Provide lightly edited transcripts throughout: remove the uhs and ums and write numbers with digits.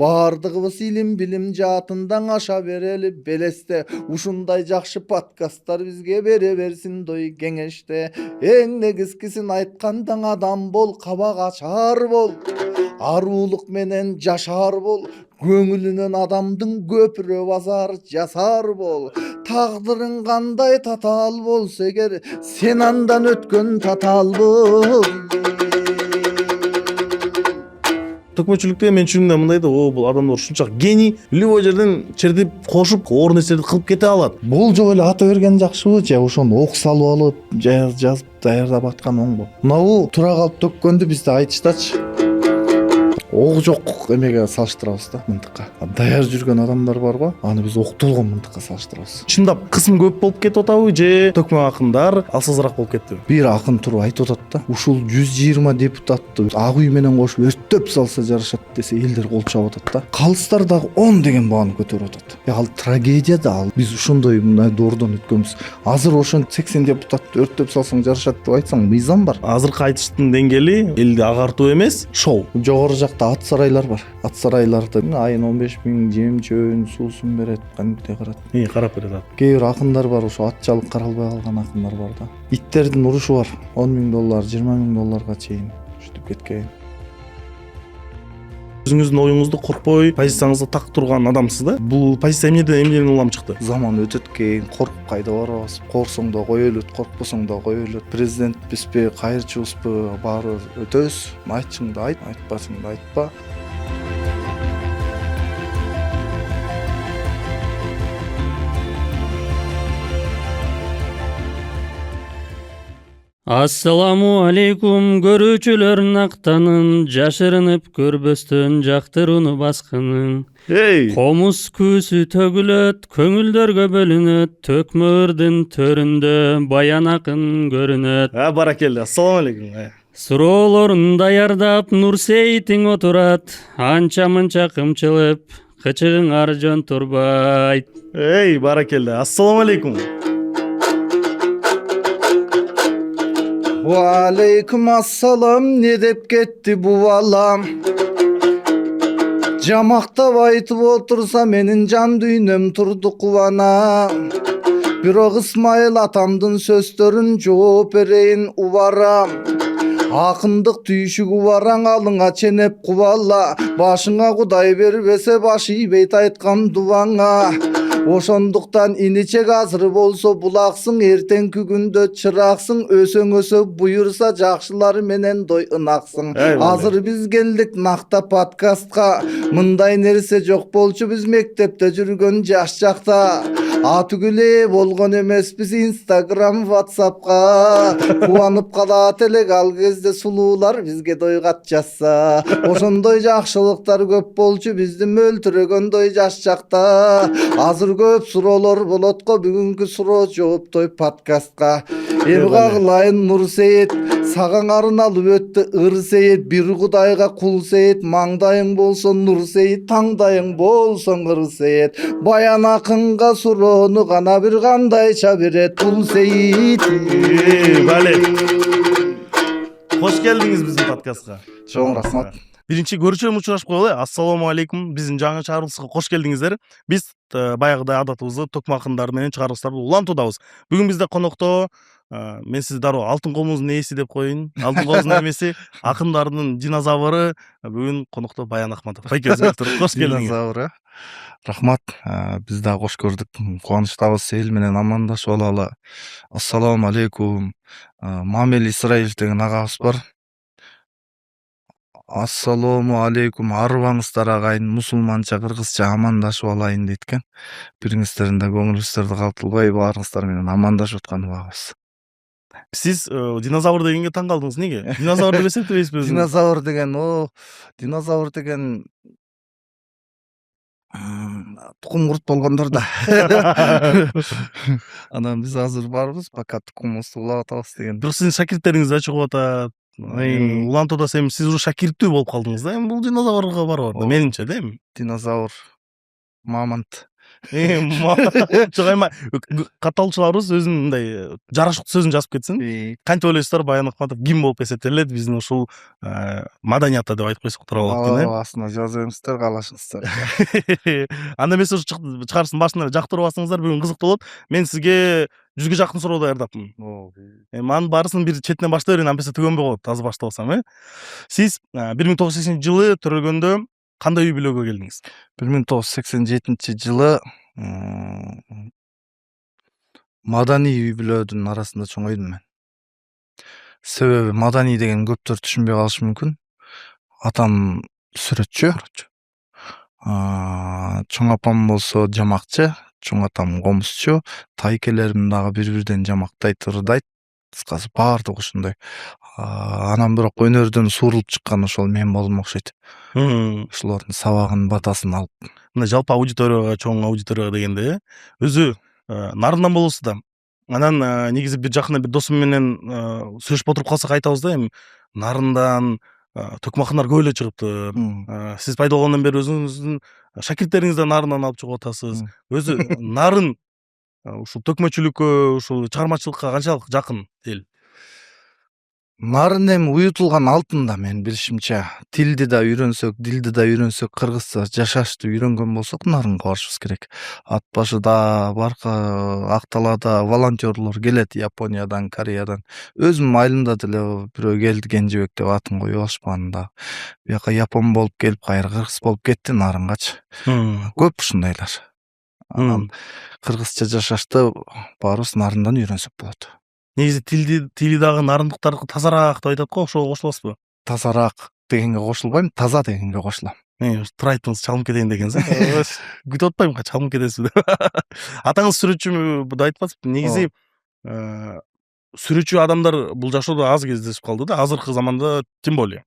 Бардыгыбыз илим билим жаатындан аша берели белесте. Ушундай жакшы подкасттар бизге бере берсин дой кеңеште. Эң негизгисин айткандан адам бол, кабак ачар бол. Арулук менен жашар бол. Көңүлүнөн адамдын көпүрө базар жасар бол. Тагдырың кандай татаал болсо эгер, сен андан өткөн татаал бол. Төкмөчүлүктө мен түшүнүмдө мындай да, бул адамдар ушунчак гений, любой жерден чертип кошуп, оор нерселерди кылып кете алат. Бул жок эле ата берген жакшыбы, же ошону ок салып алып, жазып даярдап аткан оңбу? Мынабу тура калып төккөндү бизде айтыштачы. Ок жок эмеге салыштырабыз да мынтыкка. Даяр жүргөн адамдар барбы? Аны биз октолгон мынтыкка салыштырабыз. Чындап кысым көп болуп кетип атабы же төкмө акындар алсызыраак болуп кеттиби? Бир акын туруп айтып атат да. Ушул 120 депутатты ак үй менен кошуп өрттөп салса жарашат десе, элдер кол чабып атат да. Калыстар дагы 10 деген бааны көтөрүп атат. Ал трагедия да, ал биз ушондой мындай доордон өткөнбүз. Азыр ошон 80 депутатты өрттөп салсаң жарашат деп айтсаң мыйзам бар. Азыркы айтыштын деңгээли элди агартуу эмес, шоу. Жогору жакта ат сарайлар бар. Ат сарайларда айына 15 000 жем чөбүн, суусун берет, кантип карат. Карап берет. Кээ бир акындар бар, ошо атчалык каралбай калган акындар бар да. Иттердин урушу бар. 10 000 доллар, 20 000 долларга чейин ушинтип кеткен. Өзүңүздүн оюңузду коркпой, позицияңызды так турган адамсыз да. Бул позиция эмнеден улам чыкты? Заман өтөт экен, коркуп кайда барабыз? Корксоң да кой өлөт, коркпосоң да кой өлөт. Президентпизби, кайырчыбызбы, баары өтөбүз. Айтчыңды айт, айтпасыңды айтпа. Ассаламу алейкум көрүүчүлөр, актанын жашырынып көрбөстөн жактырууну баскынын. Комуз күүсү төгүлөт, көңүлдөргө бөлүнөт, төкмөрдүн төрүндө баян акын көрүнөт. Баракелде, ассаламу алейкум. Суроолорун даярдап Нурсейитиң отурат, анча мынча кымчылып, кычыгыңар жөн турбайт. Баракелде, ассаламу алейкум. Алейкум ассалам, не деп кетти бу балам? Жамактап айтып отурса менин жан дүйнөм турду кубана. Бирок Исмайыл атамдын сөздөрүн жооп берейин убарам. Акындык түйшүк убараң алыңа ченеп кубала. Башыңа Кудай бербесе баш ийбейт айткан дубаңа. Ошондуктан иничек азыр болсо булаксың, эртеңки күндө чыраксың, өсөң өсө буюрса жакшылар менен дой ынаксың. Азыр биз келдик накта подкастка. Мындай нерсе жок болчу биз мектепте жүргөн жаш жакта. Атүгүле болгон эмеспиз Инстаграм, WhatsAppка. Кубанып калат элек ал кезде сулуулар бизге дойгат жазса. Ошондой жакшылыктар көп болчу биздин мөлтүрөгөндөй жаш жакта. Азыр көп суроолор болот го, бүгүнкү суроо жооптой подкастка. Эмга кылайын Нурсейит, сагаң арналып өттү Ырсейит, бир Кудайга кул Сейит, маңдайың болсо Нурсейит, таңдайың болсоң Ырсейит. Баян акынга суроону гана бир кандайча берет Кул Сейит. Бале. Кош келдиңиз биздин подкастка. Чоң рахмат. Биринчи көрүүчү учурашып коелу. Ассаламу алейкум. Биздин жаңы чыгарылышыбызга кош келдиңиздер. Биз баягыдай адатыбызды төкмө акындар менен чыгарылыштарды улантуудабыз. Бүгүн бизде конокто мен сизди дароо алтын комуздун ээси деп коеюн. Алтын комуздун эмеси, акындардын динозавры бүгүн конокто Баян Ахматов. Байке өзүңүз кош келдиңиз. Динозавр. Рахмат. Биз да кош көрдүк. Кубанычтабыз, эл менен амандашып алалы. Ассаламу алейкум. Мамел Исраилов деген агабыз бар. Ассаламу алейкум, арыбаңыздар агайын, мусулманча, кыргызча амандашып алайын дейт экен. Бириңиздердин да көңүлүңүздөрдү калтырбай баарыңыздар менен амандашып аткан убагыбыз. Сиз динозавр дегенге таң калдыңыз, неге? Динозавр деп эсептебейсизби? Динозавр деген тукум курт болгондор да. Анан биз азыр барбыз, пока тукумубузду улап атабыз деген. Бирок сиздин шакирттериңиз да чыгып атат. Улантууда сиз уже шакирттүү болуп калдыңыз да. Эми бул динозаврга барбар да, менимче да эми. Динозавр Мамонт. Жок эми катталуучуларыбыз өзүнүн мындай жарашыктуу сөзүн жазып кетсин. Кантип ойлойсуздар, Баян Акматов ким болуп эсептелет биздин ушул маданиятта деп айтып койсок туура болот дейм. Астына жаза бериңиздер, каалашыңыздар. Анда эмес ушу чыгарыштын башында жактырып алсаңыздар бүгүн кызыктуу болот. Мен сизге 100гө жакын суроо даярдапмын. Эми анын баарысын бир четинен баштай берейин, антпесе түгөнбөй калат азыр баштабасам. Сиз 1980-жылы төрөлгөндө кандай үй бүлөгө келдиңиз? 1987-жылы маданий үй бүлөдүн арасында чоңойдум мен. Себеби маданий деген көптөр түшүнбөй калышы мүмкүн. Атам сүрөтчү. Чоң апам болсо жамакчы, чоң атам комузчу, тайкелерим дагы бири-бирден жамактайт, ырдайт. Кыскасы баардыгы ушундай. Анан бирок өнөрдөн суурулуп чыккан ошол мен болдум окшойт. Ошолордун сабагын, батасын алып. Мына жалпы аудиторияга, чоң аудиторияга дегенде өзү нарындан болосуз да. Анан негизи бир жакында бир досум менен сүйлөшүп отуруп калсак айтабыз да, эми нарындан төкмакындар көп эле чыгыптыр. Сиз пайда болгондон бери өзүңүздүн шакирттериңизди нарындан алып чыгып атасыз. Өзү нарын ушул төкмөчүлүккө, ушул чыгармачылыкка канчалык жакын эл? Нарын эми уютулган алтын да, мен билишимче. Тилди да үйрөнсөк, дилди да үйрөнсөк, кыргызча жашашты үйрөнгөн болсок нарынга барышыбыз керек. Ат башыда, барка ак талаада волонтерлор келет Япониядан, Кореядан. Өзүм айылымда деле бирөө келди, Кенжебек деп атын коюп алышпаган да. Бияка япон болуп келип, кайра кыргыз болуп кетти нарынгачы. Көп ушундайлар. Анан кыргызча жашашты баарыбыз нарындан үйрөнсөк болот. Негизи тили дагы нарындыктар тазараак деп айтат го, ошого кошуласызбы? Тазараак дегенге кошулбайм, таза дегенге кошулам. Тура айттыңыз, чалынып кетейин дегенсиз. Күтүп атпайм, чалынып кетесиз деп. Атаңыз сүрөтчүмү деп айтып атпасызбы? Негизи сүрөтчү адамдар бул жашоодо аз кездешип калды да, азыркы заманда тем более.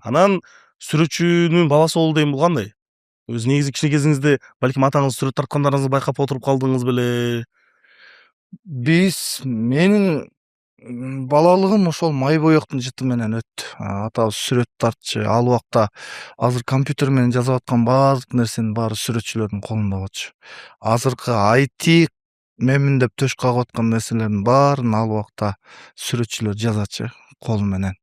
Анан сүрөтчүнүн баласы болуу деген бул кандай? Өз негизи кичине кезиңизде балким атаңыз сүрөт тарткандарыңызды байкап отуруп калдыңыз беле? Менин балалыгым ошол май боектун жыты менен өттү. Атабыз сүрөт тартчу. Ал убакта азыр компьютер менен жазып аткан баардык нерсенин баары сүрөтчүлөрдүн колунда болчу. Азыркы IT менмин деп төш кагып аткан нерселердин баарын ал убакта сүрөтчүлөр жазачу колу менен.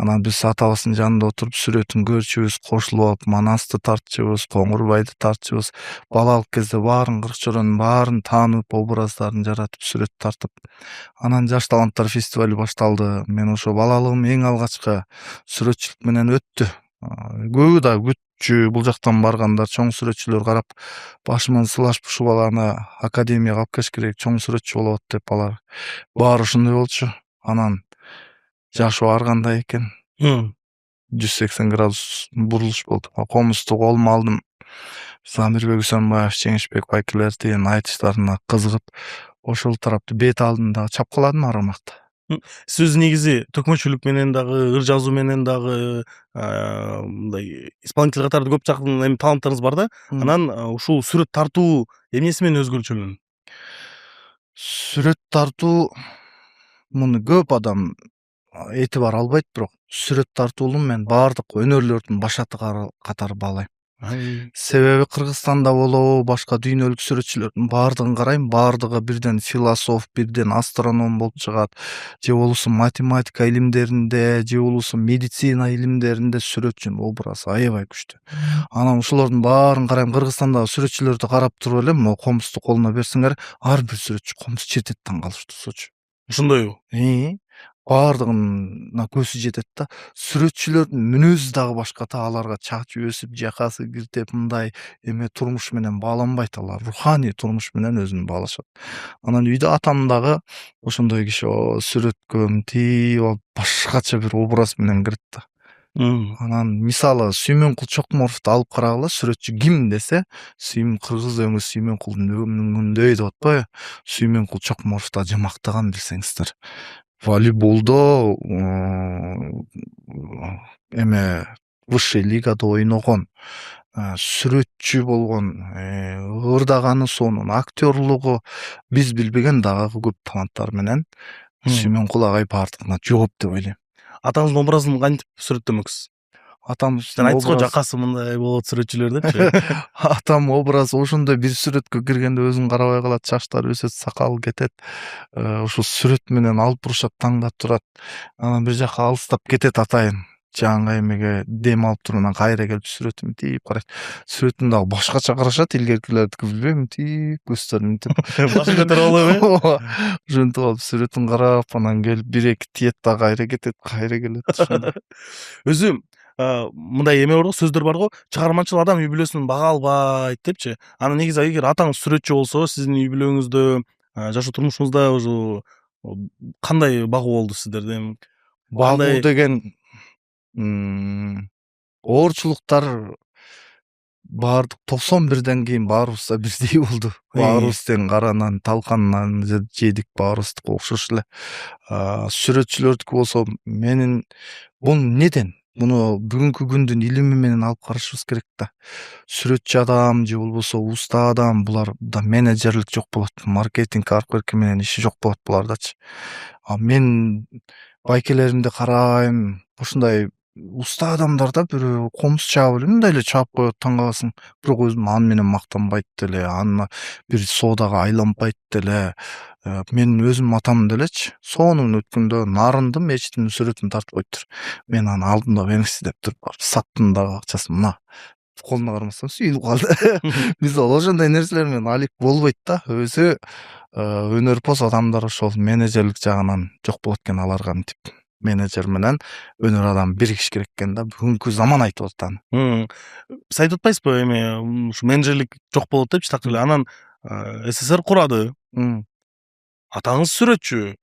Анан биз атабыздын жанында отуруп сүрөтүн көрчүбүз, кошулуп алып Манасты тартчубуз, Коңурбайды тартчубуз. Балалык кезде баарын кыркчоронун баарын таанып, образдарын жаратып, сүрөт тартып. Анан Жаш таланттар фестивалю башталды. Мен ошо балалыгым эң алгачкы сүрөтчүлүк менен өттү. Көбү да күтчү, бул жактан баргандар, чоң сүрөтчүлөр карап, башыман сылашып, ушул баланы академияга алып келиш керек, чоң сүрөтчү болот деп алар. Баары ошондой болчу. Анан жашы баргандай экен. 180 градус бурулуш болду. Комузду колума алдым. Замирбек Үсөнбаев, Жеңишбек Байкелердин айтыштарына кызыгып, ошол тарапты бет алдым да чапкыладым аргамакта. Сиз негизи төкмөчүлүк менен дагы, ыр жазуу менен дагы мындай исполнитель катары көп жакын эми таланттарыңыз бар да. Анан ушул сүрөт тартуу эмнеси менен өзгөчөлөнөт? Сүрөт тартуу муну көп адам этибар албайт, бирок сүрөт тартууну мен баардык өнөрлөрдүн башаты катары баалайм. Себеби Кыргызстанда болобу, башка дүйнөлүк сүрөтчүлөрдүн баардыгын карайм, баардыгы бирден философ, бирден астроном болуп чыгат, же болбосо математика илимдеринде, же болбосо медицина илимдеринде сүрөтчүнүн образы аябай күчтүү. Анан ушулордун баарын карайм, Кыргызстандагы сүрөтчүлөрдү карап туруп элем, могу комузду колуна берсеңер, ар бир сүрөтчү комуз четет таң калыштуусучу. Ошондойбу? Баардыгына көзү жетет да. Сүрөтчүлөрдүн мүнөзү дагы башката. Аларга чачы өсүп, жакасы киртеп, мындай эме турмуш менен бааланбайт. Алар руханий турмуш менен өзүн баалашат. Анан үйдө атам дагы ошондой киши, сүрөткө мынтип башкача бир образ менен кирет да. Анан мисалы Сүймөнкул Чокморовду алып карагыла, сүрөтчү ким десе, кыргыз өңү Сүймөнкулдун өңүндөй деп атпайбы? Сүймөнкул Чокморовду жамактаган билсеңиздер. Волейболдо эме высший лигада ойногон, сүрөтчү болгон, ырдаганы сонун, актерлугу биз билбеген дагы көп таланттар менен Сүймөнкул агай баардыгына жооп деп ойлойм. Атаңыздын образын кантип сүрөттөмөксүз? Атам Сен айтсыз го жакасы мындай болот сүрөтчүлөр депчи. атам образ ошондой бир сүрөткө киргенде өзүн карабай калат, чачтары өсөт, сакалы кетет. Ушул сүрөт менен алып бурушат, таңдап турат. Анан бир жака алыстап кетет атайын. Жаңы эмеге дем алып туруп анан кайра келип сүрөтүн мынтип карайт. Сүрөтүн дагы башкача карашат, илгеркилердики билбейм, мынтип көздөрүн мынтип. Башын көтөрүп алып Ошентип алып сүрөтүн карап, анан келип 1-2 тиет да кайра кетет, кайра келет. Ошондой. Өзү мындай эме бар го, сөздөр бар го, чыгарманчыл адам үй бүлөсүн бага албайт депчи. Анан негизи эгер атаңыз сүрөтчү болсо, сиздин үй бүлөңүздө, жашоо турмушуңузда уже кандай багуу болду сиздердин? Багуу деген оорчулуктар баардык 91ден кийин баарыбызда бирдей болду. Баарыбыз тең каранан, талканынан жедик, баарыбыздыкы окшош эле. Сүрөтчүлөрдүкү болсо менин бул неден? Муну бүгүнкү күндүн илими менен алып карашыбыз керек да. Сүрөтчү адам же болбосо уста адам, буларда менеджерлик жок болот, маркетинг аркы менен иши жок болот булардачы. Мен байкелеримди карайм, ушундай уста адамдарда бирөө комуз чаап эле мындай эле чаап коет, таң каласың. Бирок өзүм аны менен мактанбайт деле, аны бир соодага айланбайт деле. Мен өзүм атам делечи, сонун өткөндө нарындын мечитинин сүрөтүн тартып коюптур. Мен аны алдым да эмеси деп туруп барып саттым дагы акчасын, мына колуна кармастан сүйүнүп калды. Биз ошондой нерселер менен алек болбойт да. Өзү өнөрпоз адамдар ошол менеджерлик жагынан жок болот экен, аларга мынтип менеджер менен өнөр адам биригиш керек экен да. Бүгүнкү заман айтып атат аны. Сиз айтып атпайсызбы эме ушу менеджерлик жок болот депчи, так эле. Анан СССР курады. Атаңыз сүрөтчү.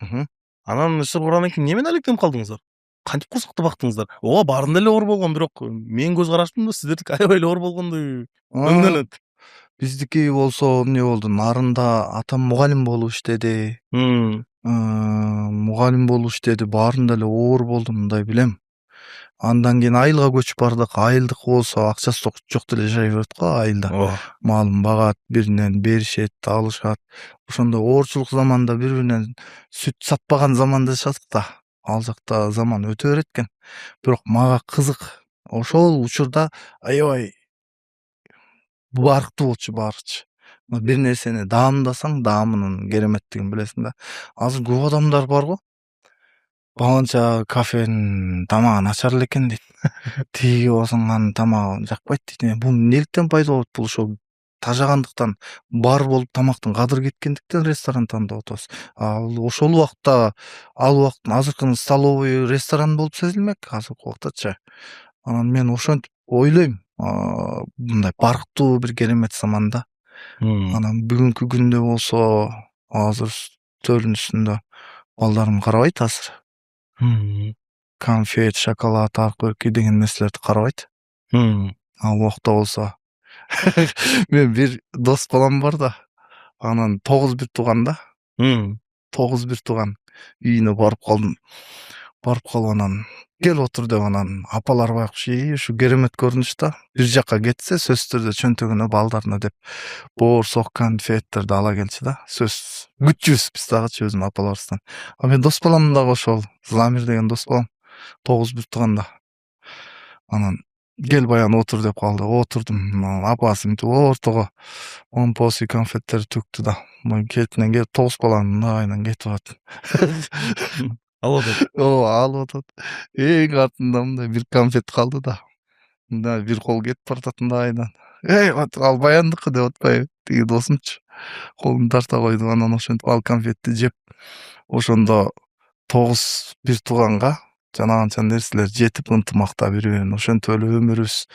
Анан СССР кургандан кийин эмне менен алектенип калдыңыздар? Кантип курсакты бактыңыздар? Ооба, баарында эле оор болгон, бирок менин көз карашымда сиздердики аябай эле оор болгондой өңдөнөт. Биздики болсо эмне болду? Нарында атам мугалим болуп иштеди. Мугалим болуп иштеди, баарында эле оор болду, мындай билем. Андан кийин айылга көчүп бардык. Айылдыкы болсо акчасы жок деле жашай берет го айылда. Малын багат, биринен беришет, алышат. Ошондой оорчулук заманда бири-биринен сүт сатпаган заманда жашадык да. Ал жакта заман өтө берет экен. Бирок мага кызык, ошол учурда аябай барктуу болчу баарычы. Бир нерсени даамдасаң, даамынын кереметтигин билесиң да. Азыр көп адамдар бар го. Баланча кафенин тамагы начар элекен дейт. Тиги болсоң анын тамагы жакпайт дейт. Бул неликтен пайда болот? Бул ошо тажагандыктан, бар болуп тамактын кадыры кеткендиктен ресторан тандап атабыз. Ошол убакта, ал убакыттын азыркынын столовый ресторан болуп сезилмек, азыркы убактачы. Анан мен ошентип ойлойм, мындай барктуу бир керемет заманда. Анан бүгүнкү күндө болсо, азыр стөлдүн үстүндө балдарым карабайт азыр. Конфет, шоколад, аркы деген нерселерди карабайт. Ал убакта болсо мен бир дос балам бар да, анан 9 бир тууган да. 9 бир тууган үйүнө барып калдым. Барып калып анан кел отур деп, анан апалар байкуш ушу керемет көрүнүштө бир жакка кетсе, сөзсүз түрдө чөнтөгүнө балдарына деп боорсок, конфеттерди ала келчү да. Сөзсүз күтчүбүз биз дагычы өзүнүн апаларыбыздан. Мен дос балам дагы ошол Замир деген дос балам 9 бир тууган да. Анан кел баян отур деп калды. Отурдум. Апасы мынтип ортого помпоси конфеттерди төктү да. Кетинен келип 9 баланын айынан кетип атат. Алып атат. Алып атат. Эң артында мындай бир конфет калды да. Мындай бир кол кетип баратат айынан. Ал баяндыкы деп атпайбы? Тиги досумчу. Колун тарта койду. Анан ошентип ал конфетти жеп, ошондо 9 бир тууганга жанагынча нерселер жетип, ынтымакта бири-бирин ошентип эле өмүрүбүз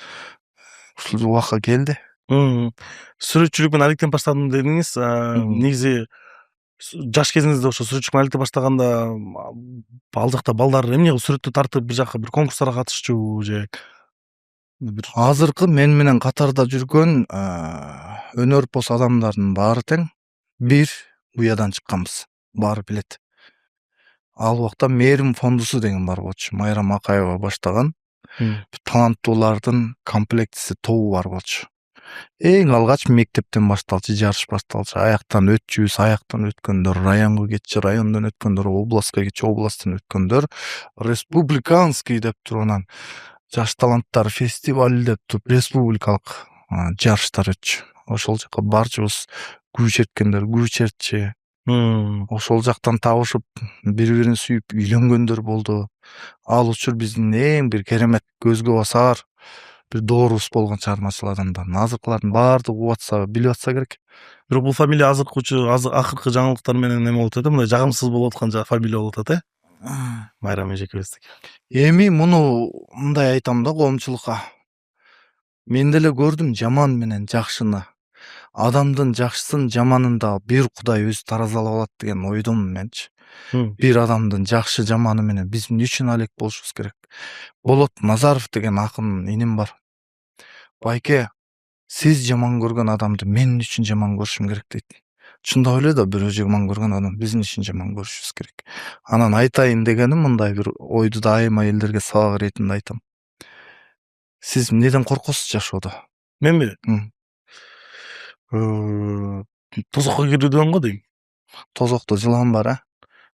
ушул убакка келди. Сүрөтчүлүк менен алектенип баштадым дедиңиз. Негизи жаш кезиңизде ошо сүрөтчүлүк менен алектенип баштаганда ал жакта балдар эмне кылып сүрөттү тартып бир жака бир конкурстарга катышчу же азыркы мен менен катарда жүргөн өнөрпоз адамдардын баары тең бир уядан чыкканбыз. Баары билет. Ал убакта Мээрим фондусу деген бар болчу. Майрам Акаева баштаган таланттуулардын комплектиси тобу бар болчу. Эң алгач мектептен башталчу, жарыш башталчу. Аяктан өтчүбүз, аяктан өткөндөр районго кетчү, райондон өткөндөр областка кетчү, областтан өткөндөр республиканский деп туруп анан жаш таланттар фестивалі деп туруп республикалык жарыштар өтчү. Ошол жака барчыбыз күү черткендер күү чертчи. Ошол жактан табышып бири бирин сүйүп үйлөнгөндөр болду. Ал учур биздин эң бир керемет көзгө басар бир доорубуз болгон чыгармачыл адамдардын. Азыркылардын баардыгы угуп атса, билип атса керек. Бирок бул фамилия акыркы жаңылыктар менен эме болуп атат, мындай жагымсыз болуп аткан фамилия болуп атат, Майрам эжекебиздики. Эми муну мындай айтам да коомчулукка. Мен деле көрдүм жаман менен жакшыны. Адамдын жакшысын жаманын да бир Кудай өзү таразалап алат деген ойдомун менчи. Бир адамдын жакшы жаманы менен биз эмне үчүн алек болушубуз керек? Болот Назаров деген акын иним бар. Байке, сиз жаман көргөн адамды мен эмне үчүн жаман көрүшүм керек дейт. Чындап эле да бирөө жаман көргөн адам биз эмне үчүн жаман көрүшүбүз керек? Анан айтайын дегеним мындай бир ойду дайыма элдерге сабак иретинде айтам. Сиз эмнеден коркосуз жашоодо? Менби тозокко кирүүдөн го дейм. Тозокто жылан бар,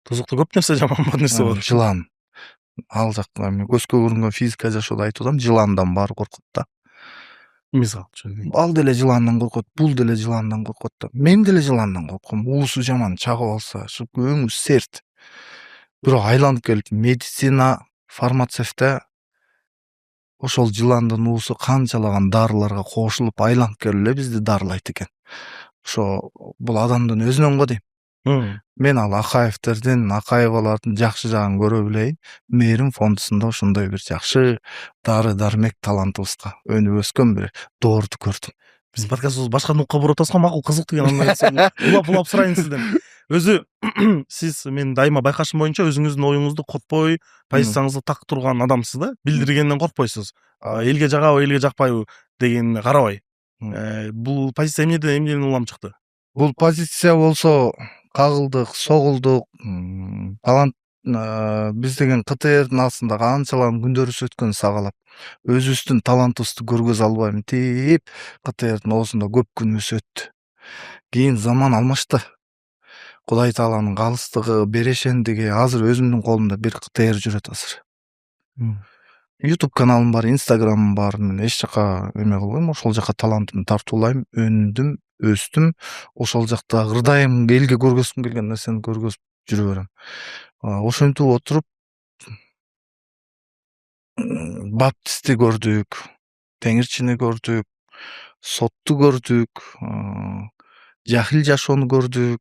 Тозокто көп нерсе жаман нерсе бар. Жылан. Ал жакта мен көзгө көрүнгөн физика жашоодо айтып атам, жыландан баары коркот да. Мисалы. Ал деле жыландан коркот, бул деле жыландан коркот да. Мен деле жыландан корком. Уусу жаман чагып алса, ушу өңү серт. Бирок айланып келип медицина, фармацевтте ошол жыландын уусу канчалаган дарыларга кошулуп айланып келип эле бизди дарылайт экен. Ошо бул адамдын өзүнөн го дейм. Мен ал Акаевтердин, Акаевалардын жакшы жагын көрө билейин. Мээрим фондусунда ошондой бир жакшы дары-дармек талантыбызга өнүп өскөн бир доорду көрдүм. Биздин подкастыбыз башка нукка буруп атабызга, макул, кызык деген улап сурайын сизден. Өзү сиз мен дайыма байкашым боюнча өзүңүздүн оюңузду котпой, позицияңызды так турган адамсыз да, билдиргенден коркпойсуз. Элге жагабы, элге жакпайбы дегенди карабай. Бул позиция эмнеден улам чыкты? Бул позиция болсо кагылдык, согулдук, талант биз деген КТРдин астында канчалаган күндөрүбүз өткөн сагалап. Өзүбүздүн талантыбызды көргөзө албай мынтип КТРдин оозунда көп күнүбүз өттү. Кийин заман алмашты. Кудай тааланын калыстыгы, берешендиги азыр өзүмдүн колумда бир КТР жүрөт азыр. YouTube каналым бар, Instagramым бар. Мен эч жака эме кылбайм, ошол жака талантымды тартуулайм, өндүм, өстүм. Ошол жакта ырдайым, элге көргөзгүм келген нерсени көргөзүп жүрө берем. Ошентип отуруп Баптистти көрдүк, Теңирчини көрдүк, Сотту көрдүк, Жахил жашоону көрдүк,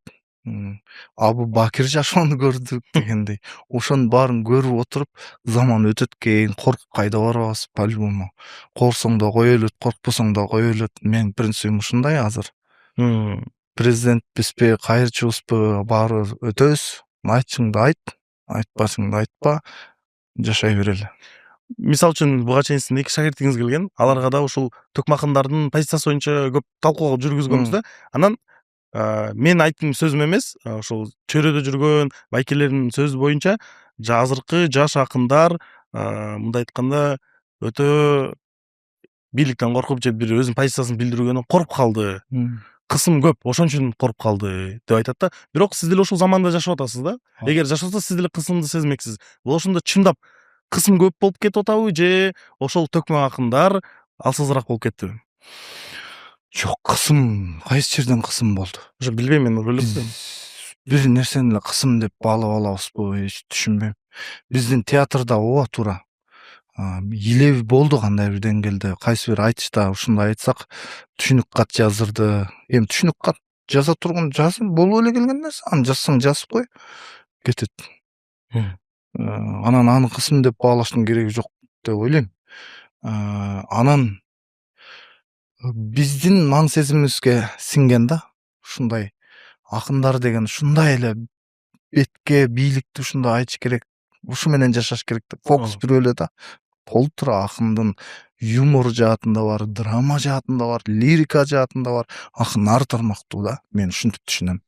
Абу Бакир жашоону көрдүк дегендей. Ошонун баарын көрүп отуруп, заман өтөт экен, коркуп кайда барабыз, по-любому. Корксоң да кое элет, коркпосоң да кое элет. Менин принцибим ушундай азыр. Президентпизби, кайрчубузбу, баары өтөбүз. Айтчыңды айт, айтпашыңды айтпа, жашай берели. Мисалы үчүн буга чейин сиздин 2 шагиртиңиз келген. Аларга да ушул төкмө акындардын позициясы боюнча көп талкуу жүргүзгөнбүз да. Анан мен айттым сөзүм эмес, ошол чөйрөдө жүргөн байкелердин сөзү боюнча азыркы жаш акындар мындай айтканда өтө бийликтен коркуп же бир өзүнүн позициясын билдирүүгөнөн коруп калды. Кысым көп, ошон үчүн коруп калды деп айтат да. Бирок сиз деле ушул заманда жашап атасыз да. Эгер жашаса сиз деле кысымды сезмексиз. Бул ошондо чындап кысым көп болуп кетип атабы же ошол төкмө акындар алсызыраак болуп кеттиби? Жок, кысым кайсы жерден кысым болду? Ошо билбейм, мен ойлоп Бир нерсени эле кысым деп баалап алабызбы, эч түшүнбөйм. Биздин театрда ооба туура илеби болду кандай бир деңгээлде. Кайсы бир айтышта ушундай айтсак, түшүнүк кат жаздырды. Эми түшүнүк кат жаза турган жазым болуп эле келген нерсе. Аны жазсаң жазып кой, кетет. Анан аны кысым деп баалаштын кереги жок деп ойлойм. Анан биздин маң сезимибизге сиңген да. Ушундай акындар деген ушундай эле бетке бийликти ушундай айтыш керек, ушу менен жашаш керек деп фокус бирөө эле да. Болуп тура акындын юмор жаатында бар, драма жаатында бар, лирика жаатында бар. Акын ар тармактуу да. Мен ушинтип түшүнөм.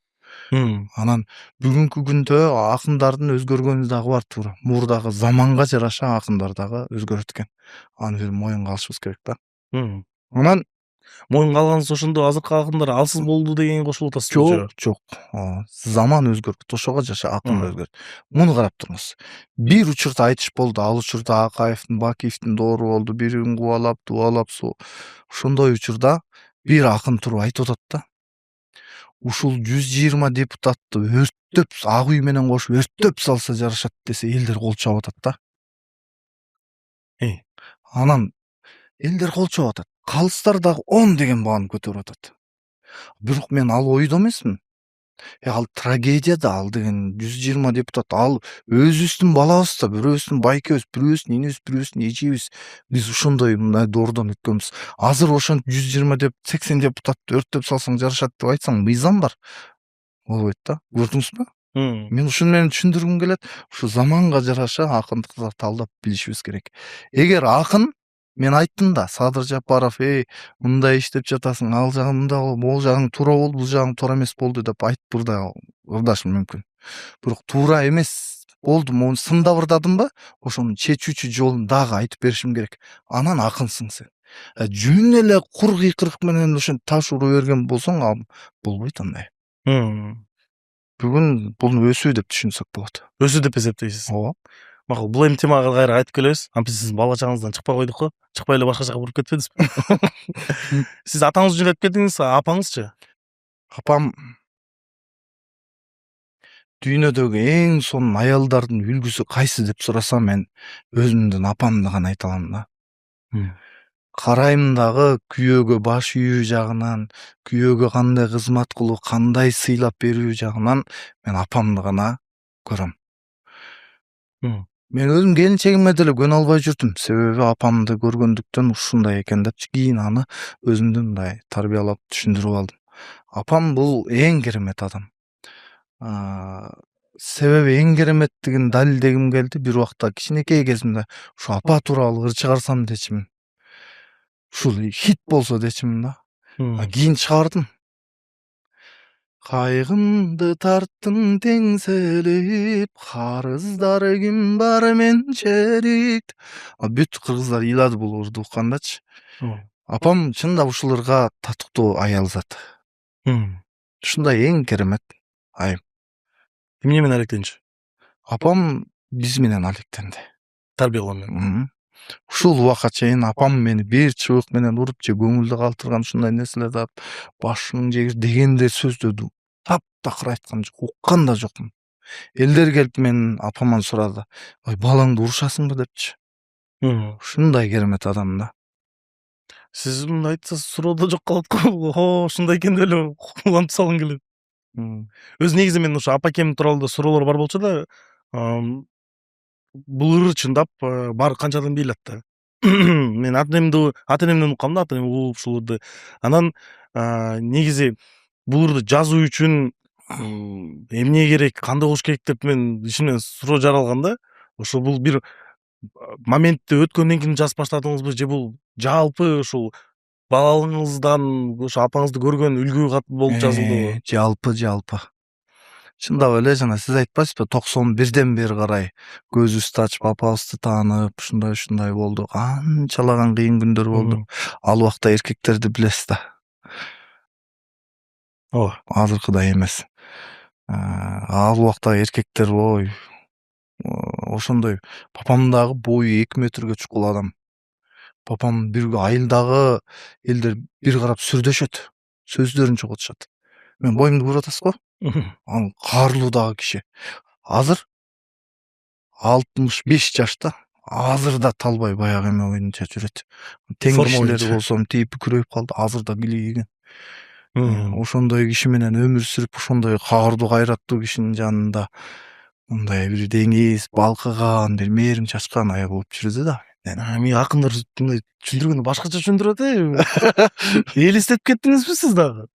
Анан бүгүнкү күндө акындардын өзгөргөнү дагы бар туура. Мурдагы заманга жараша акындар дагы өзгөрөт экен. Аны бир моюнга алышыбыз керек да. Анан Моюнга алганыңыз ошондо азыркы акындар алсыз болду деген кошулуп атасызбы? Жок. Заман өзгөрт, ошого жаша акын да Ага. өзгөрт. Муну карап туруңуз. Бир учурда айтыш болду. Ал учурда Акаевдин, Бакиевдин доору болду. Бирин кубалап, дубалап, ошондой учурда бир акын туруп айтып атат да. Ушул 120 депутатты өрттөп, ак үй менен кошуп өрттөп салса жарашат десе, элдер кол чаап атат да. Эй. Анан элдер кол чаап атат. Калыстар дагы 10 деген бааны көтөрүп атат. Бирок мен ал ойдо эмесмин. Ал трагедия да, ал деген 120 депутат, ал өзүбүздүн балабыз да, бирөөбүздүн байкебиз, бирөөбүздүн инебиз, бирөөбүздүн эжебиз. Биз ушундай мындай доордон өткөнбүз. Азыр ошон 80 депутатты өрттөп салсаң жарашат деп айтсаң, мыйзам бар. Болбойт да. Көрдүңүзбү? Мен ушуну менен түшүндүргүм келет. Ушу заманга жараша акындыкты талдап билишибиз керек. Эгер акын, мен айттым да, Садыр Жапаров, мындай иштеп жатасың, ал жагында могул жагың туура болду, бул жагың туура эмес болду деп айтып ырдашым мүмкүн. Бирок туура эмес болду, могу сындап ырдадымбы, ошонун чечүүчү жолун дагы айтып беришим керек. Анан акынсың сен. Жөн эле кур кыйкырык менен ошентип таш ура берген болсоң, ал болбойт андай. Бүгүн буну өсүү деп түшүнсөк болот. Өсүү деп эсептейсиз. Ооба. Макул, бул эми темага кайра кайтып келебиз. Биз сиздин бала чагыңыздан чыкпай койдук го. Чыкпай эле башка жака буруп кетпедизби? Сиз атаңызды жөнөп кетиңиз, апаңызчы? Апам дүйнөдөгү эң сонун аялдардын үлгүсү кайсы деп сураса, мен өзүмдүн апамды гана айта алам да. Карайм дагы күйөөгө баш ийүү жагынан, күйөөгө кандай кызмат кылуу, кандай сыйлап берүү жагынан мен апамды гана көрөм. Мен өзүм келинчегиме деле көнө албай жүрдүм. Себеби апамды көргөндүктөн ушундай экен деп, кийин аны өзүмдү мындай тарбиялап түшүндүрүп алдым. Апам бул эң керемет адам. Себеби эң кереметтигин далилдегим келди. Бир убакта кичинекей кезимде ушу апа тууралуу ыр чыгарсам дечимин. Ушул хит болсо дечимин да. Кийин чыгардым. Кайгымды тарттым теңселип, карыздары ким бар менчерик. Бүт кыргыздар ыйлады бул ырды уккандачы. Апам чындап ушул ырга татыктуу аял зат. Ушундай эң керемет айым. Эмне менен алектенчү? Апам биз менен алектенди. Тарбиялоо менен. Ушул убакка чейин апам мени бир чыбык менен уруп же көңүлдү калтырган ушундай нерселерди алып, башың жегир дегендей сөздөрдү таптакыр айткан жок, уккан да жокмун. Элдер келип менин апаман сурады. Ой, балаңды урушасыңбы депчи. Ушундай керемет адам да. Сиз мындай айтсаңыз суроодо жок калат го. Ушундай экен деп эле улантып салгым келет. Өзү негизи мен ушу апакем тууралуу суроолор бар болчу да, бул ыр чындап бар канчадан бейлат да. Мен ата энемден уккам да, ата энем угуп ушул ырды. Анан негизи бул ырды жазуу үчүн эмне керек, кандай болуш керек деп мен ичимден суроо жаралган да. Ошо бул бир моментте өткөндөн кийин жазып баштадыңызбы, же бул жалпы ушул балалыгыңыздан ошо апаңызды көргөн үлгү кат болуп жазылдыбы? Жалпы. Чындап эле жана сиз айтпайсызбы, 91ден бери карай көзүбүздү ачып апабызды таанып, ушундай болду. Канчалаган кыйын күндөр болду. Ал убакта эркектерди билесиз да. Ооба. Азыркыдай эмес. Ал убакта эркектер ошондой. Папам дагы бою 2 метрге чукул адам. Папам бир айылдагы элдер бир карап сүрдөшөт. Сөздөрүн чогултушат. Мен боюмду көрүп атасыз го? Ал каарлуу дагы киши. Азыр 65 жашта. Азыр да талбай баягы эме боюнча жүрөт. Тең кишилери болсом тийип күрөйүп калды. Азыр да килийген. Ошондой киши менен өмүр сүрүп, ошондой каардуу кайраттуу кишинин жанында мындай бир деңиз балкыган, бир мээрим чачкан аял болуп жүрдү да. Эми акындар мындай түшүндүргөндө башкача түшүндүрөт. Элестетип кеттиңизби сиз дагы?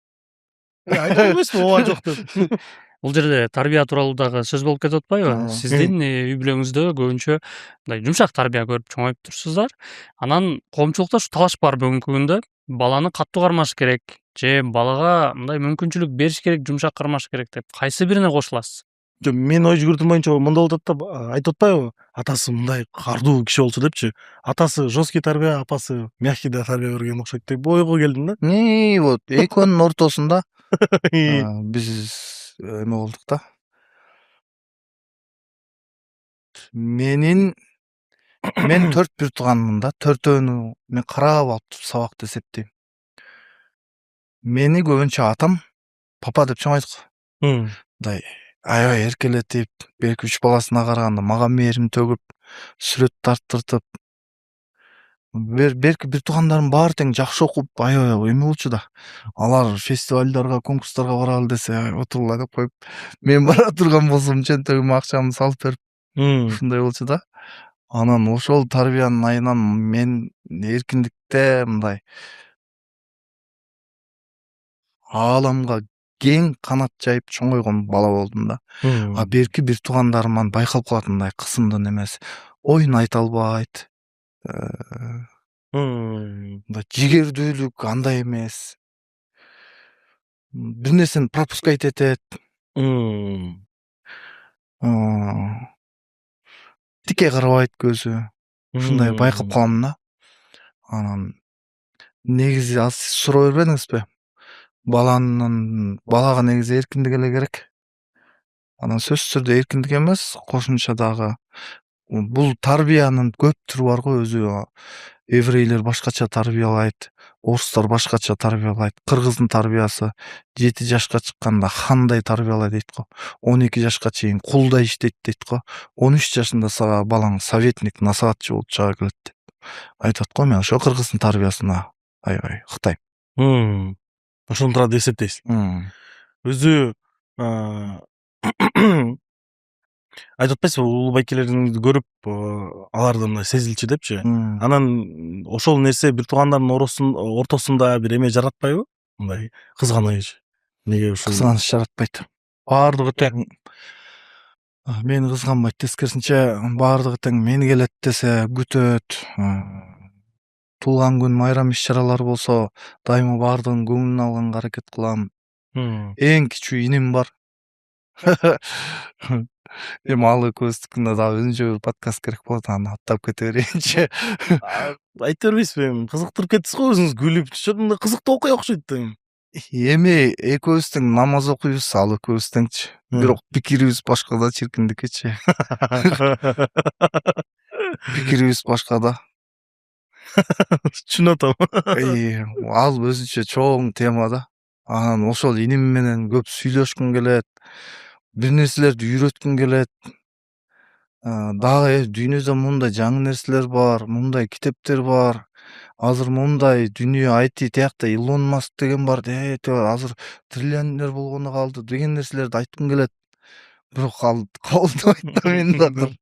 Айта бербейсизби ооба жок деп? Бул жерде тарбия тууралуу дагы сөз болуп кетип атпайбы? Сиздин үй бүлөңүздө көбүнчө мындай жумшак тарбия көрүп чоңоюп турсуздар. Анан коомчулукта ушу талаш бар бүгүнкү күндө. Баланы катуу кармаш керек же балага мындай мүмкүнчүлүк бериш керек, жумшак кармаш керек деп кайсы бирине кошуласыз? Менин ой жүгүртүүм боюнча мындай болуп атат да, айтып атпайбы, атасы мындай кардуу киши болчу депчи. Атасы жесткий тарбия, апасы мягкий да тарбия берген окшойт деп ойго келдим да. Вот экөөнүн ортосунда биз эме болдук да. Мен 4 бир тууганмын да. Төртөөнү мен карап алып сабакты эсептейм. Мени көбүнчө атам папа деп чоңойдук. Мындай аябай эркелетип, берки 3 баласына караганда мага мээрим төгүп, сүрөт тарттыртып, берки бир туугандарым баары тең жакшы окуп, аябай эме болчу да. Алар фестивалдарга, конкурстарга баралы десе, отурула деп коюп, мен бара турган болсом чөнтөгүмө акчамды салып берип, ушундай болчу да. Анан ошол тарбиянын айынан мен эркиндикте мындай ааламга кең канат жайып чоңойгон бала болдум да. Берки бир туугандарыман байкалып калат мындай кысымдын эмеси. Оюн айта албайт. Мындай жигердүүлүк андай эмес. Бир нерсени пропускать этет. Тике карабайт көзү. Ушундай байкап калам да. Анан негизи аз сиз суроо бербедиңизби? Балага негизи эркиндик эле керек. Анан сөзсүз түрдө эркиндик эмес, кошумча дагы бул тарбиянын көп түрү бар го өзү. Еврейлер башкача тарбиялайт, орустар башкача тарбиялайт. Кыргыздын тарбиясы 7 жашка чыкканда хандай тарбиялайт дейт го. 12 жашка чейин кулдай иштейт дейт го. 13 жашында балаң советник, насаатчы болуп чыга келет деп айтат го. Мен ошо кыргыздын тарбиясына аябай ыктайм. Ошону турат деп эсептейсиз. Өзү айтып атпайсызбы, улуу байкелериңизди көрүп, аларда мындай сезилчү депчи. Анан ошол нерсе бир туугандардын ортосунда бир эме жаратпайбы? Мындай кызганыч. Неге ушул Кызганыч жаратпайт. Баардыгы тең мени кызганбайт, тескерисинче баардыгы тең мени келет десе күтөт. Туулган күн, майрам иш-чаралар болсо, дайыма баардыгын көңүлүнө алганга аракет кылам. Эң кичүү иним бар. Эми ал экөөбүздүкүнө дагы өзүнчө бир подкаст керек болот, аны аттап кете берейинчи. Айта бербейсизби? Эми кызыктырып кеттиңиз го, өзүңүз күлүп. Чөт мындай кызыктуу окуя окшойт да. Эми экөөбүз тең намаз окуйбуз, ал экөөбүз теңчи. Бирок пикирибиз башка да, чиркиндикичи. Пикирибиз башка да. Түшүнүп атам. Ал өзүнчө чоң тема да. Анан ошол иним менен көп сүйлөшкүм келет. Бир нерселерди үйрөткүм келет. Дагы дүйнөдө мындай жаңы нерселер бар, мындай китептер бар. Азыр мындай дүйнө IT тиякта Илон Маск деген бар, азыр триллионер болгону калды деген нерселерди айткым келет. Бирок ал кабылдабайт да мени дагы.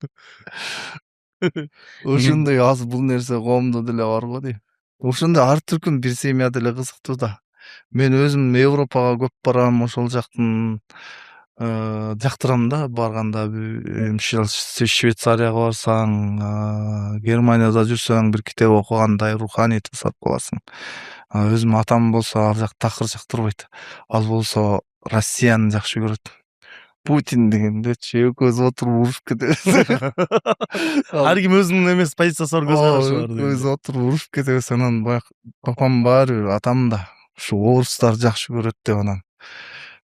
Ошондой азыр бул нерсе коомдо деле бар го дейм. Ошондой ар түркүн бир семья деле кызыктуу да. Мен өзүм Европага көп барам, ошол жактын жактырам да барганда. Швейцарияга барсаң, Германияда жүрсөң, бир китеп окугандай руханий тазалап каласың. Өзүм атам болсо ар жак такыр жактырбайт. Ал болсо Россияны жакшы көрөт. Путин дегендечи экөөбүз отуруп урушуп кетебиз. Ар ким өзүнүн эмес позициясы бар, көз карашы бар. Өзү отуруп урушуп кетебиз. Анан папам баары бир, атам да ушу орустар жакшы көрөт деп, анан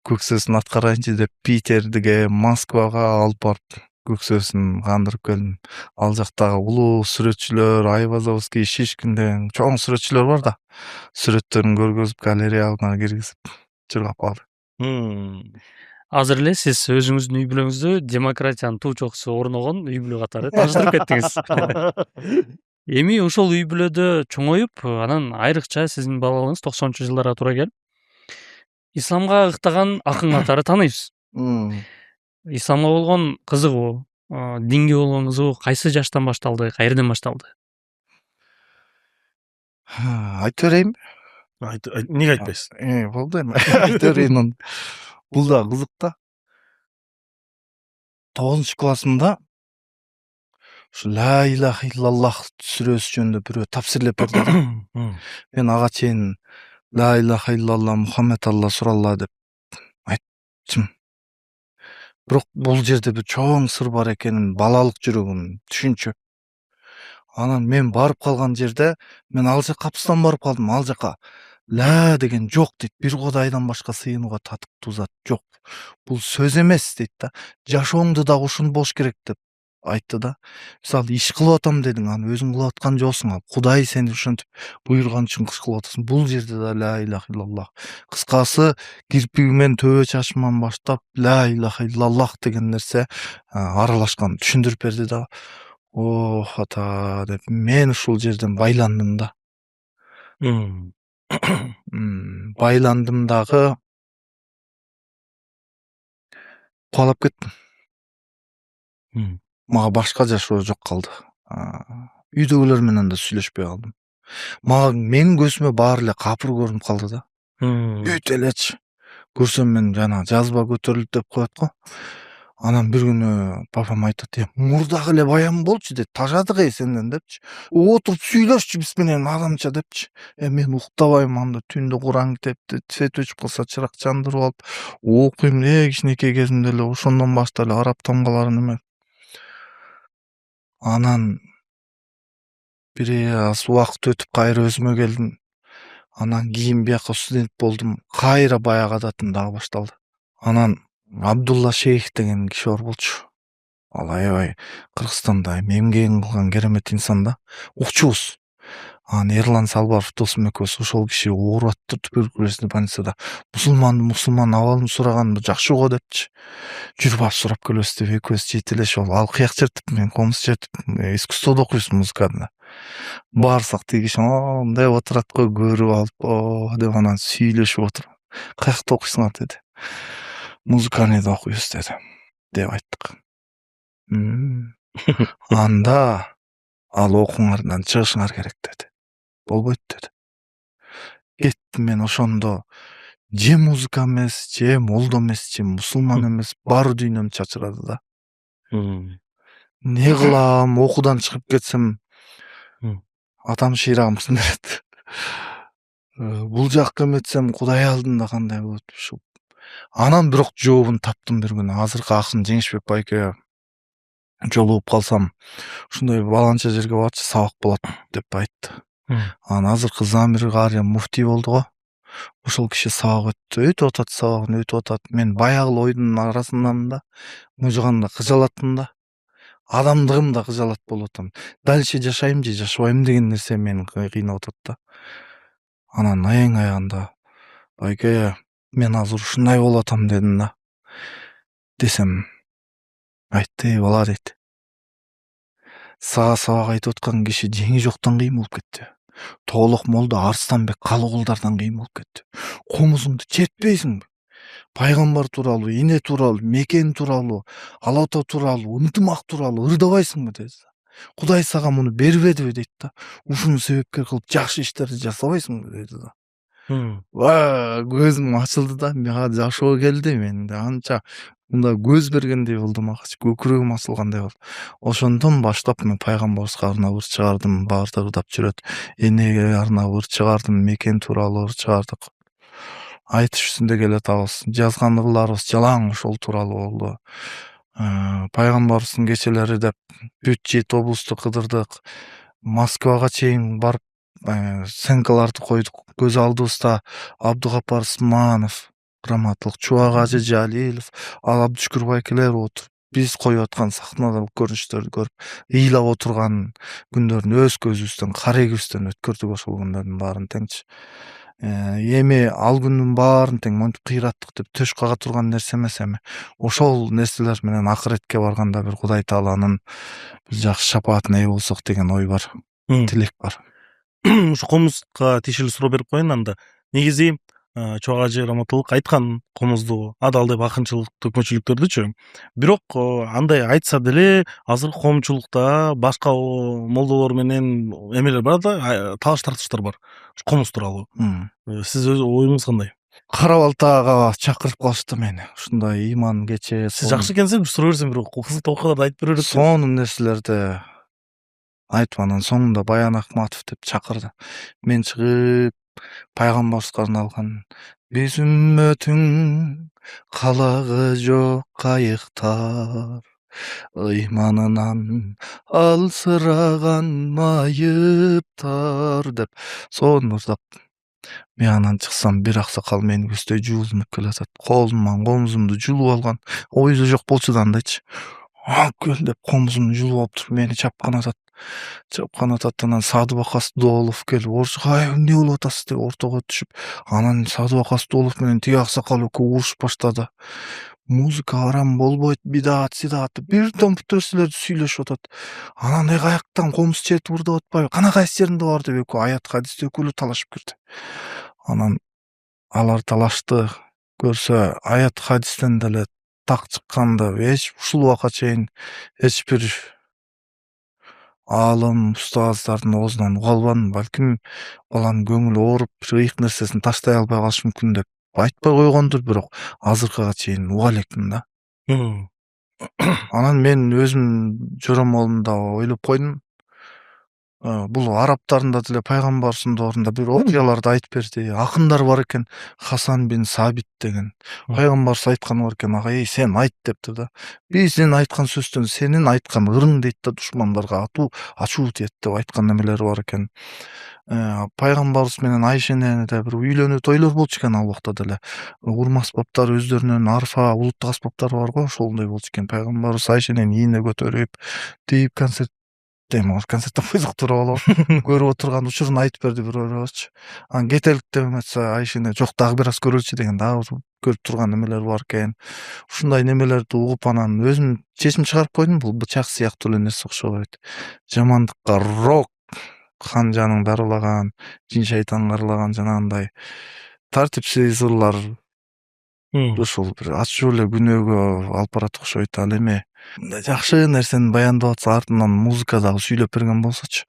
көксөсүн аткарайынчы деп Питерге, Москвага алып барып көксөсүн кандырып келдим. Ал жактагы улуу сүрөтчүлөр, Айвазовский, Шишкин деген чоң сүрөтчүлөр бар да. Сүрөттөрүн көргөзүп, галереяга киргизип чыргап калды. Азыр эле сиз өзүңүздүн үй бүлөңүздү демократиянын туу чокусу орногон үй бүлө катары тааныштырып кеттиңиз. Эми ошол үй бүлөдө чоңоюп, анан айрыкча сиздин балалыгыңыз 90-чы жылдарга туура келип, исламга ыктаган акын катары тааныйбыз. Исламга болгон кызыгуу, динге болгон кызыгуу кайсы жаштан башталды, каерден башталды? Айтып берейинби? Неге айтпайсыз? Болду эми. Айтып берейин. Бул да кызык да. 9-классымда ушу ла илаха иллаллах сүрөсү жөнүндө бирөө тапсирлеп берди. Мен ага чейин ла илаха иллаллах Мухаммед алла суралла деп айттым. Бирок бул жерде бир чоң сыр бар экенин балалык жүрөгүм түшүнчү. Анан мен барып калган жерде мен ал жакка капыстан барып калдым. Ал жакка ла деген жок дейт. Бир Кудайдан башка сыйынууга татыктуу зат жок. Бул сөз эмес дейт да. Жашооңдо дагы ушуну болуш керек деп айтты да. Мисалы иш кылып атам дедиң, аны өзүң кылып аткан жоксуң. Ал Кудай сени ушинтип буйруган үчүн иш кылып атасың. Бул жерде да ла илаха иллаллах. Кыскасы кирпигимен төбө чачыман баштап ла илаха иллаллах деген нерсе аралашкан түшүндүрүп берди да. Ох ата деп мен ушул жерден байландым да. Байландым дагы кубалап кеттим. Мага башка жашоо жок калды. Үйдөгүлөр менен да сүйлөшпөй калдым. Мага менин көзүмө баары эле капыр көрүнүп калды да. Бүт элечи. Көрсөм мен жана жазба көтөрүлдү деп коет го. Анан бир күнү папам айтат: "Мурдагы эле баян болчу" дейт. "Тажадык сенден" депчи. "Отуруп сүйлөшчү биз менен адамча" депчи. Мен уктабайм анда түндө Куран китепти свет өчүп калса чырак жандырып алып окуйм. Кичинекей кезимде эле ошондон баштап эле араб тамгаларын эме. Анан бир аз убакыт өтүп кайра өзүмө келдим. Анан кийин бияка студент болдум. Кайра баягы адатым дагы башталды. Анан Абдулла Шейх деген киши бар болчу. Ал аябай Кыргызстанда эмгегин кылган керемет инсан да. Укчубуз. Анан Эрлан Салбаров досум экөөбүз ошол киши ооруп аттыр туберкулезный больницада. Мусулман абалын сураган жакшы го депчи. Жүрүп алып сурап келебиз деп экөөбүз жетелешип ал кыяк чертип мен комуз чертип искусстводо окуйбуз музыкада. Барсак тиги киши мындай отурат го көрүп алып деп анан сүйлөшүп отуруп каякта окуйсуңар деди. Музыканыйда окуйбуз деди. Деп айттык. Анда ал окууңардан чыгышыңар керек деди. Болбойт деди. Кеттим мен ошондо же музыка эмес, же молдо эмес, же мусулман эмес, баары дүйнөм чачырады да. Не кылам, окуудан чыгып кетсем атам шыйрагымсын берет. Бул жакка эметсем Кудай алдында кандай болот ушул. Анан бирок жообун таптым бир күнү. Азыркы акын Жеңишбек байке жолугуп калсам, ушундай баланча жерге барчы, сабак болот деп айтты. Анан азыркы Замир Кария муфтий болду го. Ошол киши сабак өтүп атат, сабагын өтүп атат. Мен баягы ойдун арасындамын да. Мужуганда кыжалаттым да. Адамдыгым да кыжалат болуп атам. Дальше жашайм же жашабайм деген нерсе мени кыйнап атат да. Анан эң аягында байке мен азыр ушундай болуп атам дедим да. Десем айтты: "Бала" дейт. Сага сабак айтып аткан киши жеңи жоктон кыйын болуп кетти. Тоолок молдо Арстанбек Калыгулдардан кыйын болуп кетти. Комузуңду чертпейсиңби? Пайгамбар тууралуу, эне тууралуу, мекен тууралуу, Алла Таала тууралуу, ынтымак тууралуу ырдабайсыңбы деди. Кудай сага муну бербедиби дейт да. Ушуну себепкер кылып жакшы иштерди жасабайсыңбы деди да. Көзүм ачылды да. Мага жашоо келди менде. Анча мында көз бергендей болду мага. Көкүрөгүм ачылгандай болду. Ошондон баштап мен пайгамбарыбызга арнап ыр чыгардым. Баарды ырдап жүрөт. Энеге арнап ыр чыгардым. Мекен тууралуу ыр чыгардык. Айтыш үстүндө келатабыз. Жазган ырларыбыз жалаң ошол тууралуу болду. Пайгамбарыбыздын кечелери деп бүт 7 облусту кыдырдык. Москвага чейин барып сенкаларды койдук. Көз алдыбызда Абдыгапар Усманов, Раматлык Чубак Ажы Жалилов, ал Абдышкүр байкелер отуруп биз коюп аткан сахнадагы көрүнүштөрдү көрүп ыйлап отурган күндөрүн өз көзүбүздөн, карегибизден өткөрдүк ошол күндөрдүн баарын теңчи. Эми ал күндүн баарын тең монтип кыйраттык деп төш кага турган нерсе эмес эми. Ошол нерселер менен акыретке барганда бир Кудай Тааланын бир жакшы шапаатына ээ болсок деген ой бар. Тилек бар. Ушу комузга тиешелүү суроо берип коеюн анда. Негизи Чубак Ажы Раматылык айткан комузду адал деп акынчылык, төкмөчүлүктөрдүчү. Бирок андай айтса деле азыркы коомчулукта башка молдолор менен эмелер бар да, талаш тартыштар бар. Комуз тууралуу. Сиз өз оюңуз кандай? Кара балтага чакырып калышты мени. Ушундай иман кече. Сиз жакшы экенсиз, суроо берсем бирок кызыктуу окуяларды айтып берет. Сонун нерселерди айтып анан соңунда Баян Акматов деп чакырды. Мен чыгып пайгамбарыбызга арналган. Биз үммөтүң калагы жок кайыктар, ыйманынан алсыраган майыптар деп соны ырдап мен анан чыксам бир аксакал мени көздөй жуулунуп келатат. Колуман комузумду жулуп алган. Ойду жок болчу да андайчы. Кел деп комузумду жулуп алып туруп мени чапкан атат. Анан Садыбакас Доолов келип орусча эмне болуп атасыз деп ортого түшүп, анан Садыбакас Доолов менен тиги аксакал экөө урушуп баштады. Музыка арам болбойт, бидаат, сидаат деп бир том нерселерди сүйлөшүп атат. Анан каяктан комуз чертип ырдап атпайбы? Кана кайсы жеринде бар деп экөө аят хадисти экөөлөр талашып кирди. Анан алар талашты, көрсө аят хадистен деле так чыкканды эч ушул убакка чейин эч бир аалым, устаздардын оозунан уга албадым. Балким баланын көңүлү ооруп, бир ыйык нерсесин таштай албай калышы мүмкүн деп айтпай койгондур, бирок азыркыга чейин уга элекмин да. Анан мен өзүм жоромолумда ойлоп койдум. Бул арабтардын да деле пайгамбар сундорунда бир окуяларды айтып берди. Акындар бар экен, Хасан бин Сабит деген. Пайгамбарыбыз айтканы бар экен, ага эй сен айт дептир да. Биздин айткан сөздөн сенин айткан ырың дейт да, душмандарга ачуу тиет деп айткан немелери бар экен. Пайгамбарыбыз менен Айшенене да бир үйлөнүү тойлор болчу экен ал убакта деле. Урма аспаптар өздөрүнүн арфа, улуттук аспаптары бар го, ошондой болчу экен. Пайгамбарыбыз Айшенени ийине көтөрүп, тийип концерттен кызык тура болобу? Көрүп отурган учурун айтып берди бирөөрөөчү. Анан кетелик деп айтса Айшене жок дагы бир аз көрөлүчү деген дагы көрүп турган немелер бар экен. Ушундай немелерди угуп анан өзүм чечим чыгарып койдум, бул бычак сыяктуу эле нерсе окшобойт. Жамандыкка рок, хан жаның дарылаган, жин шайтанга арылаган жанагындай тартипсиз ырлар ушул бир ачуу эле күнөөгө алып барат окшойт. Ал эми жакшы нерсени баяндап атса артынан музыка дагы сүйлөп берген болсочу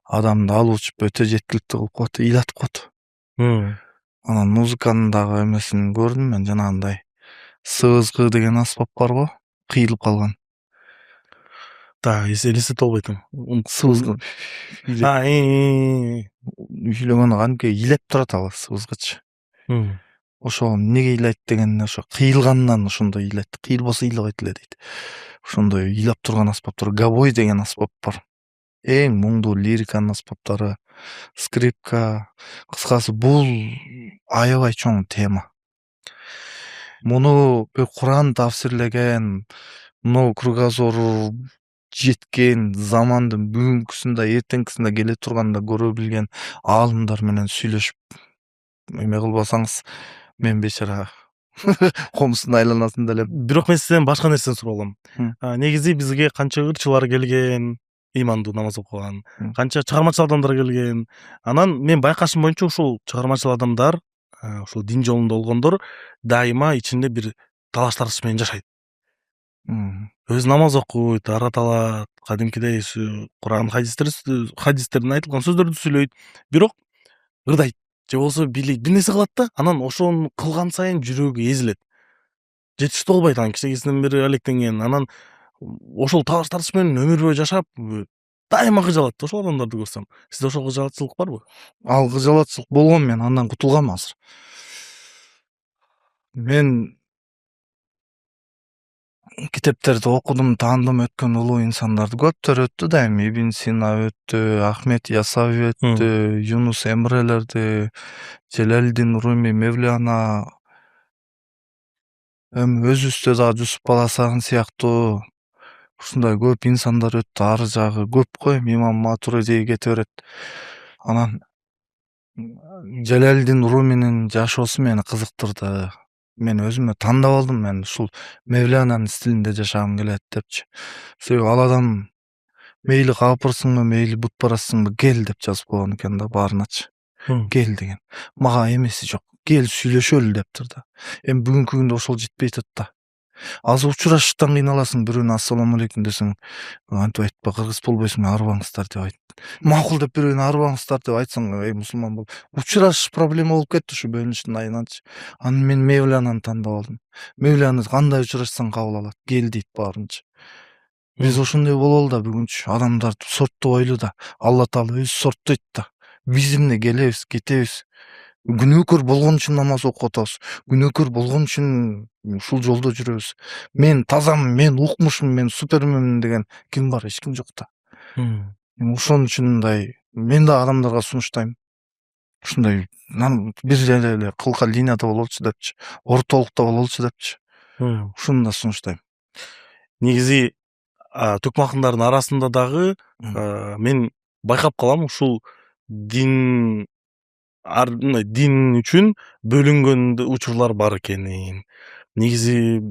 адамды алып учуп өтө жеткиликтүү кылып коет, ыйлатып коет. Анан музыканын дагы эмесин көрдүм мен, жанагындай сыбызгы деген аспап бар го, кыйылып калган. Так, элестете албайтым. Сыбызгы үйлөгөнү кадимки ыйлап турат ал сыбызгычы. Ошо эмнеге ыйлайт дегенде ошо кыйылгандан ошондой ыйлайт. Кыйылбаса ыйлабайт эле дейт. Ошондой ыйлап турган аспаптар, гобой деген аспап бар. Эң муңдуу лириканын аспаптары, скрипка. Кыскасы бул аябай чоң тема. Муну Куран тафсирлеген, мына кругозору жеткен замандын бүгүнкүсүндө, эртеңкисинде келе турганда көрө билген аалымдар менен сүйлөшүп эме кылбасаңыз мен бечара комуздун айланасында эле. Бирок мен сизден башка нерсени сурап алам. Негизи бизге канча ырчылар келген, ыймандуу намаз окуган, канча чыгармачыл адамдар келген. Анан мен байкашым боюнча ушул чыгармачыл адамдар, ушул дин жолунда болгондор дайыма ичинде бир талаш тартыш менен жашайт. Өзү намаз окуйт, араталат, кадимкидей Куран хадистердин айтылган сөздөрдү сүйлөйт, бирок ырдайт же болбосо билейт, бир нерсе кылат да, анан ошону кылган сайын жүрөгү эзилет. Жетиштүү болбойт анан кичинекесинен бери алектенген. Анан ошол талаш тартыш менен өмүр бою жашап, дайыма кыжалат ошол адамдарды көрсөм. Сизде ошол кыжалатчылык барбы? Ал кыжалатчылык болгон, мен андан кутулгам азыр. Мен китептерди окудум, таандым, өткөн улуу инсандарды көптөр өттү да, эми Ибн Сина өттү, Ахмед Ясави өттү, Юнус Эмрелерди, Желалдин Руми, Мевлана, эми өзүбүздө дагы Жусуп Баласагын сыяктуу ушундай көп инсандар өттү, ары жагы көп го, эми Имам Матуриди кете берет. Анан Желалдин Руминин жашоосу мени кызыктырды. Мен өзүмө тандап алдым, мен ушул Мевлананын стилинде жашагым келет депчи. Себеби ал адам мейли капырсыңбы, мейли бутпарастыңбы, кел деп жазып койгон экен да баарыначы. Кел деген. Мага эмеси жок. Кел сүйлөшөлү дептир да. Эми бүгүнкү күндө ошол жетпей атат да. Азыр учурашыштан кыйналасың, бирөөнө ассаламу алейкум десең, антип айтпа, кыргыз болбойсуң, арбаңыздар деп айт. Макул деп бирөөнө арбаңыздар деп айтсаң, эй мусулман бол. Учурашыш проблема болуп кетти ушу бөлүнүштүн айынан. Анан мен Мевлананы тандап алдым. Мевлана кандай учурашсаң кабыл алат, кел дейт баарынча. Биз ошондой бололу да бүгүнчү. Адамдар сорттуу ойлуу да. Алла Таала өзү сорттойт да. Биз эмне келебиз, кетебиз. Күнөөкөр болгон үчүн намаз окуп атабыз. Күнөөкөр болгон үчүн ушул жолдо жүрөбүз. Мен тазамын, мен укмушмун, мен суперменмин деген ким бар? Эч ким жок да. Ошон үчүн мындай мен да адамдарга сунуштайм. Ушундай бир эле кылка линияда бололчу депчи, ортолукта бололчу депчи. Ушуну да сунуштайм. Негизи төкмө акындардын арасында дагы мен байкап калам ушул дин дин үчүн бөлүнгөн учурлар бар экенин. Негизи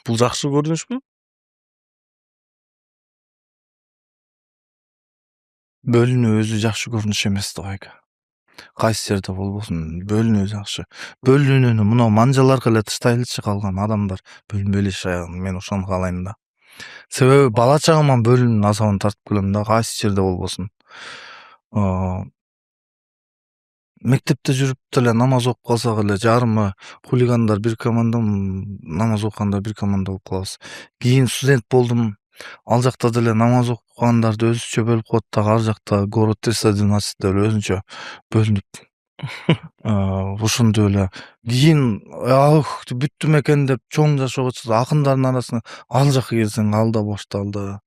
бул жакшы көрүнүшпү? Бөлүнүү өзү жакшы көрүнүш эмес да байка. Кайсы жерде болбосун, бөлүнүү жакшы. Бөлүнүүнү мына манжаларга эле таштайлычы калган адамдар бөлүнбөй эле жашаган. Мен ошону каалайм да. Себеби бала чагыман бөлүнүүнүн азабын тартып келем да, кайсы жерде болбосун. Мектепте жүрүп деле намаз окуп калсак эле жарымы хулигандар бир команда, намаз окугандар бир команда болуп калабыз. Кийин студент болдум. Ал жакта деле намаз окугандарды өзүчө бөлүп коет дагы, ар жакта город 311 деп өзүнчө бөлүнүп. Ошондой эле кийин бүттүм экен деп чоң жашоого чыкса, акындардын арасына ал жака келсең ал да башталды.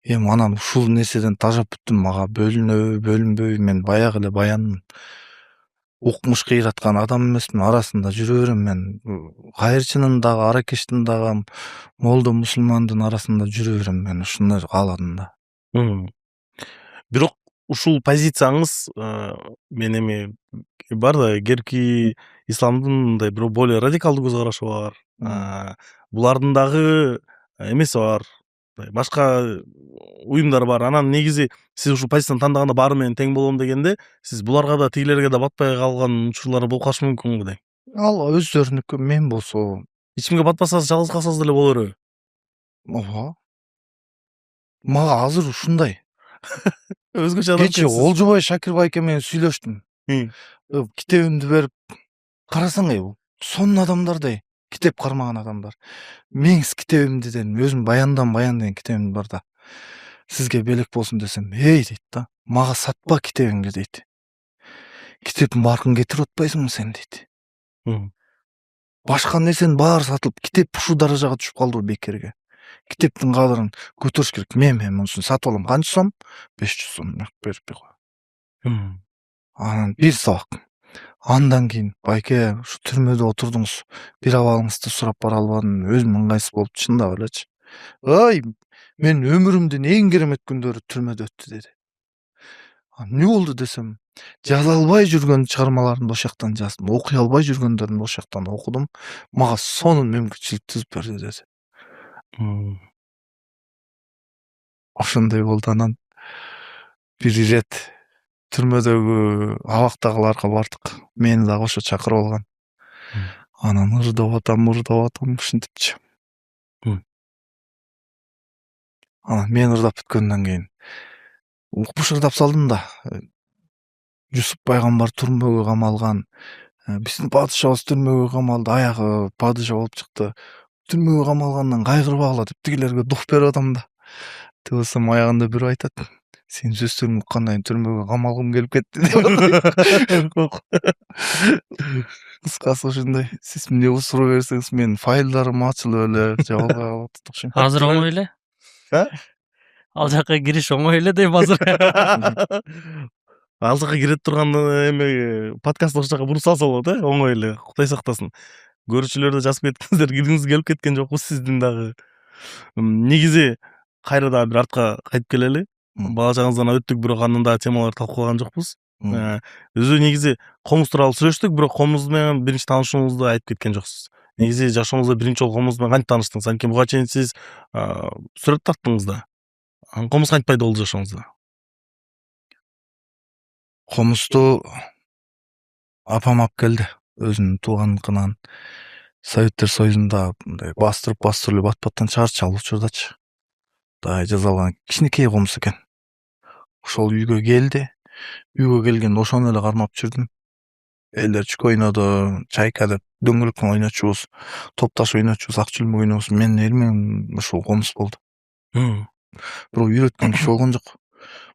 Эми анан ушул нерседен тажап бүттүм. Мага бөлүнбөй, мен баягы эле баянмын. Укмуш кыйраткан адам эмесмин, арасында жүрө берем мен. Кайырчынын дагы, аракештин дагы, молдо мусулмандын арасында жүрө берем мен. Ушуну кааладым да. Бирок ушул позицияңыз мен эми бар да, эгерки исламдын мындай бирок более радикалдуу көз карашы бар. Булардын дагы эмеси бар. Башка уюмдар бар. Анан негизи сиз ушул позицияны тандаганда баары менен тең болом дегенде, сиз буларга да тигилерге да батпай калган учурлар болуп калышы мүмкүн го дейм. Ал өздөрүнүкү, мен болсо Эч кимге батпасаңыз, жалгыз калсаңыз деле боло береби? ооба. Мага азыр ушундай. Өзгөчө адам Кечээ Олжобай Шакир байке менен сүйлөштүм. Китебимди берип карасаң, сонун адамдардай, китеп кармаган адамдар. Меңиз китебимди дедим, өзүм баян деген китебим бар да. Сизге белек болсун десем, дейт да. Мага сатпа китебиңди дейт. Китептин баркын кетирип атпайсыңбы сен дейт. Башка нерсенин баары сатылып, китеп ушул даражага түшүп калдыбы бекерге. Китептин кадырын көтөрүш керек. Мен мунусун сатып алам. Канча сом? 500 сом берип коем. Анан бир сабак. Андан кийин байке ушу түрмөдө отурдуңуз, бир абалыңызды сурап бара албадым, өзүм ыңгайсыз болуп чындап элечи. Мен өмүрүмдүн эң керемет күндөрү түрмөдө өттү деди. Эмне болду десем, жаза албай жүргөн чыгармаларымды ошол жактан жаздым, окуй албай жүргөндөрүн ошол жактан окудум. Мага сонун мүмкүнчүлүк түзүп берди деди. Ошондой болду. Анан бир ирет түрмөдөгү абактагыларга бардык. Мени дагы ошо чакырып алган. Анан ырдап атам ушинтипчи. Анан мен ырдап бүткөндөн кийин укмуш ырдап салдым да. Жусуп пайгамбар түрмөгө камалган. Биздин падышабыз түрмөгө камалды, аягы падыша болуп чыкты. Түрмөгө камалгандан кайгырбагыла деп тигилерге дух берип атам да. Деп атсам аягында бирөө айтат. Сен сөздөрүңдү уккандан кийин түрмөгө камалгым келип кетти деп. Кыскасы ушундай. Сиз эмне суроо берсеңиз менин файлдарым ачылып эле жаба албай калып атат. Азыр оңой эле? Ал жака кириш оңой эле дейм азыр. Ал жака кире турган эме подкаст ошол жака буруп салса болот, оңой эле. Кудай сактасын. Көрүүчүлөр да жазып кеткенсиздер, киргиңиз келип кеткен жокпу сиздин дагы. Негизи кайра дагы бир артка кайтып келели. Бала чагыңыздан өттүк, бирок андан дагы темаларды талкуулаган жокпуз. Өзү негизи комуз тууралуу сүйлөштүк, бирок комуз менен биринчи таанышууңузду айтып кеткен жоксуз. Негизи жашооңузда биринчи жолу комуз менен кантип тааныштыңыз? Анткени буга чейин сиз сүрөт тарттыңыз да. Комуз кантип пайда болду жашооңузда? Комузду апам алып келди. Өзүнүн тууганыныкынан. Советтер Союзунда мындай бастырып бат-баттан чыгарчы ал учурдачы. Дай жазалган кичинекей комуз экен. Ошол үйгө келди. Үйгө келгенде ошону эле кармап жүрдүм. Элдер чүк ойноду, чайка деп дөңгөлөктөн ойночубуз, топташ ойночубуз, ак чүлмөк ойнобуз. Менин элимем ушул комуз болду. Бирок үйрөткөн киши болгон жок.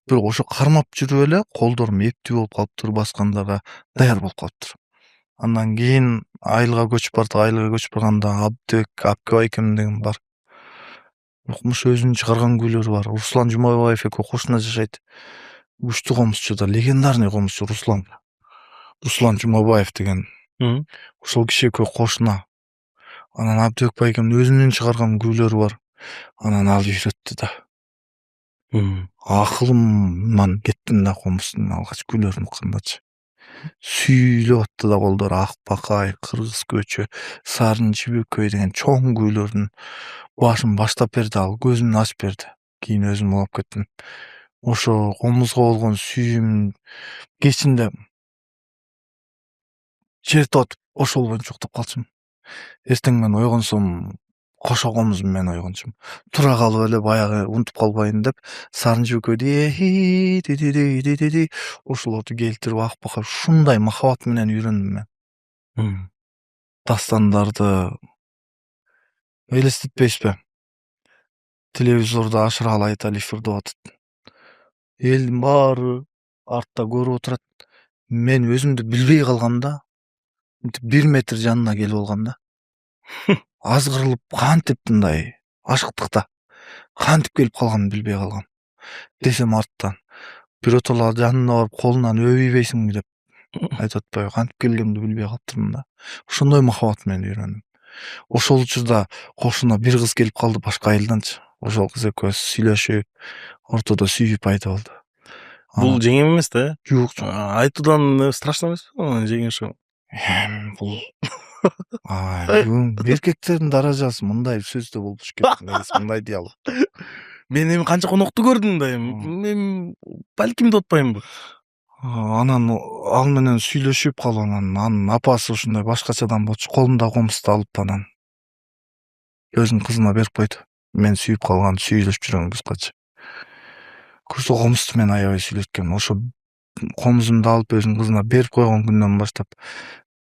бирок ошо кармап жүрүп эле колдорум эптүү болуп калыптыр, баскандарга даяр болуп калыптыр. Андан кийин айылга көчүп бардык. Айылга көчүп барганда Абдыбек байкем деген бар. Укмуш өзүнүн чыгарган күүлөрү бар. Руслан Жумабаев экөө кошуна жашайт. Күчтүү комузчу да, легендарный комузчу Руслан Жумабаев деген. Ошол киши экөө кошуна. Анан Абдыбек байкемдин өзүнүн чыгарган күүлөрү бар. Анан ал үйрөттү да. Акылымдан кеттим да комуздун алгач күүлөрүн уккандачы. Сүйлөп атты да колдору. Ак бакай, кыргыз көчө, сарын жибекөй деген чоң күүлөрдүн башын баштап берди, ал көзүмдү ачып берди. Кийин өзүм улап кеттим. Ошо комузга болгон сүйүүм кечинде чертип атып ошол боюнча уктап калчумун. Эртең менен ойгонсом кошо комуз менен ойгончумун. Тура калып эле баягы унутуп калбайын деп сарын жибекөйдү ошолорду келтирип ак бакай ушундай махабат менен үйрөндүм мен. Дастандарды элестетпейсизби? Телевизордо Ашыралы Айталиев ырдап атат. Элдин баары артта көрүп отурат. Мен өзүмдү билбей калгам да. 1 метр жанына келип алгам да. Азгырылып кантип мындай ашыктыкта кантип келип калганын билбей калгам. Десем арттан биротоло жанына барып колунан өбөйбейсиңби деп айтып атпайбы? Кантип келгемди билбей калыптырмын да. Ошондой махабат менен үйрөндүм. Ошол учурда кошуна бир кыз келип калды башка айылданчы. Ошол кыз экөөбүз сүйлөшүп, ортодо сүйүү пайда болду. Бул жеңил эмес да? Жок. Айтуудан страшно эмеспи? Жеңиши. Бул эркектердин даражасы мындай сөздө болуш керек эмес, мындай диалог. Мен эми канча конокту көрдүм да эми. Мен балким деп атпаймынбы? Анан ал менен сүйлөшүп калып анан апасы ушундай башкачадан болчу. Колунда комузду алып анан өзүнүн кызына берип койду. Мен сүйүп калган, сүйлөшүп жүргөн кызгачы. Ошол комузду мен аябай сүйлөткөм. Ошо комузумду алып өзүнүн кызына берип койгон күндөн баштап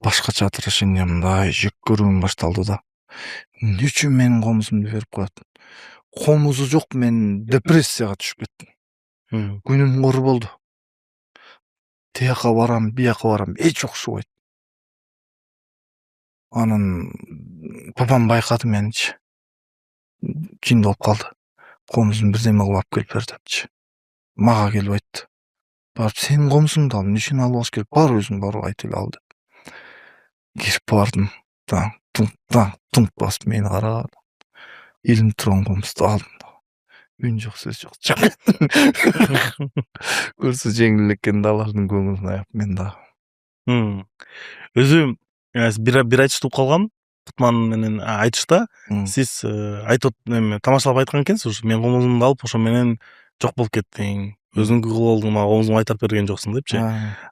башкача отношения мындай жек көрүүм башталды да. Эмне үчүн менин комузумду берип коет? Комузу жок, мен депрессияга түшүп кеттим. Күнүм кор болду. Тияка барам, бияка барам, эч окшобойт. Анан папам байкады меничи. Кийин болуп калды. Комузун бирдеме кылып алып келип бер депчи. Мага келип айтты. Барып сенин комузуңду ал, эмне үчүн алып алыш керек? Бар өзүң барып айт эле ал деп. Кирип бардым. Тунк басып мени караган. Илинип турган комузду алдым. Үн жок, сөз жок. Көрсө жеңил экен да алардын көңүлүн аяп мен да. Өзү бир айтыш туп калгам. Кутман менен айтышта сиз айтып эме тамашалап айткан экенсиз, мен комузумду алып ошо менен жок болуп кеттиң. Өзүңкү кылып алдың, мага комузумду кайтарып берген жоксуң депчи.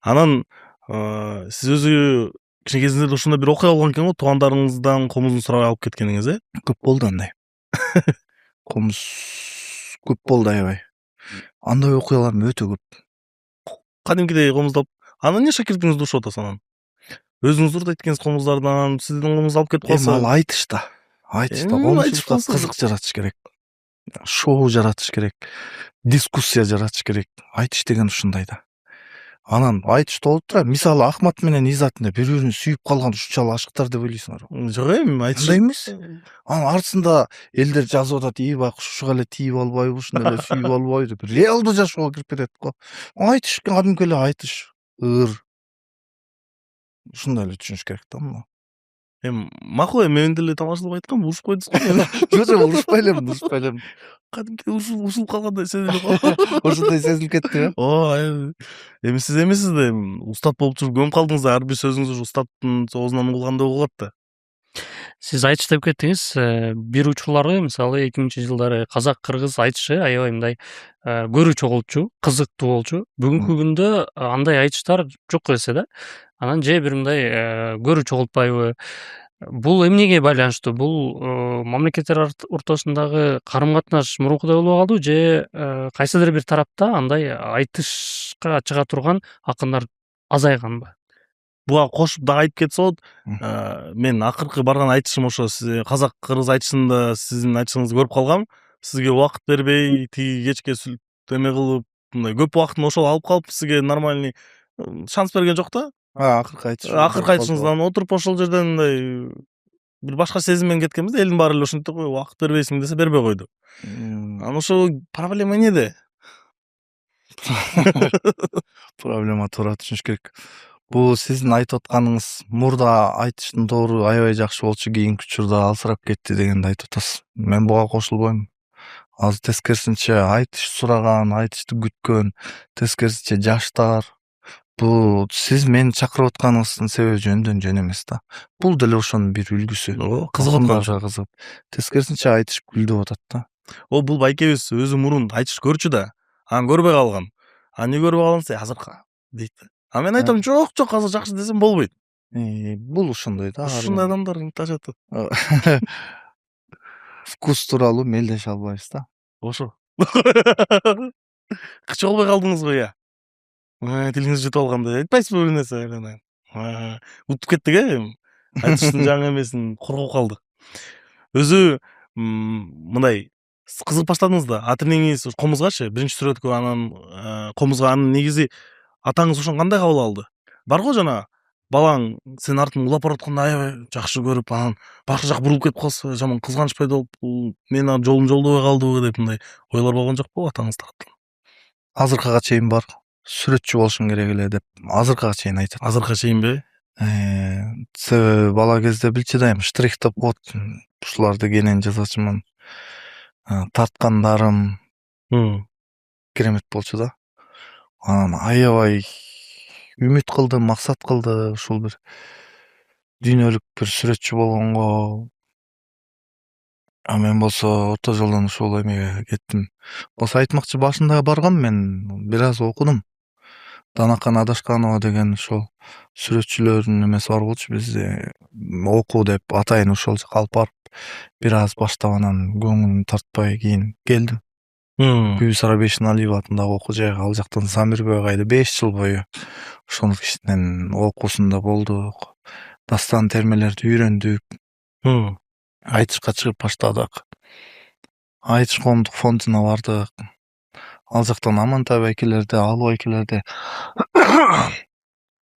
Анан сиз өзү кичине кезиңизде ушундай бир окуя болгон экен го, туугандарыңыздан комузун сурап алып кеткениңиз, Көп болду андай. Комуз көп болду аябай. Андай окуяларым өтө көп. Кадимкидей комузду алып, анан эмне шакиртиңизди урушуп атасыз анан? Өзүңүз урдайт экенсиз комуздардан, сиздин комузду алып кетип калса. Ал айтышта. Комузга кызык жаратыш керек. Шоу жаратыш керек. Дискуссия жаратыш керек. Айтыш деген ушундай да. Анан айтышта болуп тура, мисалы Ахмат менен Изатында бири-бирин сүйүп калган ушунчалык ашыктар деп ойлойсуңарбы? Жок эми айтыш. Андай эмес. Анан артысында элдер жазып атат, байкуш ушуга эле тийип албайбы, ушуну эле сүйүп албайбы деп. Реалдуу жашоого кирип кетет го. Айтыш кадимки эле айтыш. Ушундай эле түшүнүш керек да муну. Эми макул, мен деле тамашалап айткам, урушуп койдуңуз го. Жок, урушпай элем. Кадимки ушулуп калгандай сезилип Ошондой сезилип кеттиби? Эми сиз эмессиз да, устат болуп туруп көмүп калдыңыз да, ар бир сөзүңүз ушу устаттын оозунан угулгандай угулат да. Сиз айтыш деп кеттиңиз. Бир учурлары мисалы 2000-жылдары казак-кыргыз айтышы аябай мындай көрүү чогултчу, кызыктуу болчу. Бүгүнкү күндө андай айтыштар жок эсе да. Анан же бир мындай көрүү чогултпайбы? Бул эмнеге байланыштуу? Бул мамлекеттер ортосундагы карым-катнаш мурункудай болбой калдыбы, же кайсыдыр бир тарапта андай айтышка чыга турган акындар азайганбы? Буга кошуп дагы айтып кетсе болот. Мен акыркы барган айтышым ошо казак-кыргыз айтышында сиздин айтышыңызды көрүп калгам. Сизге убакыт бербей, тиги кечке эме кылып, мындай көп убактын ошол алып калып сизге нормальный шанс берген жок да. Акыркы айтыш. Акыркы айтышыңыздан отуруп ошол жерден мындай бир башка сезим менен кеткенбиз. Элдин баары эле ушинтип кой, убакыт бербейсиң десе бербей койду. Анан ошол проблема эмнеде? Проблема туура түшүнүш керек. Бул сиздин айтып атканыңыз мурда айтыштын тоору аябай жакшы болчу, кийинки учурда алсырап кетти дегенди айтып атасыз. Мен буга кошулбойм. Азыр тескерисинче айтыш сураган, айтышты күткөн, тескерисинче жаштар. Бул сиз мени чакырып атканыңыздын себеби жөндөн жөн эмес да. Бул деле ошонун бир үлгүсү. Кызыгып аткан. кызыгып. Тескерисинче айтыш гүлдөп атат да. Бул байкебиз өзү мурун айтыш көрчү да. Анан көрбөй калган. Эмне көрбөй калдыңыз? Азыркы дейт. А мен айтам, жок, азыр жакшы десем болбойт. Бул ошондой да. Ушундай адамдар тажатат. Вкус тууралуу мелдеше албайбыз да. Ошо. Кычы болбой калдыңыз го я. Тилиңиз жетип алгандай айтпайсызбы бир нерсе? Утуп кеттик айтыштын жаңы эмесин коргоп калдык. Өзү мындай кызык баштадыңыз да. Ата энеңиз комузгачы, биринчи сүрөткө анан комузга анын негизи атаңыз ошону кандай кабыл алды? Бар го жана балаң сенин артыңан улап баратканда аябай жакшы көрүп, анан башка жака бурулуп кетип калса, жаман кызганыч пайда болуп, бул менин жолум жолдобой калдыбы деп мындай ойлор болгон жокпу атаңыз тараптан? Азыркыга чейин бар. Сүрөтчү болушуң керек эле деп азыркыга чейин айтат. Азыркыга чейинби? Себеби бала кезде билчи дайым штрихтеп коет. Ушуларды кенен жасачумун. Тарткандарым керемет болчу да. Анан аябай үмүт кылдым, максат кылды ушул бир дүйнөлүк бир сүрөтчү болгонго. А мен болсо орто жолдон ушул эмеге кеттим. Болсо айтмакчы башында баргам мен, бир аз окудум. Данакан Адашканова деген ошол сүрөтчүлөрдүн эмеси бар болчу бизде. Окуу деп атайын ошол жака алып барып, бир аз баштап анан көңүлүм тартпай кийин келдим. Бүбүсара Бейшеналиева атындагы окуу жайга, ал жактан Самирбек агайды 5 жыл бою ошонун кишинен окуусунда болдук. Дастан термелерди үйрөндүк. Айтышка чыгып баштадык. Айтыш коомдук фондуна бардык. Ал жактан Амантай байкелерди, Ал байкелерди,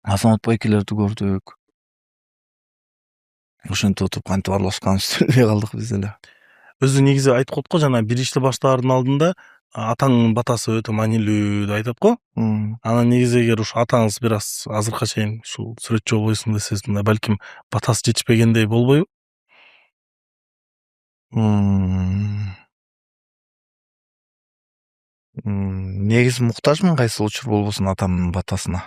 Азамат байкелерди көрдүк. Ошентип отуруп кантип аралашканыбызды билбей калдык биз эле. Өзү негизи айтып коет го, жана бир ишти баштаардын алдында атаңдын батасы өтө маанилүү деп айтат го. Анан негизи эгер ушу атаңыз бир аз азыркыга чейин ушул сүрөтчү болбойсуң десеңиз, мындай балким батасы жетишпегендей болбойбу? Негизи муктажмын кайсы учур болбосун атамдын батасына.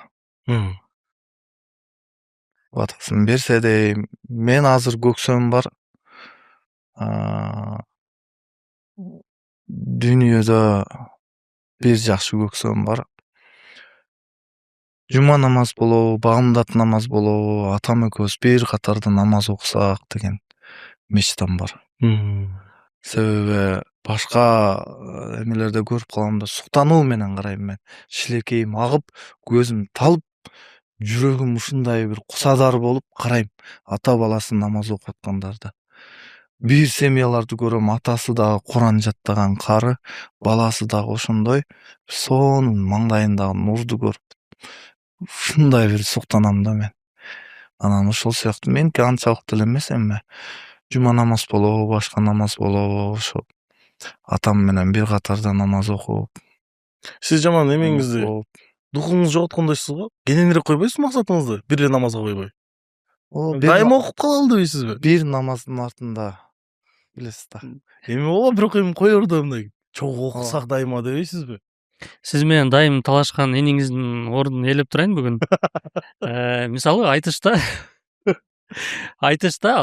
Батасын берсе де, мен азыр көксөм бар. Дүйнөдө бир жакшы көксөм бар. Жума намаз болобу, багымдат намаз болобу, атам экөөбүз бир катарда намаз окусак деген мечтам бар. Себеби башка эмелерде көрүп калам да, суктануу менен карайм мен. Шилекейим агып, көзүм талып, жүрөгүм ушундай бир кусадар болуп карайм ата баласын намаз окуп аткандарды. Бир семьяларды көрөм, атасы дагы Куран жаттаган кары, баласы дагы ошондой, сонун маңдайындагы нурду көрүп ушундай бир суктанам да мен. Анан ошол сыяктуу меники анчалык деле эмес, эми жума намаз болобу, башка намаз болобу, ошо атам менен бир катарда намаз окуп. Сиз жаман эмеңизди, духуңузду жоготкондойсуз го? Кененирээк койбойсузбу максатыңызды? Бир эле намазга койбой. Дайыма окуп калалы дебейсизби? Бир намаздын артында билесиз да. Эми ооба, бирок эми коерде мындай чогуу окусак дайыма дебейсизби? Сиз менен дайым талашкан эниңиздин ордун ээлеп турайын бүгүн. Мисалы айтышта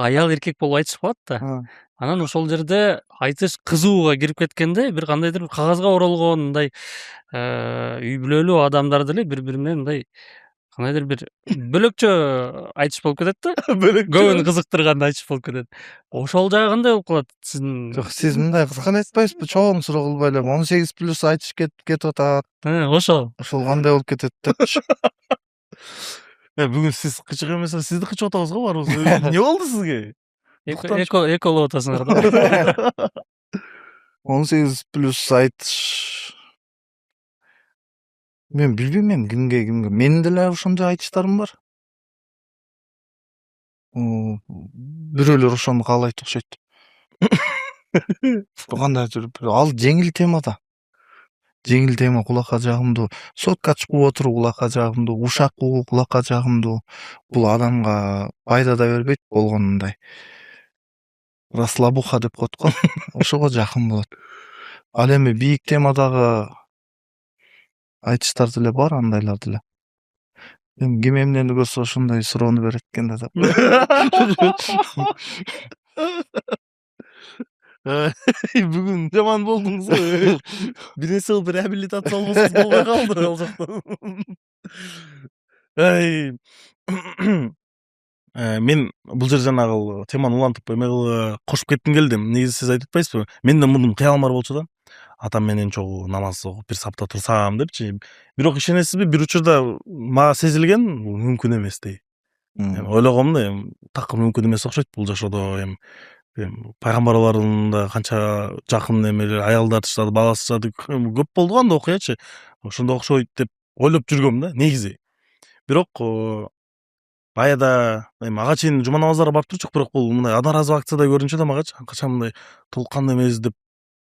аял эркек болуп айтышып калат да. Анан ошол жерде айтыш кызууга кирип кеткенде бир кандайдыр кагазга оролгон мындай үй бүлөлүү адамдар деле бири-бири менен мындай кандайдыр бир бөлөкчө айтыш болуп кетет да. Көбүн кызыктырган айтыш болуп кетет. Ошол жагы кандай болуп калат сиздин? Жок, сиз мындай кызган айтпайсызбы? Чоң суроо кылбай эле 18+ айтыш кетип атат. Ошол. Ошол кандай болуп кетет депчи. Бүгүн сиз кычык эмес, сизди кычып атабыз го баарыбыз. Эмне болду сизге? Эколоп атасыңар да. 18+ айтыш Мен билбейм кимге. Менин деле ошондой айтыштарым бар. Бирөөлөр ошону каалайт окшойт. Кандайдыр ал жеңил тема да. Жеңил тема кулакка жагымдуу. Соткач кууп отуруп кулакка жагымдуу, ушак кууп кулакка жагымдуу. Бул адамга пайда да бербейт болгонундай. Расслабуха деп коет го. Ошого жакын болот. Ал эми бийик темадагы айтыштар деле бар, андайлар деле. Эми ким эмнени көрсө ошондой суроону берет экен да. Бүгүн жаман болдуңуз го. Бир нерсе кылып реабилитация албасаңыз болбой калды ал жактан. Ай. Мен бул жер жанагы теманы улантып эме кошуп кетким келди. Негизи сиз айтып атпайсызбы? Мен да мындан кыялым бар болчу да. Атам менен чогуу намаз окуп бир сапта турсам депчи. Бирок ишенесизби, бир учурда мага сезилген мүмкүн эмес дей. Ойлогом да эми такыр мүмкүн эмес окшойт бул жашоодо эми пайгамбарлардын да канча жакын эмелер, аялдар тыштады, бала тыштады, көп болду го анда окуячы. Ошондой окшойт деп ойлоп жүргөм да негизи. Бирок баягыда эми ага чейин жума намаздарга барып турчук, бирок бул мындай одноразовый акциядай көрүнчү да магачы. Качан мындай толукканды эмес деп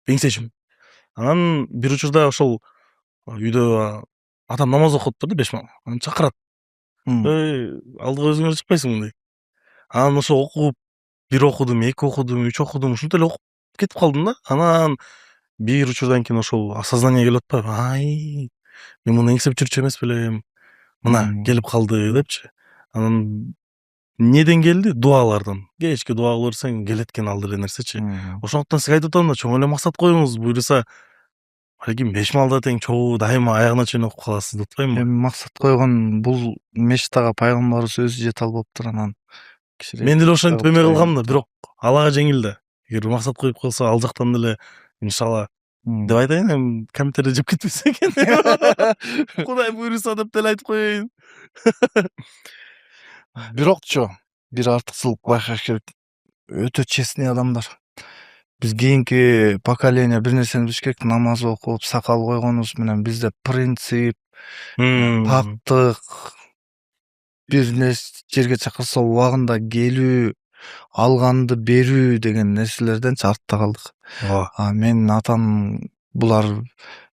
эңсешим. Анан бир учурда ошол үйдө атам намаз окуп атпыр да 5 мал. Анан чакырат. Алдыга өзүңөр чыкпайсыңбы дейт. Анан ошо окуп, бир окудум, эки окудум, үч окудум, ушинтип эле окуп кетип калдым да. Анан бир учурдан кийин ошол осознание келип атпайбы? Ай, мен муну эңсеп жүрчү эмес белем. Мына келип калды депчи. Анан неден келди? Дуалардан. Кечки дуа кыла берсең келет экен ал деле нерсечи. Ошондуктан сизге айтып атам да, чоң эле максат коюңуз. Буюрса балким 5 малда тең чогуу дайыма аягына чейин окуп каласыз деп атпаймынбы? Эми максат койгон бул мечтага пайгамбарыбыз өзү жете албаптыр, анан Мен деле ошентип эме кылгам да, бирок алага жеңил да. Эгер максат коюп калса, ал жактан деле иншалла деп айтайын, эми комментарий жеп кетпесе экен. Кудай буйруса деп деле айтып коеюн. Бирокчу бир артыкчылык байкаш керек. Өтө честный адамдар. Биз кийинки поколение бир нерсени билиш керек. Намаз окуп, сакал койгонубуз менен бизде принцип, пактык, бир нерсе жерге чакырса убагында келүү, алганды берүү деген нерселерден артта калдык. Менин атам булар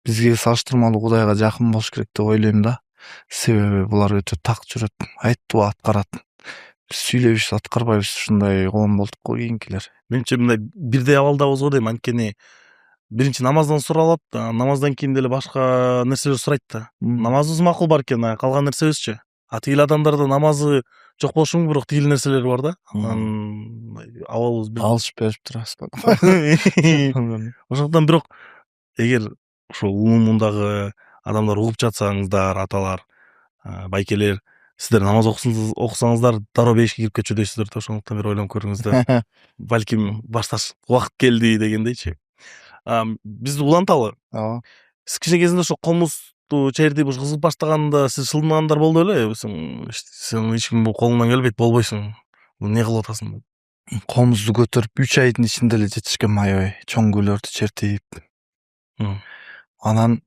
бизге салыштырмалуу Кудайга жакын болуш керек деп ойлойм да. Себеби булар өтө так жүрөт, айттыбы аткарат. Биз сүйлөбүш аткарбайбыз, ушундай коом болдук го кийинкилер. Менимче мындай бирдей абалдабыз го дейм, анткени биринчи намаздан суралат, намаздан кийин деле башка нерселер сурайт да. Намазыбыз макул бар экен, калган нерсебизчи. Тигил адамдарда намазы жок болушу мүмкүн, бирок тигил нерселери бар да. Абалыбыз бир Алышып берип турабыз. Ошондуктан бирок эгер ошол угумундагы адамдар угуп жатсаңыздар, аталар, байкелер, сиздер намаз окусаңыздар дароо бейишке кирип кетчү дейсиздер да. Ошондуктан бир ойлонуп көрүңүздөр. Балким башташ убакыт келди дегендейчи. Бизди уланталы. Ооба. Сиз кичине кезинде ошо комузду чээрдип ушу кызып баштаганда сиз шылмагандар болду беле? Сен эч ким колуңдан келбейт, болбойсуң. Эмне кылып атасың деп. Комузду көтөрүп 3 айдын ичинде эле жетишкен аябай чоң күлөрдү чертип. Анан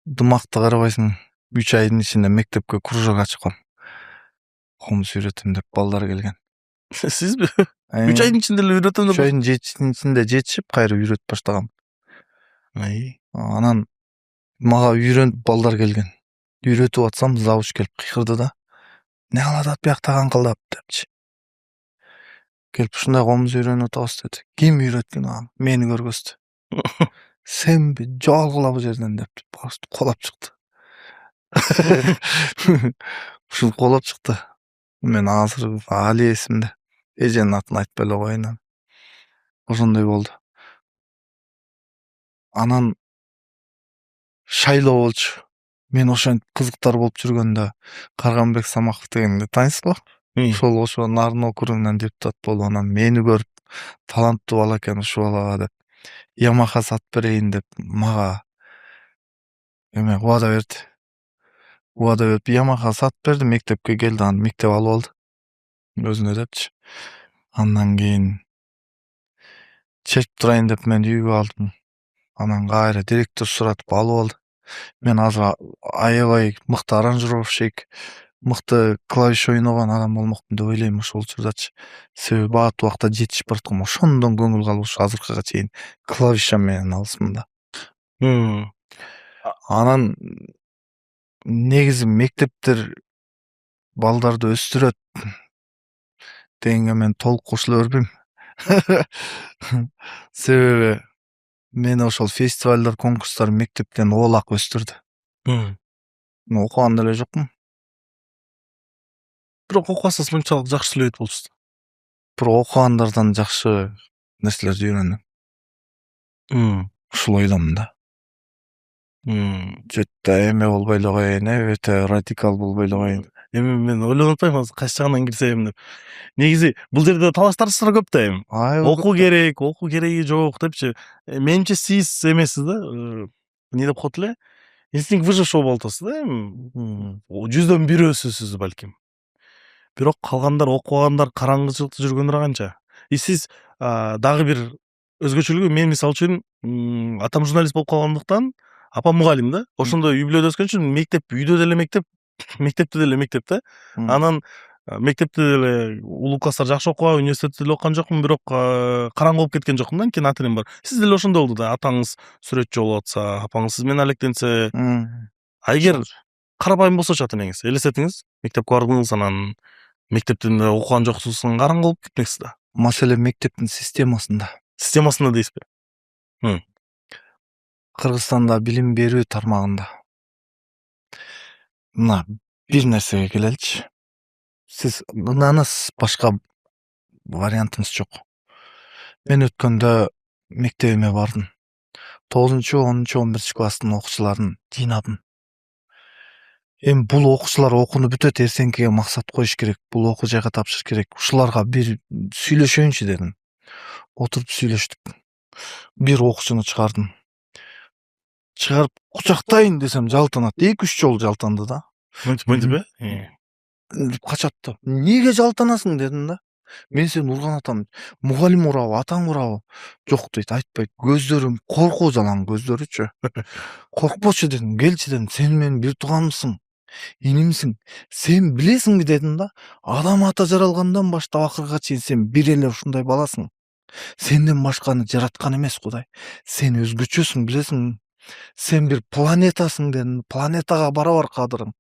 дымакты карабайсың, 3 айдын ичинде мектепке кружок ачкан. Комуз үйрөтөм деп балдар келген. Сизби? 3 айдын ичинде эле үйрөтөм деп. 3 айдын ичинде жетишип, кайра үйрөтүп баштагам. Анан мага үйрөнүп балдар келген. Үйрөтүп атсам, завуч келип кыйкырды да. Не кылат ат биякта каңкылдап депчи. Келип ушундай комуз үйрөнүп атабыз деди. Ким үйрөткөн ага? Мени көргөздү. Сенби, жоолгула бу жерден деп колап чыкты. Ушул колап чыкты. Мен азыр али эсимде. Эженин атын айтпай эле коеюн. Ошондой болду. Анан шайлоо болчу. Мен ошентип кызыктар болуп жүргөндө Карганбек Самаков дегенди тааныйсызбы? Ошол ошо Нарын округунан депутат болуп, анан мени көрүп, таланттуу бала экен ушул балага деп, Ямаха сатып берейин деп мага эме убада берди. Ямаха сатып берди, мектепке келди, анан мектеп алып алды. Өзүнө депчи. Андан кийин чечип турайын деп мен үйгө алдым. Анан кайра директор суратып алып алды. Мен азыр аябай мыкты аранжировщик, мыкты клавиш ойногон адам болмокмун деп ойлойм ошол учурдачы. Себеби баат убакта жетишип бараткам. Ошондон көңүл калып ушу азыркыга чейин клавишам менен алысмын да. Анан негизи мектептер балдарды өстүрөт дегенге мен толук кошула бербейм. Себеби мени ошол фестивалдар, конкурстар мектептен оолак өстүрдү. Мен окуган деле жокмун. Бирок окубасаңыз мынчалык жакшы сүйлөйт болчусуз. Бирок окугандардан жакшы нерселерди үйрөндүм. Ушул ойдомун да. Жөттө эме болбой эле коеюн, өтө радикал болбой эле коеюн. Эми мен ойлонуп атпаймынбы азыр кайсы жагынан кирсем деп. Негизи бул жерде талаш тартыштар көп да эми. Окуу керек, окуу кереги жок депчи. Менимче сиз эмессиз да. Эмне деп коет эле? Инстинкт выжившего болуп атасыз да эми. 100дөн бирөөсүз балким. Бирок калгандар окугандар караңгычылыкта жүргөндөр канча. Сиз дагы бир өзгөчөлүгү мен мисалы үчүн атам журналист болуп калгандыктан апам мугалим да. Ошондой үй бүлөдө өскөн үчүн мектеп, үйдө деле мектеп, мектепте деле мектеп да. Анан мектепте деле улуу класстар жакшы окугам, университетте деле окуган жокмун, бирок караңгы болуп кеткен жокмун да, анткени ата энем бар. Сиз деле ошондой болду да. Атаңыз сүрөтчү болуп атса, апаңыз сиз менен алектенсе, эгер карапайым болсочу ата энеңиз, элестетиңиз, мектепке бардыңыз, анан мектептен да окуган жоксуз, караңгы болуп кетмексиз да. Маселе мектептин системасында. Системасында дейсизби? Кыргызстанда билим берүү тармагында. Мына бир нерсеге келеличи. Сиз ынанасыз, башка вариантыңыз жок. Мен өткөндө мектебиме бардым. 9-чу, 10-чу, 11-чи класстын окуучуларын жыйнадым. Эми бул окуучулар окууну бүтөт, эртеңкиге максат коюш керек, бул окуу жайга тапшырыш керек. Ушуларга бир сүйлөшөйүнчү дедим. Отуруп сүйлөштүк. Бир окуучуну чыгардым. Чыгарып кучактайын десем жалтанат. 2-3 жолу жалтанды да. Мынтипи? Качат да. Неге жалтанасың дедим да. Мен сени урган атам. Мугалим урабы, атаң урабы? Жок дейт, айтпайт. Көздөрүм коркуу жалаң көздөрүчү. Коркпочу дедим, келчи дедим. Сен менин бир тууганымсың, инимсиң. Сен билесиңби дедим да. Адам ата жаралгандан баштап акырга чейин сен бир эле ушундай баласың. Сенден башканы жараткан эмес Кудай. Сен өзгөчөсүң, билесиңби? Сен бир планетасың дедим. Планетага барабар кадырың.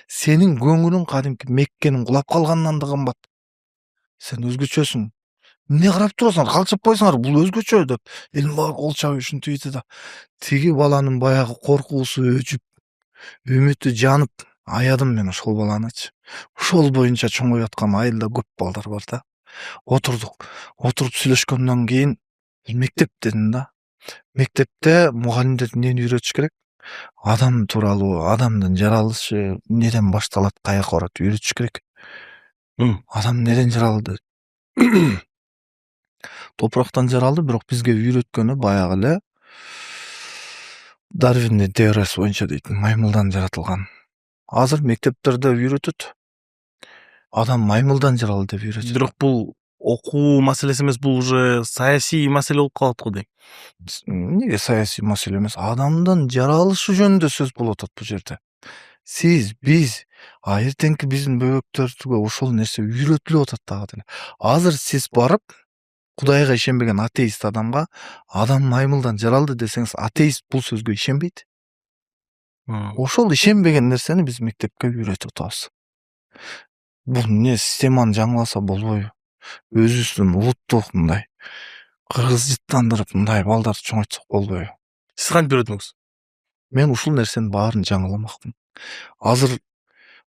Сенин көңүлүң кадимки Меккенин кулап калганынан да кымбат. Сен өзгөчөсүң. Эмне карап турасыңар? Калчып койсуңар, бул өзгөчө деп. Элмага кол чабып ушинтип ийди да. Тиги баланын баягы коркуусу өчүп, үмүтү жанып, аядым мен ошол баланычы. Ошол боюнча чоңоюп аткан айылда көп балдар бар да. Отурдук. Отуруп сүйлөшкөндөн кийин мектеп дедим да. Мектепте мугалимдер эмнени үйрөтүш керек? Адам тууралуу, адамдын жаралышы эмнеден башталат, каяка барат үйрөтүш керек. Адам эмнеден жаралды? Топурактан жаралды, бирок бизге үйрөткөнү баягы эле Дарвиндин теориясы боюнча дейт, маймылдан жаратылган. Азыр мектептерде үйрөтөт. Адам маймылдан жаралды деп үйрөтөт. Бирок бул окуу маселеси эмес, бул уже саясий маселе болуп калат го дейм. Неге саясий маселе эмес? Адамдын жаралышы жөнүндө сөз болуп атат бул жерде. Сиз, биз, эртеңки биздин бөбөктөргө ошол нерсе үйрөтүлүп атат дагы деле. Азыр сиз барып Кудайга ишенбеген атеист адамга адам маймылдан жаралды десеңиз, атеист бул сөзгө ишенбейт. Ошол ишенбеген нерсени биз мектепке үйрөтүп атабыз. Бул эмне, системаны жаңыласа болбойбу? Өзүбүздүн улуттук мындай кыргыз жыттандырып мындай балдарды чоңойтсок болбойбу? Сиз кантип үйрөтмөксүз? Мен ушул нерсенин баарын жаңыламакмын. Азыр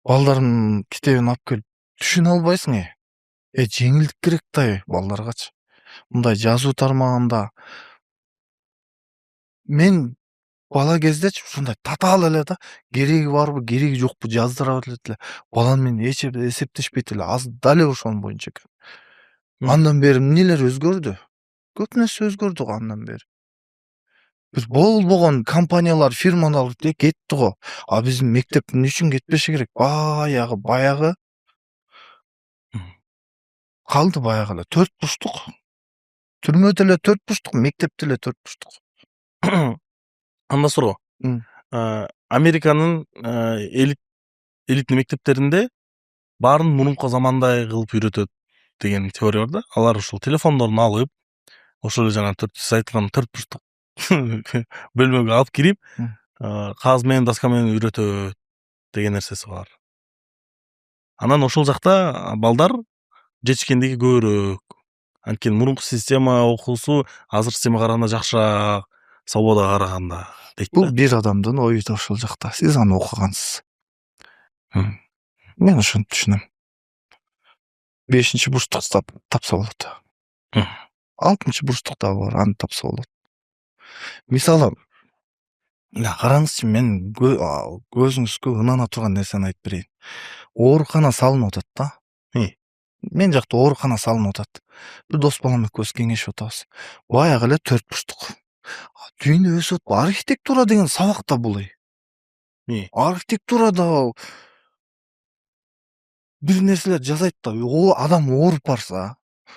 балдардын китебин алып келип түшүнө албайсың. Жеңилдик керек да балдаргачы. Мындай жазуу тармагында мен бала кездечи ушундай татаал эле да, кереги барбы, кереги жокпу жаздыра берет эле. Баланы менен эч эсептешпейт эле. Аз дале ошонун боюнча экен. Андан бери эмнелер өзгөрдү? Көп нерсе өзгөрдү го андан бери. Бир болбогон компаниялар, фирмалар кетти го. А биздин мектеп эмне үчүн кетпеши керек? Баягы калды баягы эле 4 бурчтук. Түрмөдө эле 4 бурчтук, мектепте эле 4 бурчтук. Анда суроо. Американын элитный мектептеринде баарын мурунку замандай кылып үйрөтөт деген теория бар да. Алар ушул телефондорун алып, ошол эле жана сиз айткан төрт бурчтук бөлмөгө алып кирип, кагаз менен, доска менен үйрөтөт деген нерсеси бар. Анан ошол жакта балдар жетишкендиги көбүрөөк. Анткени мурунку система окуусу азыркы системага караганда жакшыраак, свободага караганда дейт Бул да. бир адамдын ою да ошол жакта. Сиз аны окугансыз. Мен ошону түшүнөм. 5-бурчтук тапса болот. 6-бурчтук дагы бар, аны тапса болот. Мисалы, караңызчы, мен көзүңүзгө ынана турган нерсени айтып берейин. Оорукана салынып атат да. Мен жакта оорукана салынып атат. Бир дос балам экөөбүз кеңешип атабыз. Баягы эле 4-бурчтук. Дүйнө өсүп атпы. Архитектура деген сабак да бул. Архитектурада бир нерселер жасайт да, адам ооруп барса,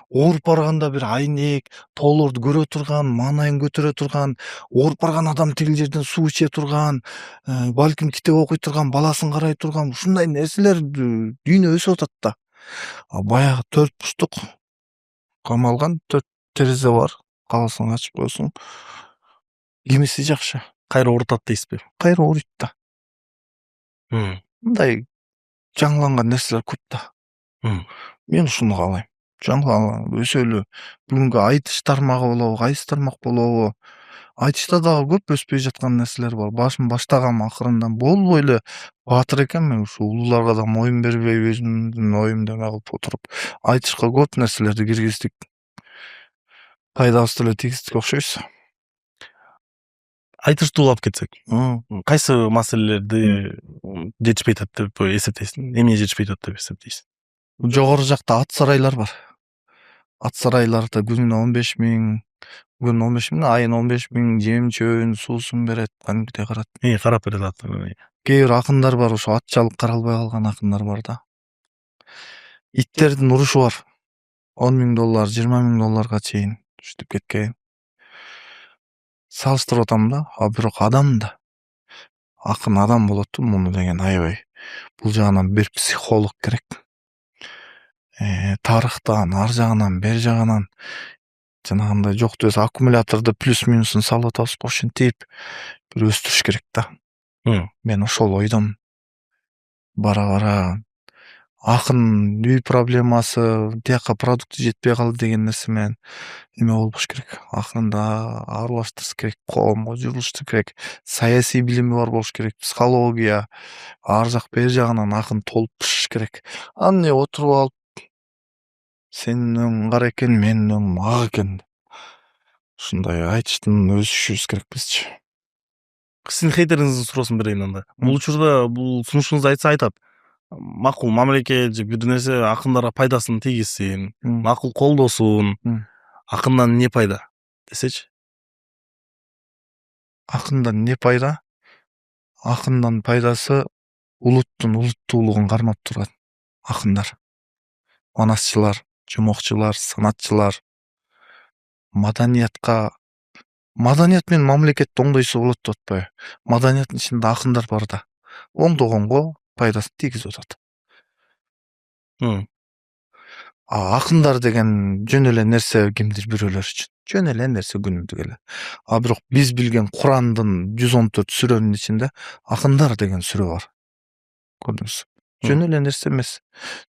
ооруп барганда бир айнек, тоолорду көрө турган, маанайын көтөрө турган, ооруп барган адам тигил жерден суу иче турган, балким китеп окуй турган, баласын карай турган, ушундай нерселер дүйнө өсүп атат да. Баягы 4-бурчтук камалган 4 терезе бар. Кааласаң ачып койсоң. Кимиси жакшы. Кайра оорутат дейсизби? Кайра ооруйт да. Мындай жаңыланган нерселер көп да. Мен ушуну каалайм. Өсөлү. Бүгүнкү айтыш тармагы болобу, кайсы тармак болобу? Айтышта дагы көп өспөй жаткан нерселер бар. Баштагам акырындан болбой эле баатыр экенмин. Ушу улууларга да моюн бербей, өзүмдүн оюмду эме кылып отуруп, айтышка көп нерселерди киргиздик. Пайдабызды эле тийгиздик окшойбуз. Айтышты улап кетсек, кайсы маселелерди жетишпей атат деп эсептейсиз? Эмне жетишпей атат деп эсептейсиз? Жогору жакта ат сарайлар бар. Ат сарайларда күнүнө 15 миң, айына 15 миң жем чөбүн, суусун берет, кадимкидей карат. Карап берет. Кээ бир акындар бар, ошо атчалык каралбай калган акындар бар да. Иттердин урушу бар. $10 миң, $20 миңга чейин түштүп кеткен. Салыштырып атам да, бирок адам да. Акын адам болот, муну деген аябай. Бул жагынан бир психолог керек. Тарыхтан, ар жагынан, бер жагынан жанагындай жокту эс аккумуляторду плюс минусун салып атабыз, ошентип бир өстүрүш керек да. Мен ошол ойдон бара акын үй проблемасы, тияка продукты жетпей калды деген нерсе менен эме болбош керек. Акырында аралаштырыш керек, коомго журулушту керек, саясий билими бар болуш керек, психология, ар жак бер жагынан акын толуп бышыш керек. Аны отуруп алып, сенин өң кара экен, менин өңүм ак экен. Ушундай айтыштын өсүшүбүз керек бизчи. Сиздин хейтериңиздин суроосун берейин анда. Бул учурда бул сунушуңузду айтса айтат. Макул мамлекет же бир нерсе акындарга пайдасын тийгизсин, макул колдосун. Акындан эмне пайда десечи? Акындан эмне пайда? Акындан пайдасы улуттун улуттуулугун кармап турат акындар. Манасчылар, жомокчулар, санатчылар. Маданият менен мамлекетти оңдойсо болот деп атпайбы? Маданияттын ичинде акындар бар да. Оңдогонго пайдасын тийгизип атат. Акындар деген жөн эле нерсе кимдир бирөөлөр үчүн. Жөн эле нерсе күнүмдүк эле. Бирок биз билген Курандын 114 сүрөнүн ичинде акындар деген сүрө бар. Көрдүңүзбү? Жөн эле нерсе эмес.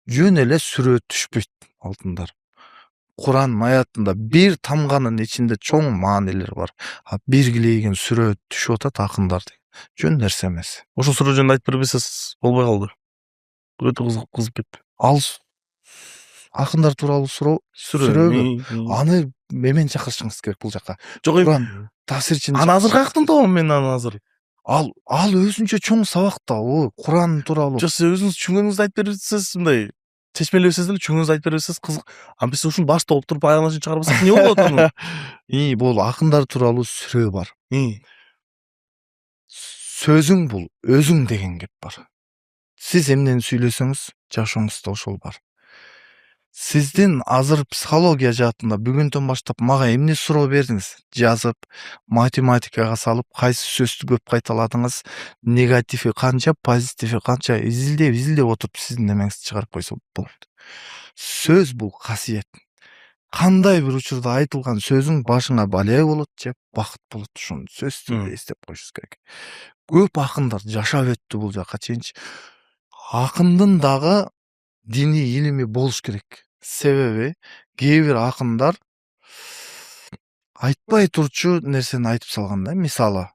Жөн эле сүрө түшпөйт алтындар. Куран аятында бир тамганын ичинде чоң маанилер бар. Бир килейген сүрө түшүп атат акындар деген. Жөн нерсе эмес. Ошол сүрө жөнүндө айтып бербесеңиз болбой калды. Өтө кызык кетти. Ал акындар тууралуу сүрөбү? Аны менен чакырышыңыз керек бул жака. Жок, Куран тафсирчини. Аны азыр каяктан табам мен аны азыр? Ал өзүнчө чоң сабак да, Куран тууралуу. Жок, сиз өзүңүз түшүнгөнүңүздү айтып берсеңиз, мындай чечмелебесеңиз деле түшүнгөнүңүздү айтып берсеңиз кызык. Биз ушуну башта олуп туруп аягына чейин чыгарбасак эмне болот анын? Бул акындар тууралуу сүрө бар. Сөзүң бул өзүң деген кеп бар. Сиз эмнени сүйлөсөңүз, жашооңузда ошол бар. Сиздин азыр психология жаатында бүгүндөн баштап мага эмне суроо бердиңиз? Жазып, математикага салып, кайсы сөздү көп кайталадыңыз, негативи канча, позитиви канча изилдеп отуруп сиздин немеңизди чыгарып койсо болот. Сөз бул касиет. Кандай бир учурда айтылган сөзүң башыңа бале болот же бакыт болот. Ушуну сөз түрүндө эстеп коюшубуз керек. Көп акындар жашап өттү бул жака чейинчи. Акындын дагы диний илими болуш керек. Себеби кээ бир акындар айтпай турчу нерсени айтып салган да. Мисалы,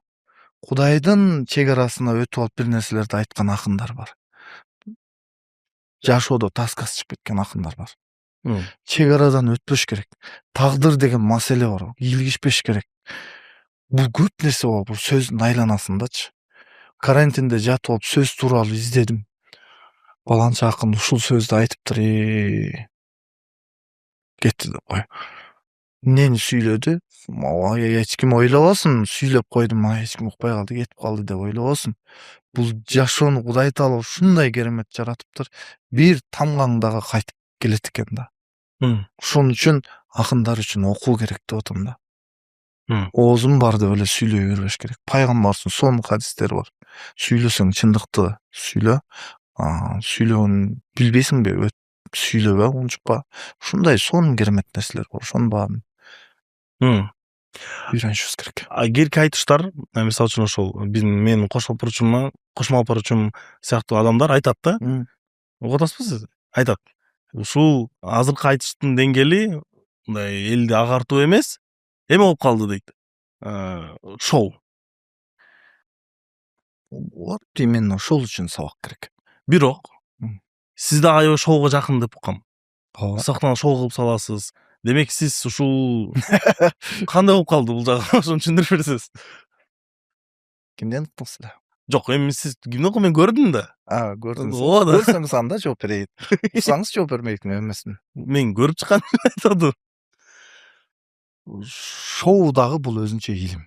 Кудайдын чек арасына өтүп алып бир нерселерди айткан акындар бар. Жашоодо таскасы чыгып кеткен акындар бар. Чек арадан өтпөш керек. Тагдыр деген маселе бар. Илгишпеш керек. Бул көп нерсе бар. Бул сөздүн айланасындачы. Карантинде жатып алып сөз тууралуу издедим. Баланча акын ушул сөздү айтыптыр. Кетти деп кой. Эмнени сүйлөдү? Эч ким ойлобосун, сүйлөп койдум, эч ким укпай калды, кетип калды деп ойлобосун. Бул жашоону Кудай таала ушундай керемет жаратыптыр. Бир тамгаң дагы кайтып келет экен да. Ошон үчүн акындар үчүн окуу керек деп атам да. Оозум бар деп эле сүйлөй бербеш керек. Пайгамбардын сонун хадистери бар. Сүйлөсөң чындыкты сүйлө. Сүйлөгөнүн билбейсиңби? Сүйлөбө, унчукпа. Ушундай сонун керемет нерселер бар. Ошонун баарын үйрөнүшүбүз керек. Кийинки айтыштар, мисалы үчүн ошол менин кошмо алпарычым сыяктуу адамдар айтат да. Угуп атасызбы сиз? Айтат. Ушул азыркы айтыштын деңгээли мындай элди агартуу эмес, эме болуп калды дейт. Шоу. Вот именно ошол үчүн сабак керек. Бирок сиз да аябай шоуга жакын деп уккам. Ооба. Сактан шоу кылып саласыз. Демек сиз ушул кандай болуп калды бул жагы? Ошону түшүндүрүп берсеңиз. Кимден уктуңуз эле? Жок, эми сиз кимден уктум, мен көрдүм да. Көрдүңүз. Ооба. Көрсөңүз анда жооп берейин. Уксаңыз жооп бермекмин эмесмин. Мен көрүп чыккан айтады. Шоу дагы бул өзүнчө илим.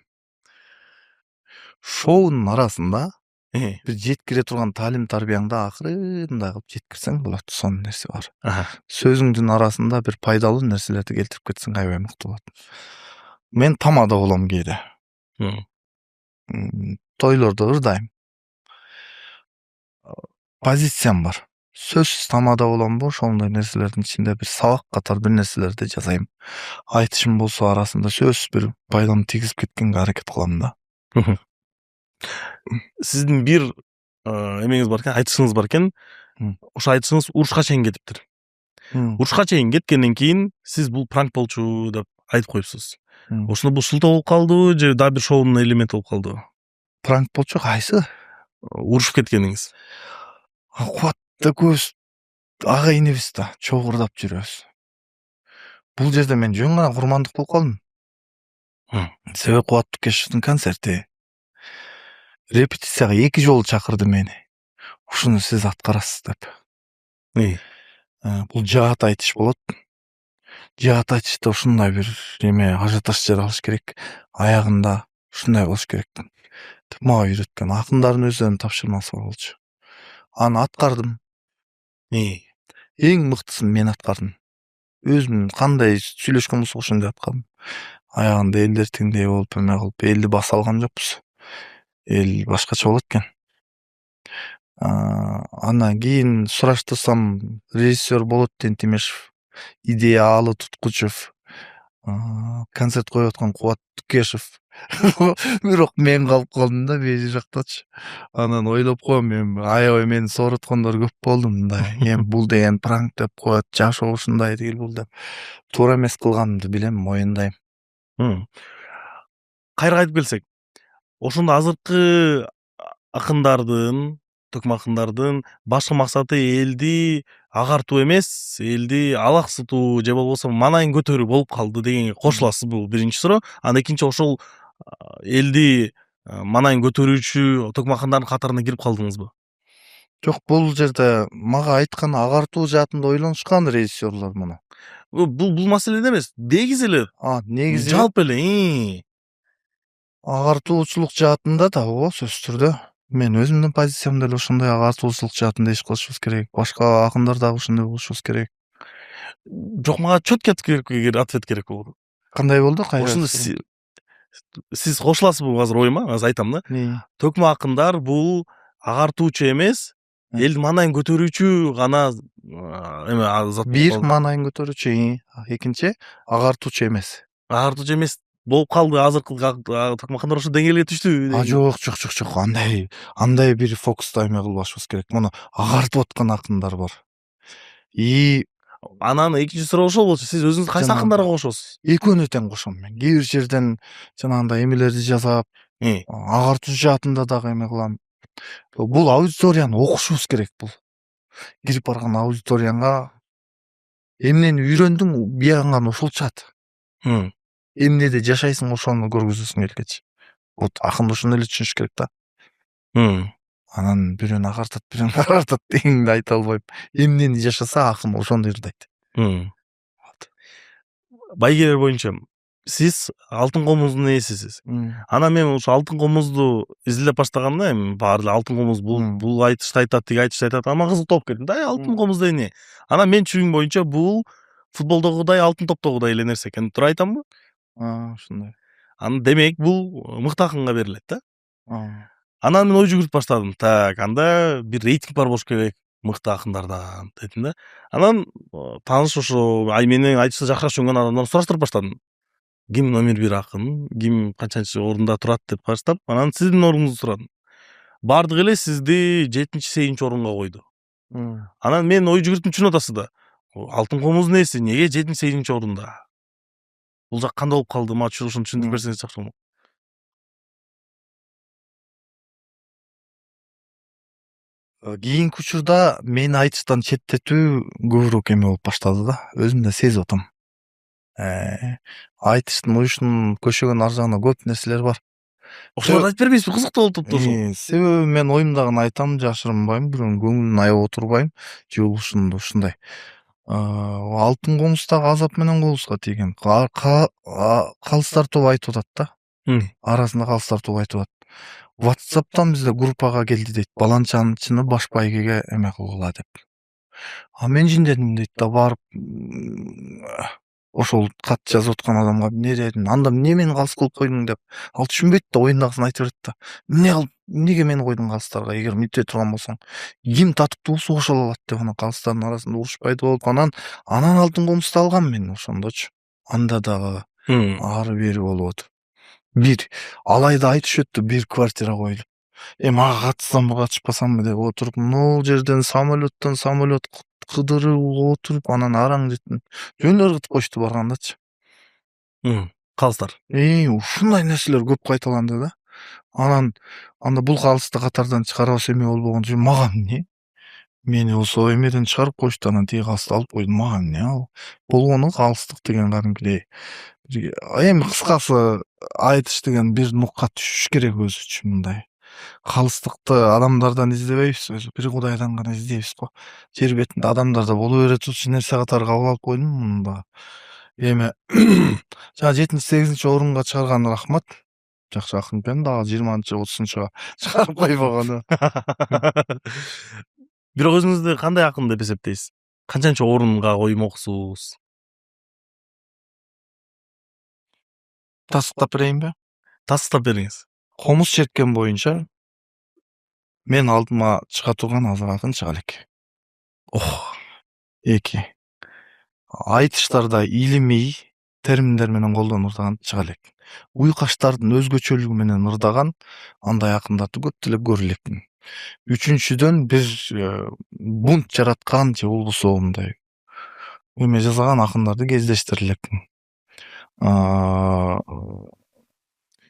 Шоунун арасында бир жеткире турган таалим тарбияңды акырында кылып жеткирсең болот. Сонун нерсе бар. Сөзүңдүн арасында бир пайдалуу нерселерди келтирип кетсең аябай мыкты болот. Мен тамада болом кээде. Тойлордо ырдайм. Позициям бар. Сөзсүз тамада боломбу, ошондой нерселердин ичинде бир сабак катар бир нерселерди жазайм. Айтышым болсо арасында сөзсүз бир пайдамды тийгизип кеткенге аракет кылам да. Сиздин бир эмеңиз бар экен, айтышыңыз бар экен. Ошо айтышыңыз урушка чейин кетиптир. Урушка чейин кеткенден кийин сиз бул пранк болчу деп айтып коюпсуз. Ошондо бул шылтоо болуп калдыбы же дагы бир шоунун элементи болуп калдыбы? Пранк болчу, кайсы? Урушуп кеткениңиз. Кубатта көз ага инибиз да, чогурдап жүрөбүз. Бул жерде мен жөн гана курмандык болуп калдым. Себеби Кубат Тукешевдин концерти. Репетицияга 2 жолу чакырды мени. Ушуну сиз аткарасыз деп. Бул жаат айтыш болот. Жаат айтышта ушундай бир эме ажиотаж жаралыш керек. Аягында ушундай болуш керек деп мага үйрөткөн. Акындардын өздөрүнүн тапшырмасы болчу. Аны аткардым. Эң мыктысын мен аткардым. Өзүм кандай сүйлөшкөн болсок ошондой аткардым. Аягында элдер теңдей болуп, эме кылып, элди баса алган жокпуз. Эл башкача болот экен. Андан кийин сураштырсам, режиссер Болот Тентимешев, идеялы Туткучев, концерт коюп аткан Кубат Тукешев. Бирок мен калып калдым да бери жактачы. Анан ойлоп коем, мен аябай мени сооруткондор көп болду мындай. Эми бул деген пранк деп коет, жашоо ушундай дейил бул деп. Туура эмес кылганымды билем, моюндайм. Кайра кайтып келсек, ошондо азыркы акындардын, төкмө акындардын башкы максаты элди агартуу эмес, элди алаксытуу же болбосо маанайын көтөрүү болуп калды дегенге кошуласыз. Бул биринчи суроо. Андан экинчи, ошол элди маанайын көтөрүүчү төкмө акындардын катарына кирип калдыңызбы? Жок, бул жерде мага айткан агартуу жаатында ойлонушкан режиссерлор муну. Бул маселеде эмес, негизи эле. Негизи Жалпы эле. агартуучулук жаатында да ооба, сөзсүз түрдө. Мен өзүмдүн позициямда эле ошондой агартуучулук жаатында иш кылышыбыз керек. Башка акындар дагы ошондой болушубуз керек. Бирок мага чөткө ответ керек болду. Кандай болду? Ошондо сиз кошуласызбы азыр оюма? Азыр айтам да. Төкмө акындар бул агартуучу эмес, элдин маанайын көтөрүүчү гана эме зат. Бир маанайын көтөрүүчү, экинчи агартуучу эмес. Агартуучу эмес болуп калды азыркы төкмө акындар ошо деңгээлге түштү. Жок. Андай бир фокуста эме кылбашыбыз керек. Муну агартып аткан акындар бар. Анан экинчи суроо ошол болчу. Сиз өзүңүз кайсы акындарга кошосуз? Экөөнү тең кошом мен. Кээ бир жерден жанагындай эмелерди жасап, агартуучу жаатында дагы эме кылам. Бул аудиторияны окушубуз керек бул. Кирип барган аудиторияңа эмнени үйрөндүң, биягыңан ошол чыгат. Эмнеде жашайсың, ошону көргүзөсүң элгечи. Вот акын ошону эле түшүнүш керек да. Анан бирөөнү агартат дегенди айта албайм. Эмнени жашаса акын ошону ырдайт. Байгелер боюнча сиз алтын комуздун ээсисиз. Анан мен ошо алтын комузду изилдеп баштаганда эми баары эле алтын комуз бул айтышты айтат, тиги айтышты айтат. Ама кызыктуу болуп кеттим да, алтын комуз деген эмне? Анан мен түшүнүгүм боюнча бул футболдогудай, алтын топтогудай эле нерсе экен. Туура айтамбы? Ошондой. Анан демек бул мыкты акынга берилет да. Анан мен ой жүгүрүп баштадым. Так, анда бир рейтинг бар болуш керек мыкты акындардан дедим да. Анан тааныш ошо менен айтышты жакшыраак түшүнгөн адамдардан сураштырып баштадым. Ким номер 1 акын, ким канчанчы орунда турат деп баштап, анан сиздин ордуңузду сурадым. Бардык эле сизди 7-8 орунга койду. Анан мен ой жүгүрүптүм, түшүнүп атасыз да. Алтын комуздун ээси неге 7-8 орунда? Бул жак кандай болуп калды? Мага ошону түшүндүрүп берсеңиз жакшы болмок. Кийинки учурда мени айтыштан четтетүү көбүрөөк эме болуп баштады да. Өзүм да сезип атам. Айтыштын, уюштун көшөгөн ар жагында көп нерселер бар. Ошолорду айтып бербейсизби? Кызыктуу болуп турупту ошол. Себеби мен оюмдагыны айтам, жашырынбайм, бирөөнүн көңүлүн аябай отурбайм. Же ушундай. Алтын комуздагы азап менен колубузга тийген. Калыстар тобу айтып атат да. Арасында калыстар тобу айтып атат. WhatsApp'тан бизде группага келди дейт. Баланчанчыны баш байгеге эме кылгыла деп. Мен жиндедим дейт да, барып ошол кат жазып аткан адамга эмне дедим, анда эмне мени калыс кылып койдуң деп. Ал түшүнбөйт да, оюндагысын айтып берет да. Эмнеге мени койдуң калыстарга, эгер мынтип турган болсоң, ким татыктуу болсо ошол алат деп, анан калыстардын арасында уруш пайда болуп, анан алтын комузду алгам мен ошондочу. Анда дагы ары бери болуп атып. Бир алайда айтышып өттү, бир квартира коюлуп. Мага катышсамбы, катышпасамбы деп отуруп, могул жерден самолеттон самолет кыдырып отуруп, анан араң жеттим. Жөн ыргытып коюшту баргандачы. Калыстар. Ушундай нерселер көп кайталанды да. Анан анда бул калысты катардан чыгарабыз эме болбогон жөн мага эмне? Мени болсо эмеден чыгарып коюшту, анан тиги калысты алып койдум. Мага эмне ал? Болгону калыстык деген кадимкидей. Эми кыскасы айтыш деген бир нукка түшүш керек өзүчү мындай. Калыстыкты адамдардан издебейбиз, өзү бир Кудайдан гана издейбиз го. Жер бетинде адамдарда боло берет турчу нерсе катары кабыл алып койдум муну да. Эми жана 7-8 орунга чыгарганы рахмат. Жакшы акын экен, дагы 20-30-га чыгарып койбогону. Бирок өзүңүздү кандай акын деп эсептейсиз? Канчанчы орунга коймоксуз? Тастыктап берейинби? Тастыктап бериңиз. Комуз черткен боюнча мен алдыма чыга турган азыр акын чыга элек. 2. Айтыштарда илимий терминдер менен колдонурдаган чыга элек. Уйкаштардын өзгөчөлүгү менен ырдаган андай акындарды көп деле көрө элекмин. 3-дүн бир бунт жараткан же болбосо мындай эме жасаган акындарды кездештире элекмин.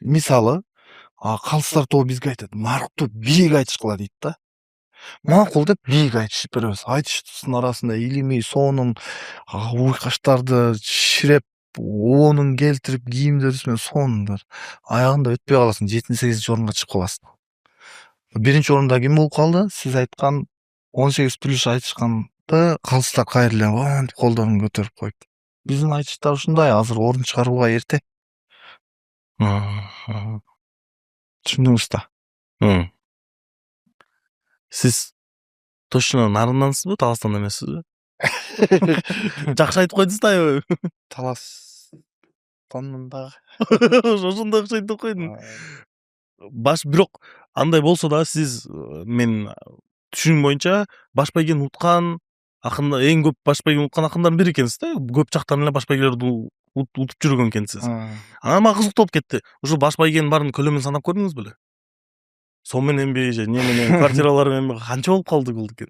Мисалы, калыстар тобу бизге айтат, Марукту бийик айтышкыла дейт да. Макул деп бийик айтышып беребиз. Айтыштын арасында илимий сонун уйкаштарды ширеп, оонун келтирип, кийимдерибиз менен сонундар. Аягында өтпөй каласың, 7-8 орунга чыгып каласың. Биринчи орунда ким болуп калды? Сиз айткан 18+ айтышканды калыстар кайра эле колдорун көтөрүп коюп. Биздин айтыштар ушундай, азыр орун чыгарууга эрте. Түшүндүңүз да. Сиз Тошинонун нарынансызбы, Таластан эмессизби? Жакшы айтып койдуңуз да аябай. Таластанмын дагы. Ошондой окшойт деп койдуң. Бирок андай болсо да сиз мен түшүнүм боюнча баш байгени уткан акындар, эң көп баш байгени уткан акындардын бири экенсиз да. Көп жактан эле баш байгелерди утуп жүргөн экенсиз. Анан мага кызык болуп кетти. Ушу баш байгенин баарынын көлөмүн санап көрдүңүз беле? Сом мененби же эмне менен, квартиралар мененби, канча болуп калды бул экен?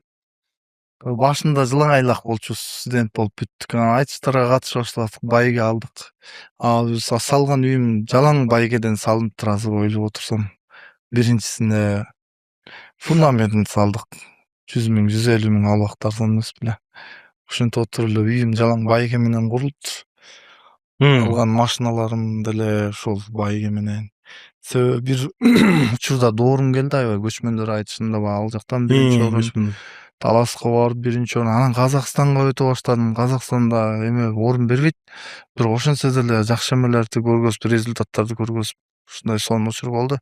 Башында жылаңайлак болчубуз, студент болуп бүттүк. Анан айтыштарга катышып баштадык, байге алдык. Биз салган үйүм жалаң байгеден салынып турат ойлоп отурсам. Биринчисинде фундаментин салдык. 100 000, 150 000 албак арзан эмес беле. Ошентип отуруп эле үйүм жалаң байге менен курулду. Алган машиналарым деле ошол байге менен. Себеби бир учурда доорум келди аябай, көчмөндөр айтышында ал жактан биринчи орун, Таласка барып биринчи орун, анан Казакстанга өтө баштадым. Казакстанда эме орун бербейт. Бирок ошентсе деле жакшы эмелерди көргөзүп, результаттарды көргөзүп, ушундай сонун учур болду.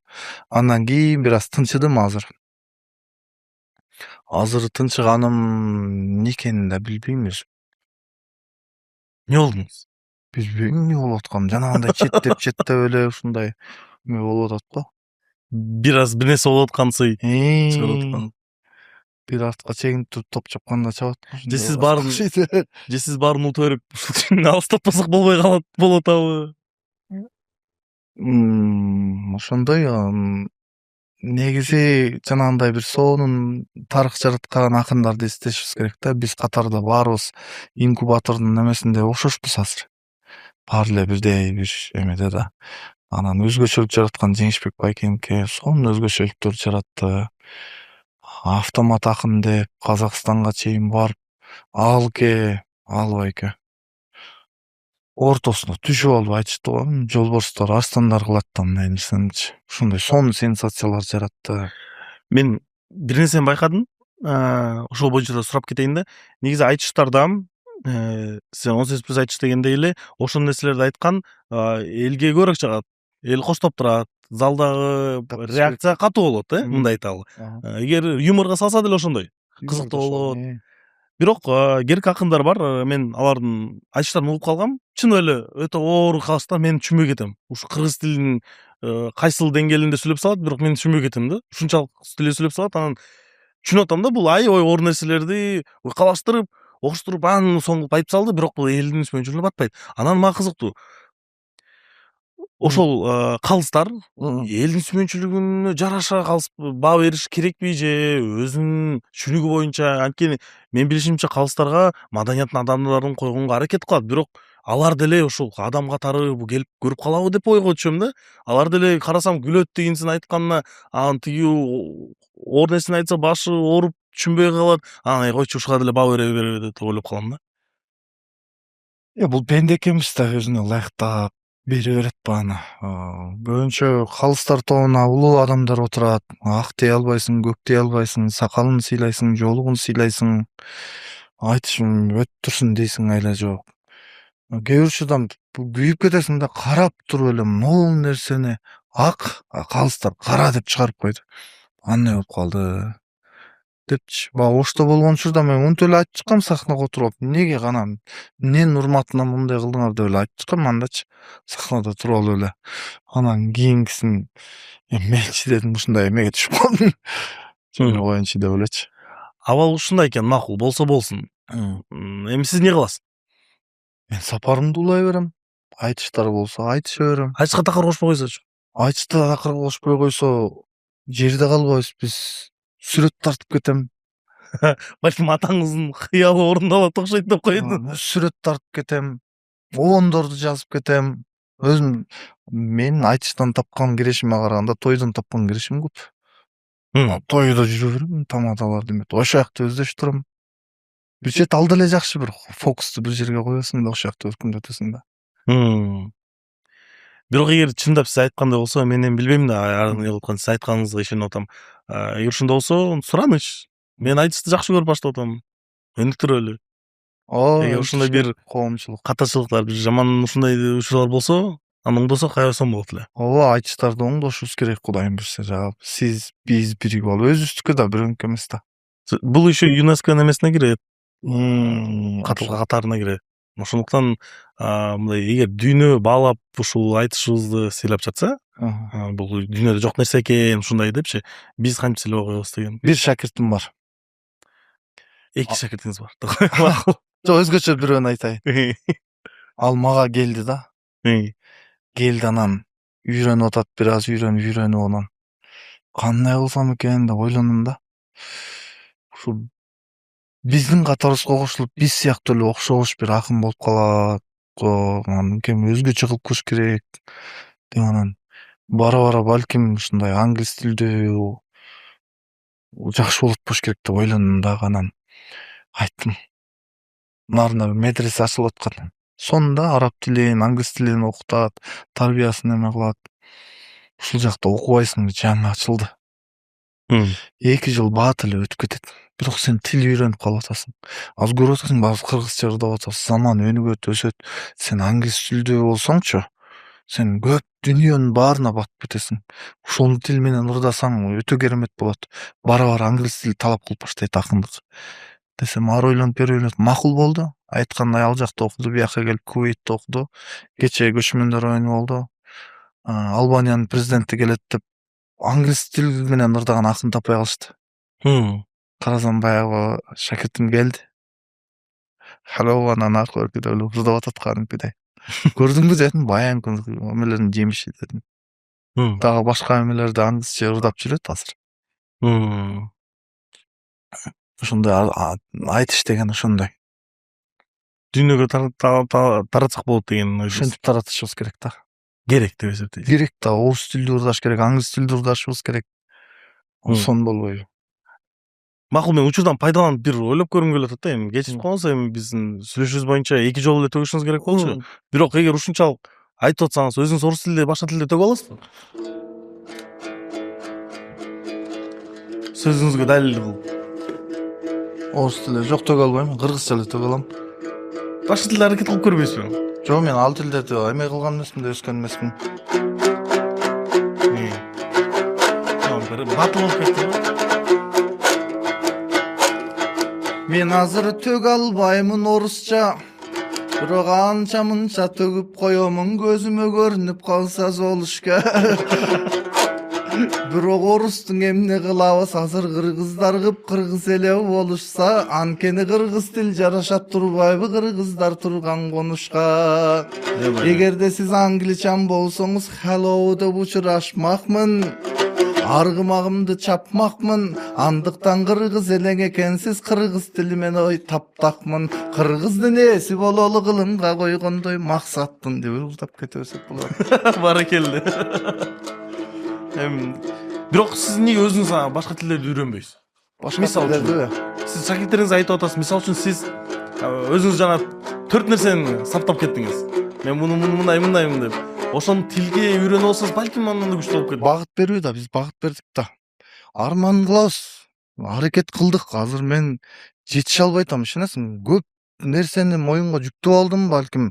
Андан кийин бир аз тынчыдым азыр. Азыр тынчыганым эмне экенин да билбейм өзүм. Эмне болдуңуз? Билбейм эмне болуп атканын. Жанагындай четтеп эле ушундай эме болуп атат го. Бир аз бир нерсе болуп аткансый чыгарып аткан. Бир артка чегинип туруп топ чапканда чабат. Же сиз баарын унутуп берип алыстатпасак болбой калат, болуп атабы? Ошондой. Негизи жанагындай бир сонун тарых жараткан акындарды эстешибиз керек да. Биз катарда баарыбыз инкубатордун немесинде окшошпуз азыр. Баары эле бирдей бир эмеде да. Анан өзгөчөлүк жараткан Жеңишбек Байкемке сонун өзгөчөлүктөр жаратты. Автомат акын деп Казакстанга чейин барып, алке, албайке. Ортосуна түшүп алып айтышты го, жолборстор, арстандар кылат да мындай нерсеничи. Ушундай сонун сенсациялар жаратты. Мен бир нерсени байкадым. Ошол боюнча да сурап кетейин да. Негизи айтыштарда сен 18+ айтыш дегенде эле ошол нерселерди айткан элге көбүрөөк чыгат. Эл коштоп турат. Залдагы реакция катуу болот, мындай айталы. Эгер юморго салса деле ошондой кызыктуу болот. Бирок керек акындар бар. Мен алардын айтыштарын угуп калгам. Чын эле өтө оор калышта мен түшүнбөй кетем. Ушу кыргыз тилинин кайсыл деңгээлинде сүйлөп салат, бирок мен түшүнбөй кетем да. Ушунчалык стилде сүйлөп салат, анан түшүнүп атам да, бул аябай оор нерселерди ыкалаштырып, окуштуруп, анын соңу айтып салды, бирок бул элдин түсүнүшүнө батпайт. Анан мага кызыктуу. Ошол калыстар элдин сүймөнчүлүгүнө жараша баа бериш керекпи же өзүнүн түшүнүгү боюнча? Анткени мен билишимче калыстарга маданияттын адамдарын койгонго аракет кылат, бирок алар деле ушул адам катары келип көрүп калабы деп ойго түшөм да. Алар деле карасам күлөт тигинсин айтканына, анан тиги оор нерсени айтса башы ооруп түшүнбөй калат. Анан койчу ушуга деле баа бере береби деп ойлоп калам да. Бул пенде экенбиз да, өзүнө ылайыктап бере берет бааны. Көбүнчө калыстар тобуна улуу адамдар отурат. Ак дей албайсың, көк дей албайсың, сакалын сыйлайсың, жоолугун сыйлайсың. Айтышым өтүп турсун дейсиң эле жок. Кээ бир учурда күйүп кетесиң да, карап туруп эле могул нерсени ак, калыстар кара деп чыгарып койду. Эмне болуп калды депчи. Ошто болгон учурда мен унтуп эле айтып чыккам сахнага отуруп. Эмнеге канан эмненин урматына мындай кылдыңар деп эле айтып чыккам андачы. Сахнада туруп алып эле. Анан кийинкисин менчи дедим, ушундай эмеге түшүп калдым. Жөн коеюнчу деп элечи. Абал ушундай экен, макул, болсо болсун. Эми сиз эмне кыласыз? Мен сапарымды улай берем. Айтыштар болсо айтыша берем. Айтышка такыр кошпой койсочу? Айтышта такыр кошпой койсо жерде калбайбыз биз. Сүрөт тартып кетем. Балким атаңыздын кыялы орундалат окшойт деп койду. Сүрөт тартып кетем. Оондорду жазып кетем. Өзүм менин айтыштан тапкан кирешиме караганда тойдон тапкан кирешим көп. Тойдо жүрө берем, тамадаларды эметип. Ошол жакты өздөшүп турам. Бир чет ал деле жакшы, бир фокусту бир жерге коесуң да, ошол жакты өркүндөтөсүң да. Бирок эгер чындап сиз айткандай болсо, мен эми билбейм да, эмне болуп атканын. Сиз айтканыңызга ишенип атам. Эгер ошондой болсо, сураныч. Мен айтышты жакшы көрүп баштап атам. Өнүктүрө эле. Эгер ошондой бир коомчулук, катачылыктар, бир жаман ушундай учурлар болсо, аны оңдосок аябай сонун болот эле. Ооба, айтыштарды оңдошубуз керек, Кудайым берсе. Сиз, биз биригип алып, өзүбүздүкү да, бирөөнүкү эмес да. Бул еще ЮНЕСКО немесине кирет. катарына кирет. Ошондуктан мындай эгер дүйнө баалап ушул айтышыбызды сыйлап жатса, бул дүйнөдө жок нерсе экен ушундай депчи, биз кантип сыйлабай коебуз деген. Бир шакиртим бар. 2 шакиртиңиз бар. Жок, өзгөчө бирөөнү айтайын. Ал мага келди да. Келди, анан үйрөнүп атат, бир аз үйрөнүп анан кандай кылсам экен деп ойлондум да. Ушул биздин катарыбызга кошулуп, биз сыяктуу эле окшош бир акын болуп калат го, анан өзгөчө кылып көрүш керек деп анан бара балким ушундай англис тилдүү жакшы болот болуш керек деп ойлондум дагы. Анан айттым, нарында бир медресе ачылып аткан. Сонда араб тилин, англис тилин окутат, тарбиясын эме кылат. Ушул жакта окубайсың, жаңы ачылды. 2 жыл бат эле өтүп кетет. Бирок сен тил үйрөнүп калып атасың. Азыр көрүп атасың, баары кыргызча ырдап атабыз. Заман өнүгөт, өсөт. Сен англис тилдүү болсоңчу, сен көп дүйнөнүн баарына батып кетесиң. Ушул тил менен ырдасаң өтө керемет болот. Бара англис тил талап кылып баштайт акындык. Десем, ары ойлонуп, макул болду. Айткандай ал жакта окуду, бияка келип Кувейтте окуду. Кечээ көчмөндөр оюну болду. Албаниянын президенти келет деп англис тил менен ырдаган акын таппай калышты. Карасам баягы шакиртим келди. Hello, анан аркы өркүдөп эле ырдап атат кадимкидей. Көрдүңбү дедим, баягы эмелердин жемиши дедим. Дагы башка эмелерди англисче ырдап жүрөт азыр. Ошондой айтыш деген ошондой. Дүйнөгө таратсак болот деген ойдосуз. Ошентип таратышыбыз керек да. Керек деп эсептейсиз. Керек да, орус тилдүү ырдаш керек, англис тилдүү ырдашыбыз керек. Сон болбойбу. Макул, мен учурдан пайдаланып бир ойлоп көргүм келип атат да. Эми кечирип коңуз, эми биздин сүйлөшүүбүз боюнча 2 жолу эле төгүшүңүз керек болчу. Бирок эгер ушунчалык айтып атсаңыз, өзүңүз орус тилде, башка тилде төгө аласызбы? Сөзүңүзгө далил кылып. Орус тилде жок, төгө албайм, кыргызча эле төгө алам. Башка тилде аракет кылып көрбөйсүзбү? Жок, мен ал тилдерди эме кылган эмесмин да, өскөн эмесмин. Батыл болуп кетти. Мен азыр төгө албаймын орусча. Бирок анча мынча төгүп коёмун, көзүмө көрүнүп калса золушка. Бирок орустун эмне кылабыз, азыр кыргыздар кыргыз эле болушса, анткени кыргыз тил жарашат турбайбы кыргыздар турган конушка. Эгерде сиз англичан болсоңуз, hello деп учурашмакмын. Аргымагымды чапмакмын, андыктан кыргыз элең экенсиз, кыргыз тили менен ой таптакмын. Кыргыздын эси бололу кылымга койгондой максаттын деп ырдап кете берсек болот. Баракелде. Бирок сиз эмнеге өзүңүз башка тилдерди үйрөнбөйсүз? Мисал үчүн, сиз шакирттериңизге айтып атасыз. Мисал үчүн сиз өзүңүз жана 4 нерсени саптап кеттиңиз. Мен мындай деп. Ошону тилге үйрөнүп алсаңыз, балким андан да күчтүү болуп кетет. Багыт берүү да, биз багыт бердик да. Арман кылабыз, аракет кылдык. Азыр мен жетише албай атам, ишенесиңби? Көп нерсени моюнга жүктөп алдым, балким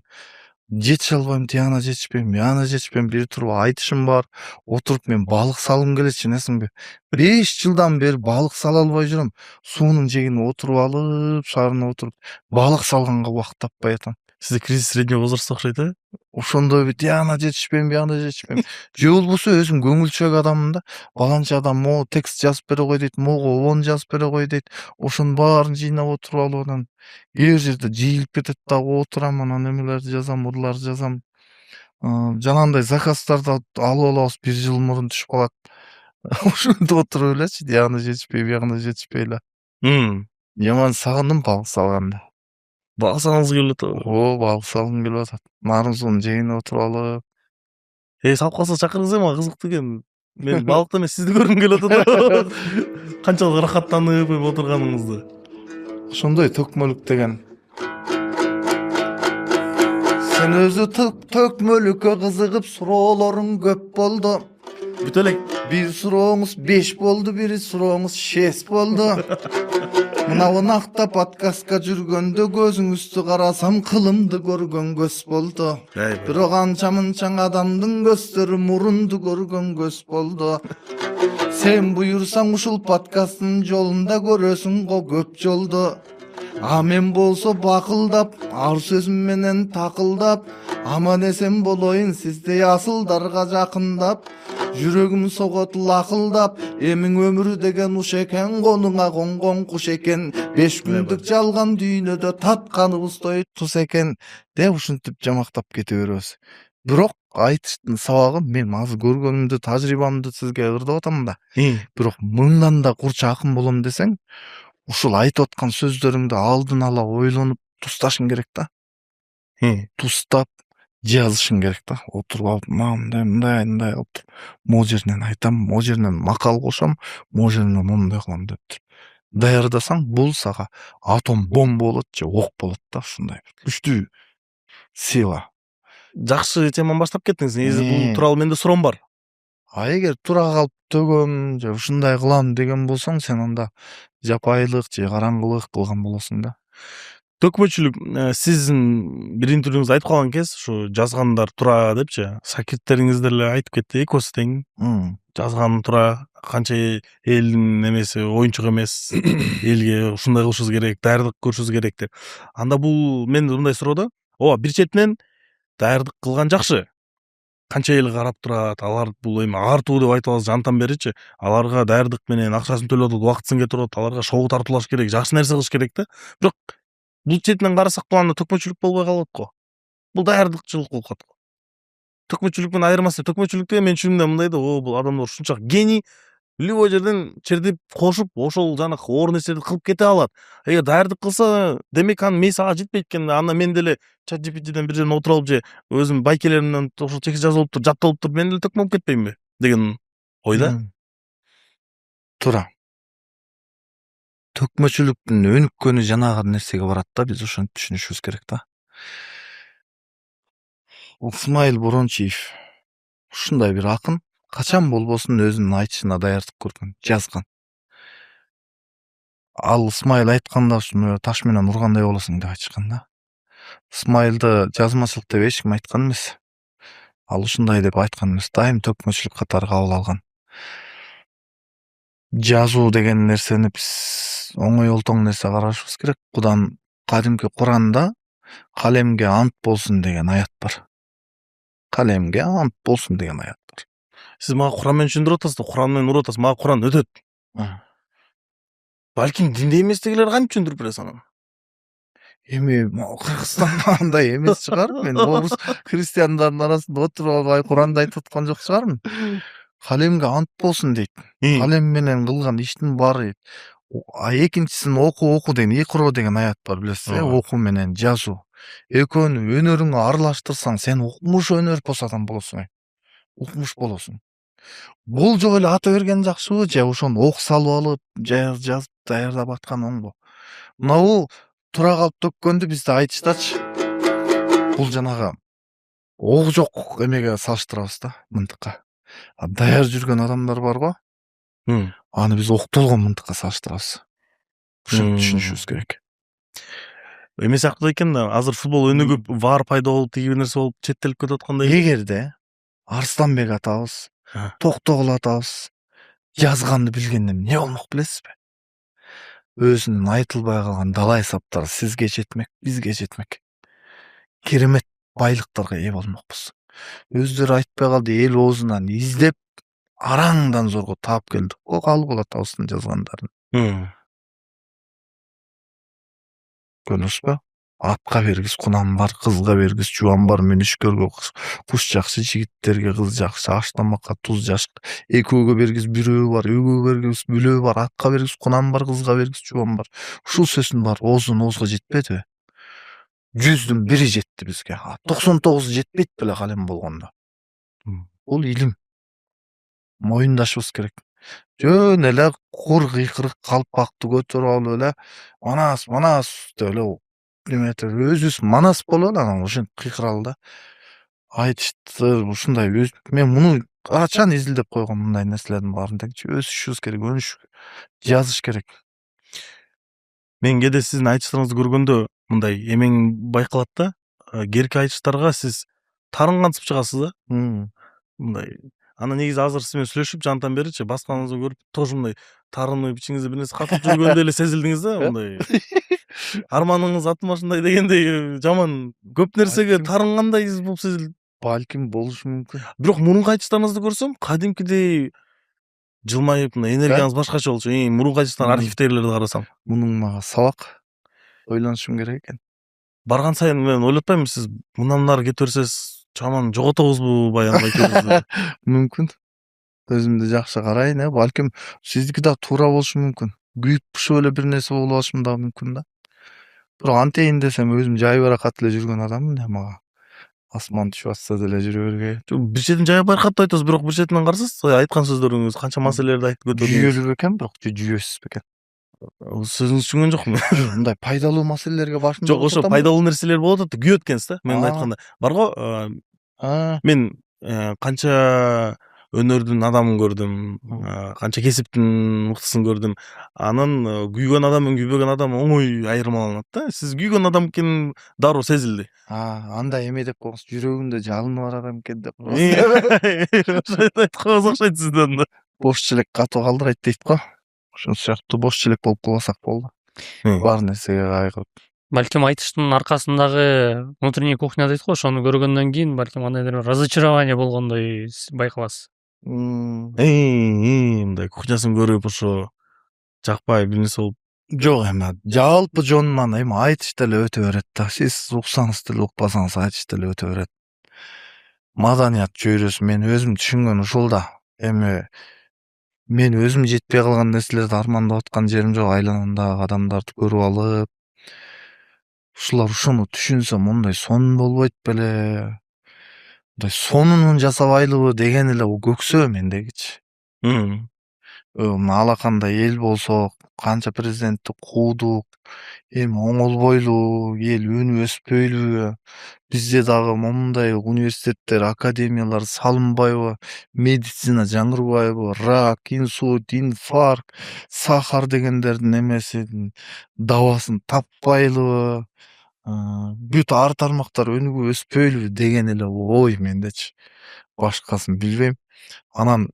жетише албайм, тияна жетишпейм, бир туруп айтышым бар. Отуруп мен балык салгым келет, ишенесиңби? 5 жылдан бери балык сала албай жүрөм. Суунун жээгине отуруп алып, шаарына отуруп, балык салганга убакыт таппай атам. Сизде кризис среднего возраста окшойт, э? Ошондой тияна жетишпейм. Же болбосо өзүм көңүлчөөк адаммын да. Баланча адам могу текст жазып бере кой дейт, могу обон жазып бере кой дейт. Ошонун баарын жыйнап отуруп алып анан кээ бир жерде жыйылып кетет да, отурам, анан эмелерди жазам, ырларды жазам. Жанагындай заказдарды алып алабыз, 1 жыл мурун түшүп калат. Ошентип отуруп элечи, тияна жетишпей, биягына жетишпей эле. Жаман сагындым балык салганды. Балык салгыңыз келип атат. Балык салгым келип атат. Нарымсуунун жээгине отуруп алып. Салып калса чакырыңыз, мага кызыктуу экен. Мен балыкты эмес, сизди көргүм келип атат. Канчалык ырахаттанып отурганыңызды. Ошондой төкмөлүк деген. Сен өзү төкмөлүккө кызыгып, суроолоруң көп болду. Бүт элек. Бир сурооңуз 5 болду, бир сурооңуз 6 болду. Мына онакта подкастка жүргөндө көзүңүздү карасам, кылымды көргөн көз болду. Бирок анча мынчаң адамдын көздөрү мурунду көргөн көз болду. Сен буйрсаң ушул подкасттын жолунда көрөсүң го көп жолду. А мен болсо бакылдап, ар сөзүм менен такылдап, аман эсен болоюн сиздей асылдарга жакындап. Жүрөгүм согот лакылдап, эмиң өмүр деген уш экен, конуңа конгон куш экен. 5 күндүк жалган дүйнөдө татканыбыздай туз экен деп ушинтип жамактап кете беребиз. Бирок айтыштын сабагы мен азыр көргөнүмдү, тажрыйбамды сизге ырдап атам да. Бирок мындан да курч акын болом десең, ушул айтып аткан сөздөрүңдү алдын ала ойлонуп тусташың керек да. Тустап жазышың керек да. Отуруп алып, мындай отуруп, могу жеринен айтам, могу жеринен макал кошом, могу жеринен мондай кылам деп туруп даярдасаң, бул сага атом бомба болот же ок болот да, ушундай күчтүү сила. Жакшы теманы баштап кеттиңиз. Негизи бул тууралуу менде суроом бар. А эгер тура калып төгөм же ушундай кылам деген болсоң, сен анда жапайылык же караңгылык кылган болосуң да. Төкмөчүлүк сиздин бир интервьюңузда айтып калган экенсиз, ушу жазгандар туура депчи. Шакирттериңиз деле айтып кетти, экөөсү тең. Жазган туура, канча элдин немеси оюнчук эмес, элге ушундай кылышыбыз керек, даярдык көрүшүбүз керек деп. Анда бул менде мындай суроо да. Ооба, бир четинен даярдык кылган жакшы. Канча эл карап турат, алар бул эми агартуу деп айтып алабыз, жантан беричи. Аларга даярдык менен акчасын төлөп атат, убактысын кетирип атат, аларга шоу тартуулаш керек, жакшы нерсе кылыш керек да. Бирок бул четинен карасак бул анда төкмөчүлүк болбой калат го. Бул даярдыкчылык болуп калат го. Төкмөчүлүктүн айырмасы, төкмөчүлүктө мен түшүнүмдө мындай да, бул адамдар ушунчалык гений, любой жерден чертип кошуп, ошол жанакы оор нерселерди кылып кете алат. Эгер даярдык кылса, демек анын мээси ага жетпейт экен. Анда мен деле ChatGPTден бир жерден отуруп алып же өзүм байкелеримден ошол текст жазып алып туруп, жаттап туруп, мен деле төкмө болуп кетпейминби деген ойда. Туура. Төкмөчүлүктүн өнүккөнү жанагы нерсеге барат да, биз ошону түшүнүшүбүз керек да. Исмаил Бурончиев ушундай бир акын, качан болбосун өзүнүн айтышына даярдык көргөн, жазган. Ал Исмаил айтканда таш менен ургандай болосуң деп айтышкан да. Исмаилды жазмачылык деп эч ким айткан эмес. Ал ушундай деп айткан эмес, дайым төкмөчүлүк катары кабыл алган. Жазуу деген нерсени биз оңой олтоң нерсе карашыбыз керек. Кудан кадимки Куранда калемге ант болсун деген аят бар. Калемге ант болсун деген аят бар. Сиз мага Куран менен түшүндүрүп атасыз да, Куран менен уруп атасыз. Мага Куран өтөт. Балким динде эместегилер кантип түшүндүрүп бересиз анан? Эми Кыргызстанда андай эмес чыгар. Мен орус христиандардын арасында отуруп албай Куранды айтып аткан жок чыгармын. Калемге ант болсун дейт. Калем менен кылган иштин баары. А экинчисин оку деген, икро деген аят бар, билесиз, оку менен жазуу. Экөөнү өнөрүңө аралаштырсаң, сен укмуш өнөрпоз адам болосуң. Укмуш болосуң. Бул жолу эле ата берген жакшыбы, же ошону ок салып алып, жазып даярдап аткан оңбу? Мынабу тура калып төккөндү бизде айтыштачы. Бул жанагы ок жок эмеге салыштырабыз да, мынтыкка. Даяр жүргөн адамдар бар го. Аны биз октолгон мынтыкка салыштырабыз. Ушуну түшүнүшүбүз керек. Эме сыяктуу экен да, азыр футбол өнүгүп, VAR пайда болуп, тиги бир нерсе болуп, четтелип кетип аткандай. Эгерде Арстанбек атабыз, Токтогул атабыз жазганды билгенде эмне болмок билесизби? Өзүнүн айтылбай калган далай саптары сизге жетмек, бизге жетмек. Керемет байлыктарга ээ болмокпуз. Өздөрү айтпай калды, эл оозунан издеп, араңдан зорго таап келдик. Калбул атабыздын жазгандарын. Көрдүңүзбү? Атка бергиз кунам бар, кызга бергиз жубан бар, мүнүшкөргө куш жакшы, жигиттерге кыз жакшы, аштамакка туз жакшы. Экөөгө бергиз бирөө бар, өгөөгө бергиз бүлөө бар, атка бергиз кунам бар, кызга бергиз жубан бар. Ушул сөздүн баары оозга жетпедиби? 100дүн 1 жетти бизге. 99 жетпейт беле калем болгондо. Бул илим. Моюндашыбыз керек. Жөн эле кур кыйкырык калпакты көтөрүп алып эле манас деп эле неметип өзүбүз манас болуп эле анан ошентип кыйкыралы да. Айтышты ушундай мен муну качан изилдеп койгом мындай нерселердин баарын дегичи, өсүшүбүз керек, жазыш керек. Мен кээде сиздин айтыштарыңызды көргөндө мындай эмең байкалат да. Керки айтыштарга сиз тарынгансып чыгасыз да. Мындай. Анан негизи азыр сиз менен сүйлөшүп жантан беричи басканыңызды көрүп тоже мындай тарынып ичиңизде бир нерсе катып жүргөндөй эле сезилдиңиз да, мындай. Арманыңыз аттын башындай дегендей жаман көп нерсеге Балким. тарынгандай болуп сезилди. Балким болушу мүмкүн. Бирок мурунку айтыштарыңызды көрсөм, кадимкидей жылмайып, мына энергияңыз башкача болчу. Мурунку айтыштар архивдегилерди карасам. Мунун мага сабак. Ойлонушум керек экен. Барган сайын мен ойлоп атпаймынбы, сиз мындан нары кете берсеңиз чаман жоготобузбу баягы экөөбүздү. Мүмкүн. Өзүмдү жакшы карайын, балким сиздики да туура болушу мүмкүн. Күйүп пышып эле бир нерсе болуп алышым да мүмкүн да. Бирок антейин десем өзүм жай баракат эле жүргөн адаммын, мага асман түшүп атса деле жүрө бергей. Бир четин жай байкап айтасыз, бирок бир четинен карасаңыз, айткан сөздөрүңүз канча маселелерди айтып көтөрдүңүз. Жүйөлүү бекен, бирок жүйөсүз бекен. Сөзүңүздү түшүнгөн жокмун. Мындай пайдалуу маселелерге башымды Жок, ошо пайдалуу нерселер болуп атат, күйөт экенсиз да, мен айтканда. Бар го, мен канча өнөрдүн адамын көрдүм, канча кесиптин мыктысын көрдүм. Анын күйгөн адам менен күйбөгөн адам оңой айырмаланат да. Сиз күйгөн адам экенин дароо сезилди. Андай эме деп коюңуз, жүрөгүмдө жалыны бар адам экен деп Айтканыңыз окшойт сизден да. бош челек катуу калтырайт дейт го. Ошол сыяктуу бош челек болуп калбасак болду. Бар нерсеге кайгырып. Балким айтыштын аркасындагы внутренняя кухня дейт го, ошону көргөндөн кийин балким кандайдыр разочарование болгондой байкаласыз. Мындай кухнясын көрүп ошо жакпай бир нерсе болуп. Жок, эми жалпы жонунан эми айтыш деле өтө берет да. Сиз уксаңыз деле укпасаңыз айтыш деле өтө берет. Маданият чөйрөсү мен өзүм түшүнгөн ушул да. Эми мен өзүм жетпей калган нерселерди армандап аткан жерим жок. Айланамдагы адамдарды көрүп алып, ушулар ушуну түшүнсө мындай сонун болбойт беле? Мындай сонунун жасабайлыбы деген эле көксөө мендегичи. Мына алакандай эл болсок, канча президентти куудук, эми оңолбойлу эл өнүп өспөйлүбү? Бизде дагы момундай университеттер, академиялар салынбайбы? Медицина жаңырбайбы? Рак, инсульт, инфаркт, сахар дегендердин эмесин, дабасын таппайлыбы? Бүт ар тармактар өнүгүп өспөйлүбү деген эле ой мендечи. Башкасын билбейм. Анан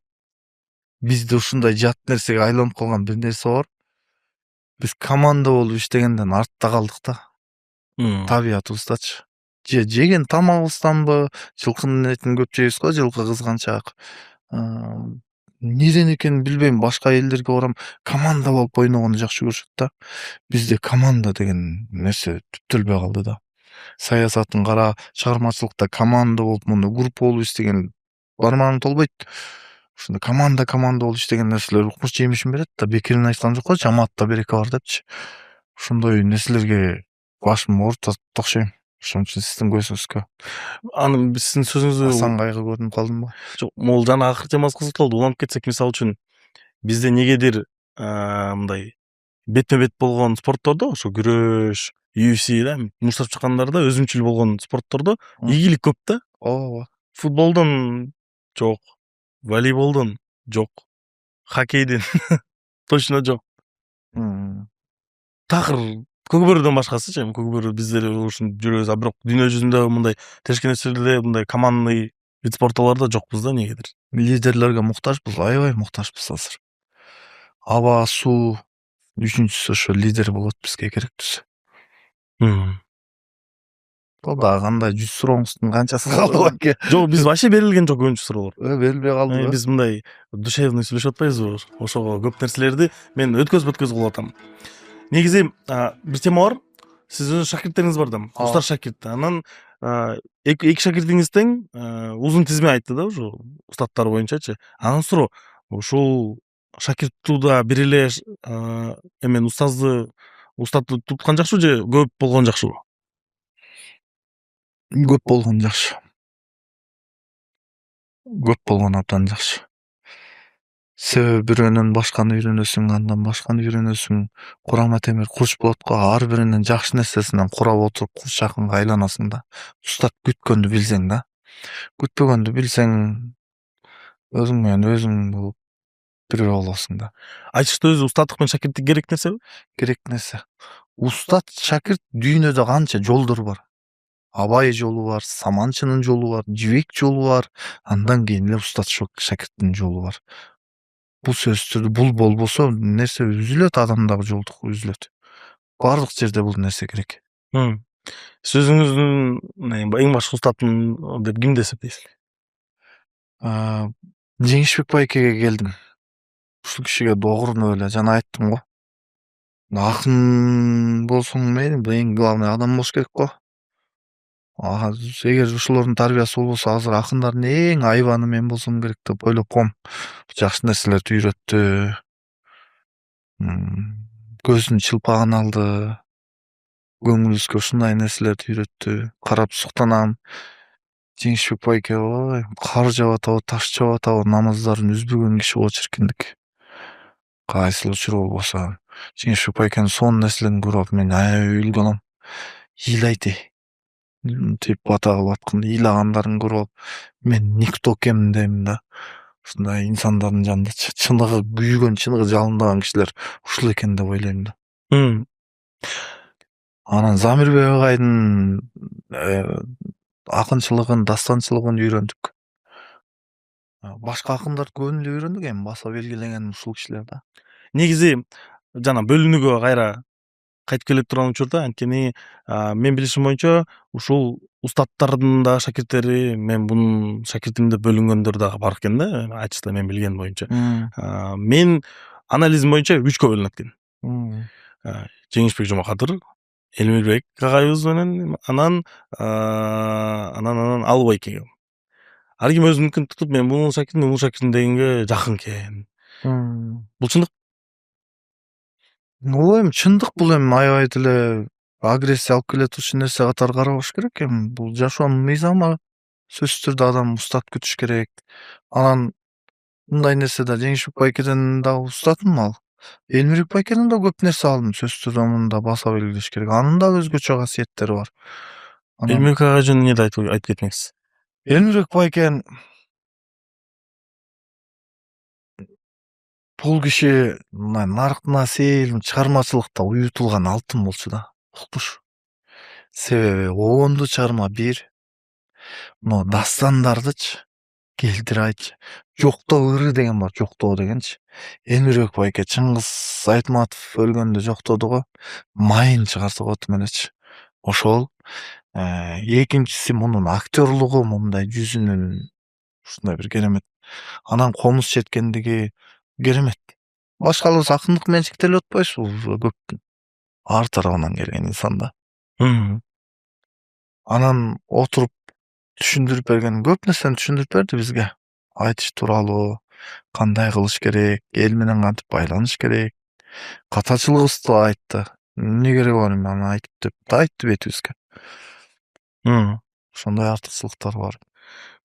бизде ушундай жат нерсеге айланып калган бир нерсе бар. Биз команда болуп иштегенден артта калдык да. Табиятыбыздачы. Жеген тамагыбызданбы, жылкынын этин көп жейбиз го, жылкы кызганчаак. Неден экенин билбейм, башка элдерге барам, команда болуп ойногону жакшы көрүшөт да. Бизде команда деген нерсе түптөлбөй калды да. Саясатын кара, чыгармачылыкта команда болуп, мындай группа болуп иштеген бармагың толбойт. Ушундай команда болуп иштеген нерселер укмуш жемишин берет да. Бекерин айткан жок го, жамаатта береке бар депчи. Ошондой нерселерге башым ооруп окшойм. Ошон үчүн сиздин көзүңүзгө Анын сиздин сөзүңүздү асан кайгы көрүнүп калдымбы? Жок, могул жана акыркы темасы кызык болду. Уланып кетсек, мисалы үчүн бизде негедир мындай бетме бет болгон спорттордо, ошо күрөш, UFC да, муштап чыккандарда өзүнчүл болгон спорттордо ийгилик көп да. Ооба. Футболдон жок, волейболдон жок, хоккейден точно жок. Такыр көкбөрүдөн башкасычы, эми көкбөрү бизде ушун жүрөбүз, бирок дүйнө жүзүндө мындай тешке нерселерде, мындай командный вид спортторлордо жокпуз да негедир. Лидерлерге муктажбыз, аябай муктажбыз азыр. Аба, суу, үчүнчүсү ошо лидер болот бизге керектүүсү. Ал дагы кандай 100 сурооңуздун канчасы калды баке? Жок, биз вообще берилген жок көбүнчө суроолор. Берилбей калды. Биз мындай душевный сүйлөшүп атпайбызбы? Ошого көп нерселерди мен өткөзүп кылып атам. Негизи бир тема бар. Сиздин шакирттериңиз бар да, устар шакирт. Анан эки шакиртиңиз тең узун тизме айтты да, ушу устаттар боюнчачы. Анан суроо, ушул шакирттууда бир эле эмен устатты туткан жакшыбы же көп болгон жакшыбы? Көп болгон жакшы. Көп болгон абдан жакшы. Себеби бирөөнөн башканы үйрөнөсүң, андан башканы үйрөнөсүң. Курама темир курч болот го, ар биринин жакшы нерсесинен курап отуруп курч жакынга айланасың да. Устат күткөндү билсең да. Күтпөгөндү билсең, өзүң менен өзүң болуп бирөө болосуң да. Айтышта өзү устаттык менен шакирттик керек нерсеби? Керек нерсе. Устат, шакирт дүйнөдө канча жолдор бар. Абай жолу бар, Саманчынын жолу бар, Жибек жолу бар, андан кийин эле устат шакирттин жолу бар. Бул сөзсүз бул болбосо нерсе үзүлөт, адамдагы жолдук үзүлөт. барлык жерде бул нерсе керек. Сөзүңүздүн эң башкы устатым деп кимди эсептейсиз? Жеңишбек байкеге келдим. Ушул кишиге догурунуп эле жана айттым го. Акын болсоң мейли, эң главный адам болуш керек го. Эгер ушулордун тарбиясы болбосо азыр акындардын эң айбаны мен болсом керек деп ойлоп коем. Жакшы нерселерди үйрөттү. Көзүн чылпагын алды. Көңүлүбүзгө ушундай нерселерди үйрөттү. Карап суктанам. Жеңишбек байке ой, кар жаап атабы, таш жаап атабы, намаздарын үзбөгөн киши го чиркиндик. Кайсыл учур болбосо. Жеңишбек байкенин сонун нерселерин көрүп мен аябай үйлгөнөм. Ыйлайт деп бата кылып атканда ыйлагандарын көрүп мен никто экенмин дейм да. Ушундай инсандардын жанында чыныгы күйгөн, чыныгы жалындаган кишилер ушул экен деп ойлойм да. Анан Замирбек агайдын акынчылыгын, дастанчылыгын үйрөндүк. Башка акындарды көбүн эле үйрөндүк, эми баса белгилеген ушул кишилер да. Негизи жана бөлүнүүгө кайра кайтып келе турган учурда, анткени мен билишим боюнча ушул устаттардын да шакирттери, мен бунун шакиртим деп бөлүнгөндөр дагы бар экен да, айтышта мен билгеним боюнча. Мен анализим боюнча 3кө бөлүнөт экен. Жеңишбек Жомакадыр, Элмирбек агайыбыз менен анан Албайке. Ар ким өзүнүкүн тутуп, мен бунун шакиртим дегенге жакын экен. Бул чындык? Эми чындык бул эми аябай деле агрессия алып келе турчу нерсе катары карабаш керек эми. Бул жашоонун мыйзамы. Сөзсүз түрдө адам устат күтүш керек. Анан мындай нерседе Жеңишбек байкеден дагы устатым ал. Элмирбек байкеден да көп нерсе алдым. Сөзсүз түрдө муну да баса белгилеш керек. Анын да өзгөчө касиеттери бар. Элмирбек агай жөнүндө эмне айтып кетмекчисиз? Элмирбек байкен бул киши мына нарыктын сейил чыгармачылыкта уютулган алтын болчу да. Укмуш. Себеби оонду чыгарма бир. Но дастандардычы келтире айтчы. Жоктоо ыры деген бар, жоктоо дегенчи. Элмирбек байке Чыңгыз Айтматов өлгөндө жоктоду го. Майын чыгарса отум элечи. Ошол. Экинчиси мунун актерлугу, мындай жүзүнүн ушундай бир керемет. Анан комуз четкендиги керемет. Башкалабыз акындык менен чектелип атпайбызбы? Көп ар тарабынан келген инсан да. Анан отуруп түшүндүрүп берген, көп нерсени түшүндүрүп берди бизге. Айтыш тууралуу, кандай кылыш керек, эл менен кантип байланыш керек. Катачылыгыбызды айтты. Эмне кереги бар эми аны айтып деп айтты бетибизге. Ошондой артыкчылыктары бар.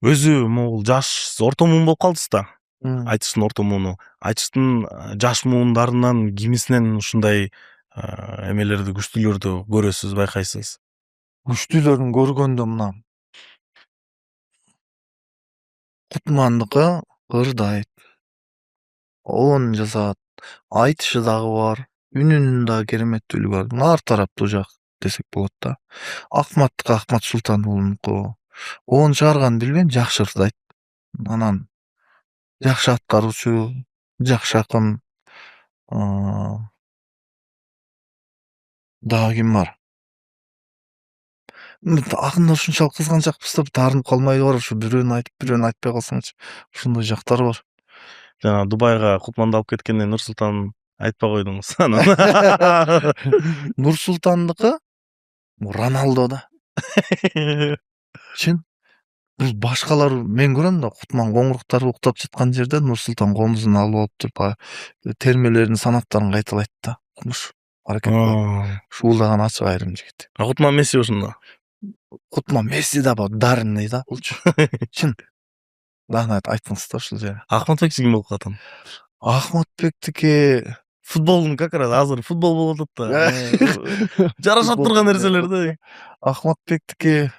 Өзү могул жаш орто муун болуп калдысыз да. Айтыштын орто мууну. Айтыштын жаш муундарынан кимисинен ушундай эмелерди, күчтүүлөрдү көрөсүз, байкайсыз? Күчтүүлөрүн көргөндө мына Кутмандыкы ырдайт. Оонун жазат. Айтышы дагы бар. Үнүнүн дагы кереметтүүлүгү бар. Ар тараптуу жак десек болот да. Акматтыкы Акмат Султан уулунуку. Оон чыгарганын билбейм, жакшы ырдайт. Анан жакшы аткаруучу, жакшы акын. Дагы ким бар? Акындар ушунчалык кызганчакпыз да таарынып калмай бар. Ушу бирөөнү айтып, бирөөнү айтпай калсаңчы. Ушундай жактары бар. Жана Дубайга Кутманды алып кеткенде Нурсултан айтпай койдуңуз. Нурсултандыкы Роналдо да. Чын. Бул башкалар мен көрөм да, Кутман коңуруктар уктап жаткан жерде Нурсултан комузун алып алып туруп термелерин, санаттарын кайталайт да. Укмуш. Аракет кылат. Шуулдаган ачык айрым жигит. Кутман Месси ошондо. Кутман Месси да бар, дарынный да булчу. Чын. Дагы айтыңыз да ушул жерде. Акматбекчи ким болуп калат? Акматбектики футболдун как раз азыр футбол болуп атат да. Жарашат турган нерселер да. Акматбектики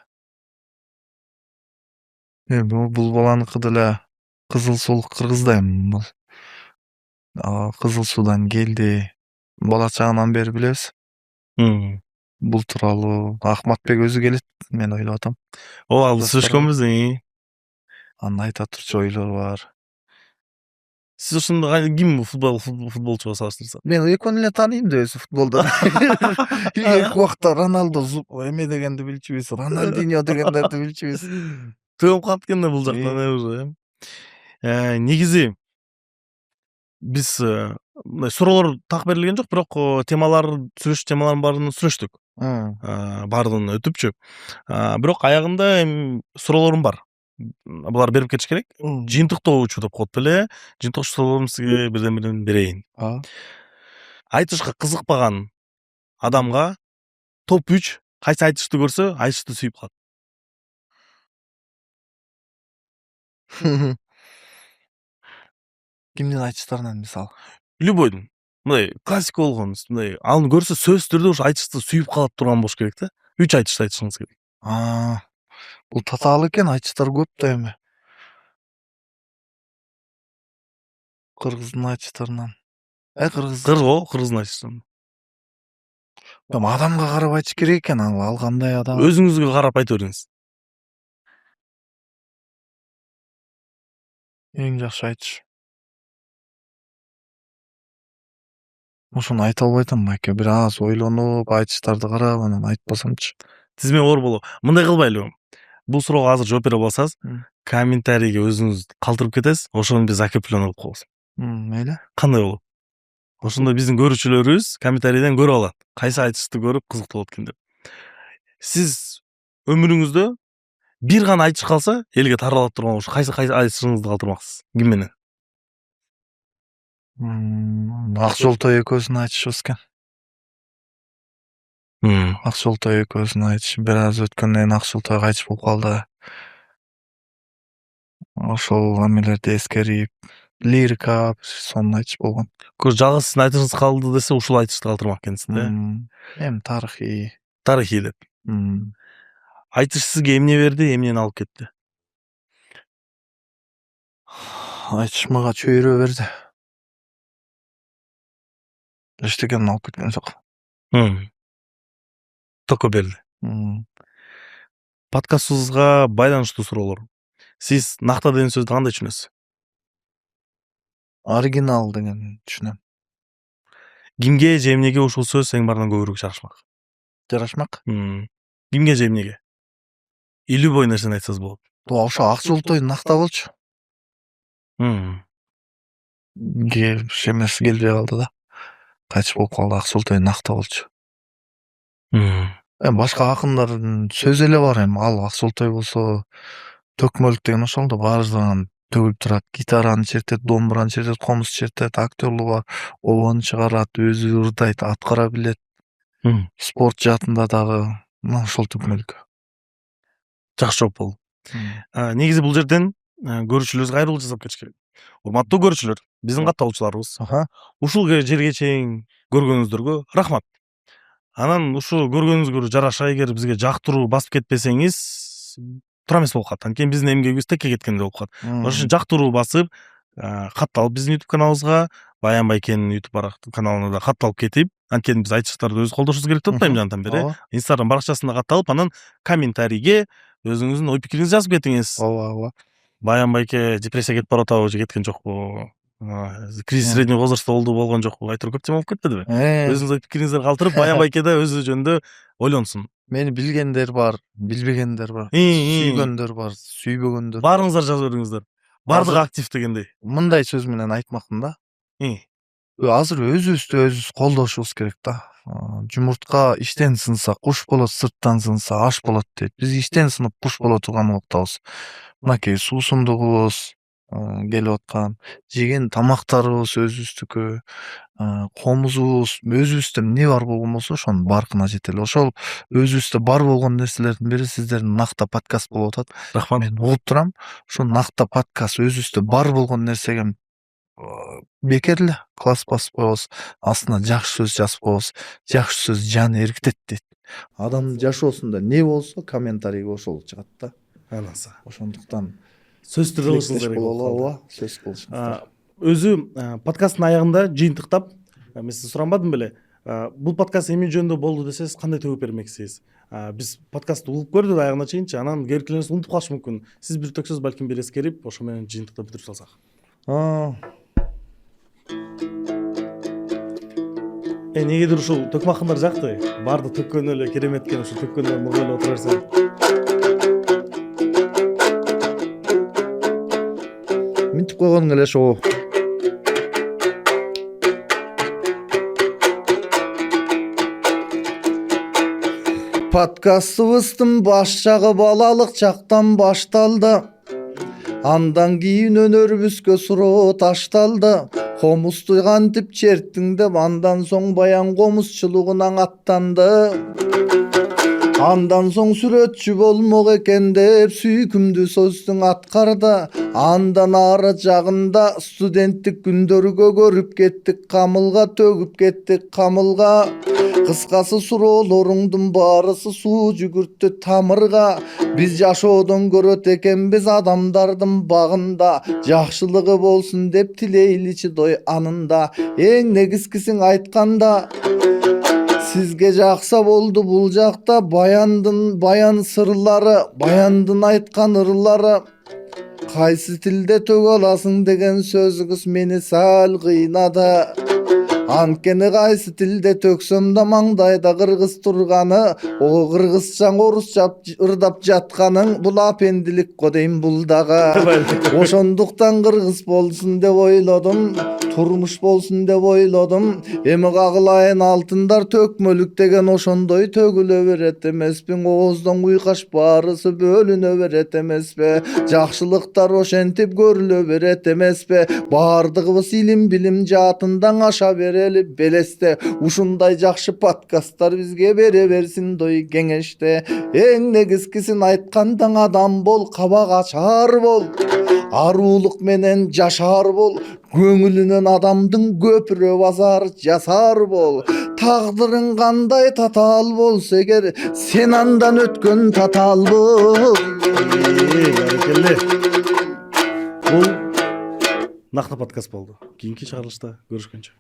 бул баланыкы деле кызыл солук кыргыздайм бул. Кызыл Судан келди. Бала чагынан бери билебиз. Бул тууралуу Акматбек өзү келет, мен ойлоп атам. Ал сүйлөшкөнбүз. Анын айта турчу ойлору бар. Сиз ошондо ким футболчу болуп салыштырса? Мен экөөнү эле тааныйм да өзү футболдон. Эки убакта Роналдо эме дегенди билчүбүз, Рональдиньо дегендерди билчүбүз. Төгөп калат экен да бул жактан Э. уже. Негизи биз мындай суроолор так берилген жок, бирок темалардын баарын сүрөштүк. Баардыгын өтүпчү. Бирок аягында эми суроолорум бар. Булар берип кетиш керек. Жыйынтыктоочу деп коет беле. Жыйынтыктоочу суроолорумду сизге бирден берейин. Айтышка кызыкпаган адамга топ 3 кайсы айтышты көрсө, айтышты сүйүп калат. Кимдин айтыштарынан мисалы? Любойдун. Мындай классика болгон, мындай аны көрсө сөзсүз түрдө ушу айтышты сүйүп калат турган болуш керек да. 3 айтышты айтышыңыз керек. Бул татаал экен, айтыштар көп да эми. Кыргыздын айтыштарынан. Кыргыздын айтыштарынан. Эми адамга карап айтыш керек экен, ал кандай адам? Өзүңүзгө карап айта бериңиз. Эң жакшы айтыш. Ошону айта албай атам майке. Бир аз ойлонуп, айтыштарды карап, анан айтпасамчы. Тизме оор болобу? Мындай кылбайлыбы? Бул суроого азыр жооп бере албасаңыз, комментарийге өзүңүз калтырып кетесиз, ошону биз закреплен кылып коебуз. Мейли. Кандай болот? Ошондо биздин көрүүчүлөрүбүз комментарийден көрүп алат. Кайсы айтышты көрүп кызыктуу болот экен деп. Сиз өмүрүңүздө бир гана айтыш калса, элге тарала турган болуш, кайсы айтышыңызды калтырмаксыз? Ким менен? Акжолтой экөөбүздүн айтышыбыз экен. Акжолтой экөөбүздүн айтышы бир аз өткөндөн кийин Акжолтой кайтыш болуп калды. Ошол амелерди эскерип, лирика сонун айтыш болгон. Жалгыз сиздин айтышыңыз калды десе, ушул айтышты калтырмак экенсиз да? Эми тарыхый. Тарыхый деп. Айтыш сизге эмне берди, эмнени алып кетти? Айтыш мага чөйрө берди. Эчтекени алып кеткен жок. Токо берди. Подкастыбызга байланыштуу суроолор. Сиз накта деген сөздү кандай түшүнөсүз? Оригинал деген түшүнөм. Кимге же эмнеге ушул сөз эң баарынан көбүрөөк жарашмак? Жарашмак? Кимге же эмнеге? И любой нерсени айтсаңыз болот. Ошо Акжолтой накта болчу. Шемesi келбей калды да. Кайтыш болуп калды, Акжолтой накта болчу. Эми башка акындардын сөзү эле бар эми. Ал Акжолтой болсо төкмөлүк деген ошол да баарынан төгүлүп турат. Гитараны чертет, домбураны чертет, комуз чертет, актерлугу бар, обону чыгарат, өзү ырдайт, аткара билет. Спорт жаатында дагы ошол төкмөлүк. Жакшы жооп болду. Негизи бул жерден көрүүчүлөрүбүзгө кайрылуу жасап кетиш керек. Урматтуу көрүүчүлөр, биздин катталуучуларыбыз. Ушул жерге чейин көргөнүңүздөргө рахмат. Анан ушу көргөнүңүзгө жараша эгер бизге жактыруу басып кетпесеңиз, туура эмес болуп калат. Анткени биздин эмгегибиз текке кеткендей болуп калат. Ошон үчүн жактыруу басып, катталып биздин YouTube каналыбызга, Баян Байкенин YouTube каналына да катталып кетип, анткени биз айтыштарды өз колдошубуз керек деп атпаймынбы жанатан бери. Instagram баракчасына катталып, анан комментарийге өзүңүздүн ой пикириңизди жазып кетиңиз. Ооба. Баян Байке депрессияга кетип баратабы же кеткен жокпу? Кризис среднего возраста болгон жокпу? Айтор көп тема болуп кетпедиби? Өзүңүз ой пикириңиздерди калтырып, Баян Байке да өзү жөнүндө ойлонсун. Мени билгендер бар, билбегендер бар. Сүйгөндөр бар, сүйбөгөндөр. Баарыңыздар жазып бериңиздер. Бардыгы актив дегендей. Мындай сөз менен айтмакмын да. Азыр өзүбүздү өзүбүз колдошубуз керек да. Жумуртка иштен сынса, куш болот, сырттан сынса, аш болот дейт. Биз иштен сынып куш боло турган убактабыз. Мынакей суусундугубуз келип аткан, жеген тамактарыбыз өзүбүздүкү, комузубуз, өзүбүздө эмне бар болгон болсо ошонун баркына жетели. Ошол өзүбүздө бар болгон нерселердин бири сиздердин накта подкаст болуп атат. Рахмат. Мен угуп турам. Ошо накта подкаст өзүбүздө бар болгон нерсеге бекер эле класс басып коебуз. Астына жакшы сөз жазып коебуз. Жакшы сөз жаны эркитет дейт. Адамдын жашоосунда не болсо комментарийге ошол чыгат да. Анаса. Ошондуктан сөз түрдө кылышыңыз керек болот. Сөз кылышыңыз. Өзү подкасттын аягында жыйынтыктап, мен сизден сурамадым беле. Бул подкаст эмне жөнүндө болду десеңиз, кандай төгүп бермексиз? Биз подкастты угуп көрдүк аягына чейинчи, анан кээкилерибиз унутуп калышы мүмкүн. Сиз бир төк сөз балким бир эскерип, ошо менен жыйынтыктап бүтүрүп салсак. Негедир ушул төкмакындар жакты. Барды төккөн эле керемет экен, ушул төккөндөрдүн мурда эле отура берсең. Минтип койгонуң эле ошо. Подкастыбыздын баш жагы балалык чактан башталды. Андан кийин өнөрүбүзгө суроо ташталды. Комузду кантип черттиң деп андан соң баян комузчулугуна аттанды. Андан соң сүрөтчү болмок экен деп сүйкүмдүү сөздүң аткарды. Андан ары жагында студенттик күндөргө көрүп кеттик камылга, төгүп кеттик камылга. Кыскасы суроолоруңдун баарысы суу жүгүрттү тамырга. Биз жашоодон көрөт экенбиз адамдардын багында. Жакшылыгы болсун деп тилейличи дой анында. Эң негизгисин айтканда, сизге жакса болду бул жакта баян сырлары, баяндын айткан ырлары. Кайсы тилде төгө аласың деген сөзүңүз мени сал кыйнады. Анткени кайсы тилде төксөм да маңдайда кыргыз турганы, о кыргызчаң орусча ырдап жатканың, бул апендилик го дейм бул дагы. Ошондуктан кыргыз болсун деп ойлодум, турмуш болсун деп ойлодум. Эми кагылайын алтындар төкмөлүк деген ошондой төгүлө берет эмеспи? Ооздон уйкаш баарысы бөлүнө берет эмеспи? Жакшылыктар ошентип көрүлө берет эмеспи? Баардыгыбыз илим билим жаатындан аша берели белесте. Ушундай жакшы подкасттар бизге бере берсин дой кеңеште. Эң негизгисин айткандаң адам бол, кабак ачар бол. Арулук менен жашар бол. Көңүлүнөн адамдын көпүрө базар жасар бол. Тагдырың кандай татаал болсо эгер, сен андан өткөн татаал бол. Баракелде. Бул накта подкаст болду. Кийинки чыгарылышта көрүшкөнчө.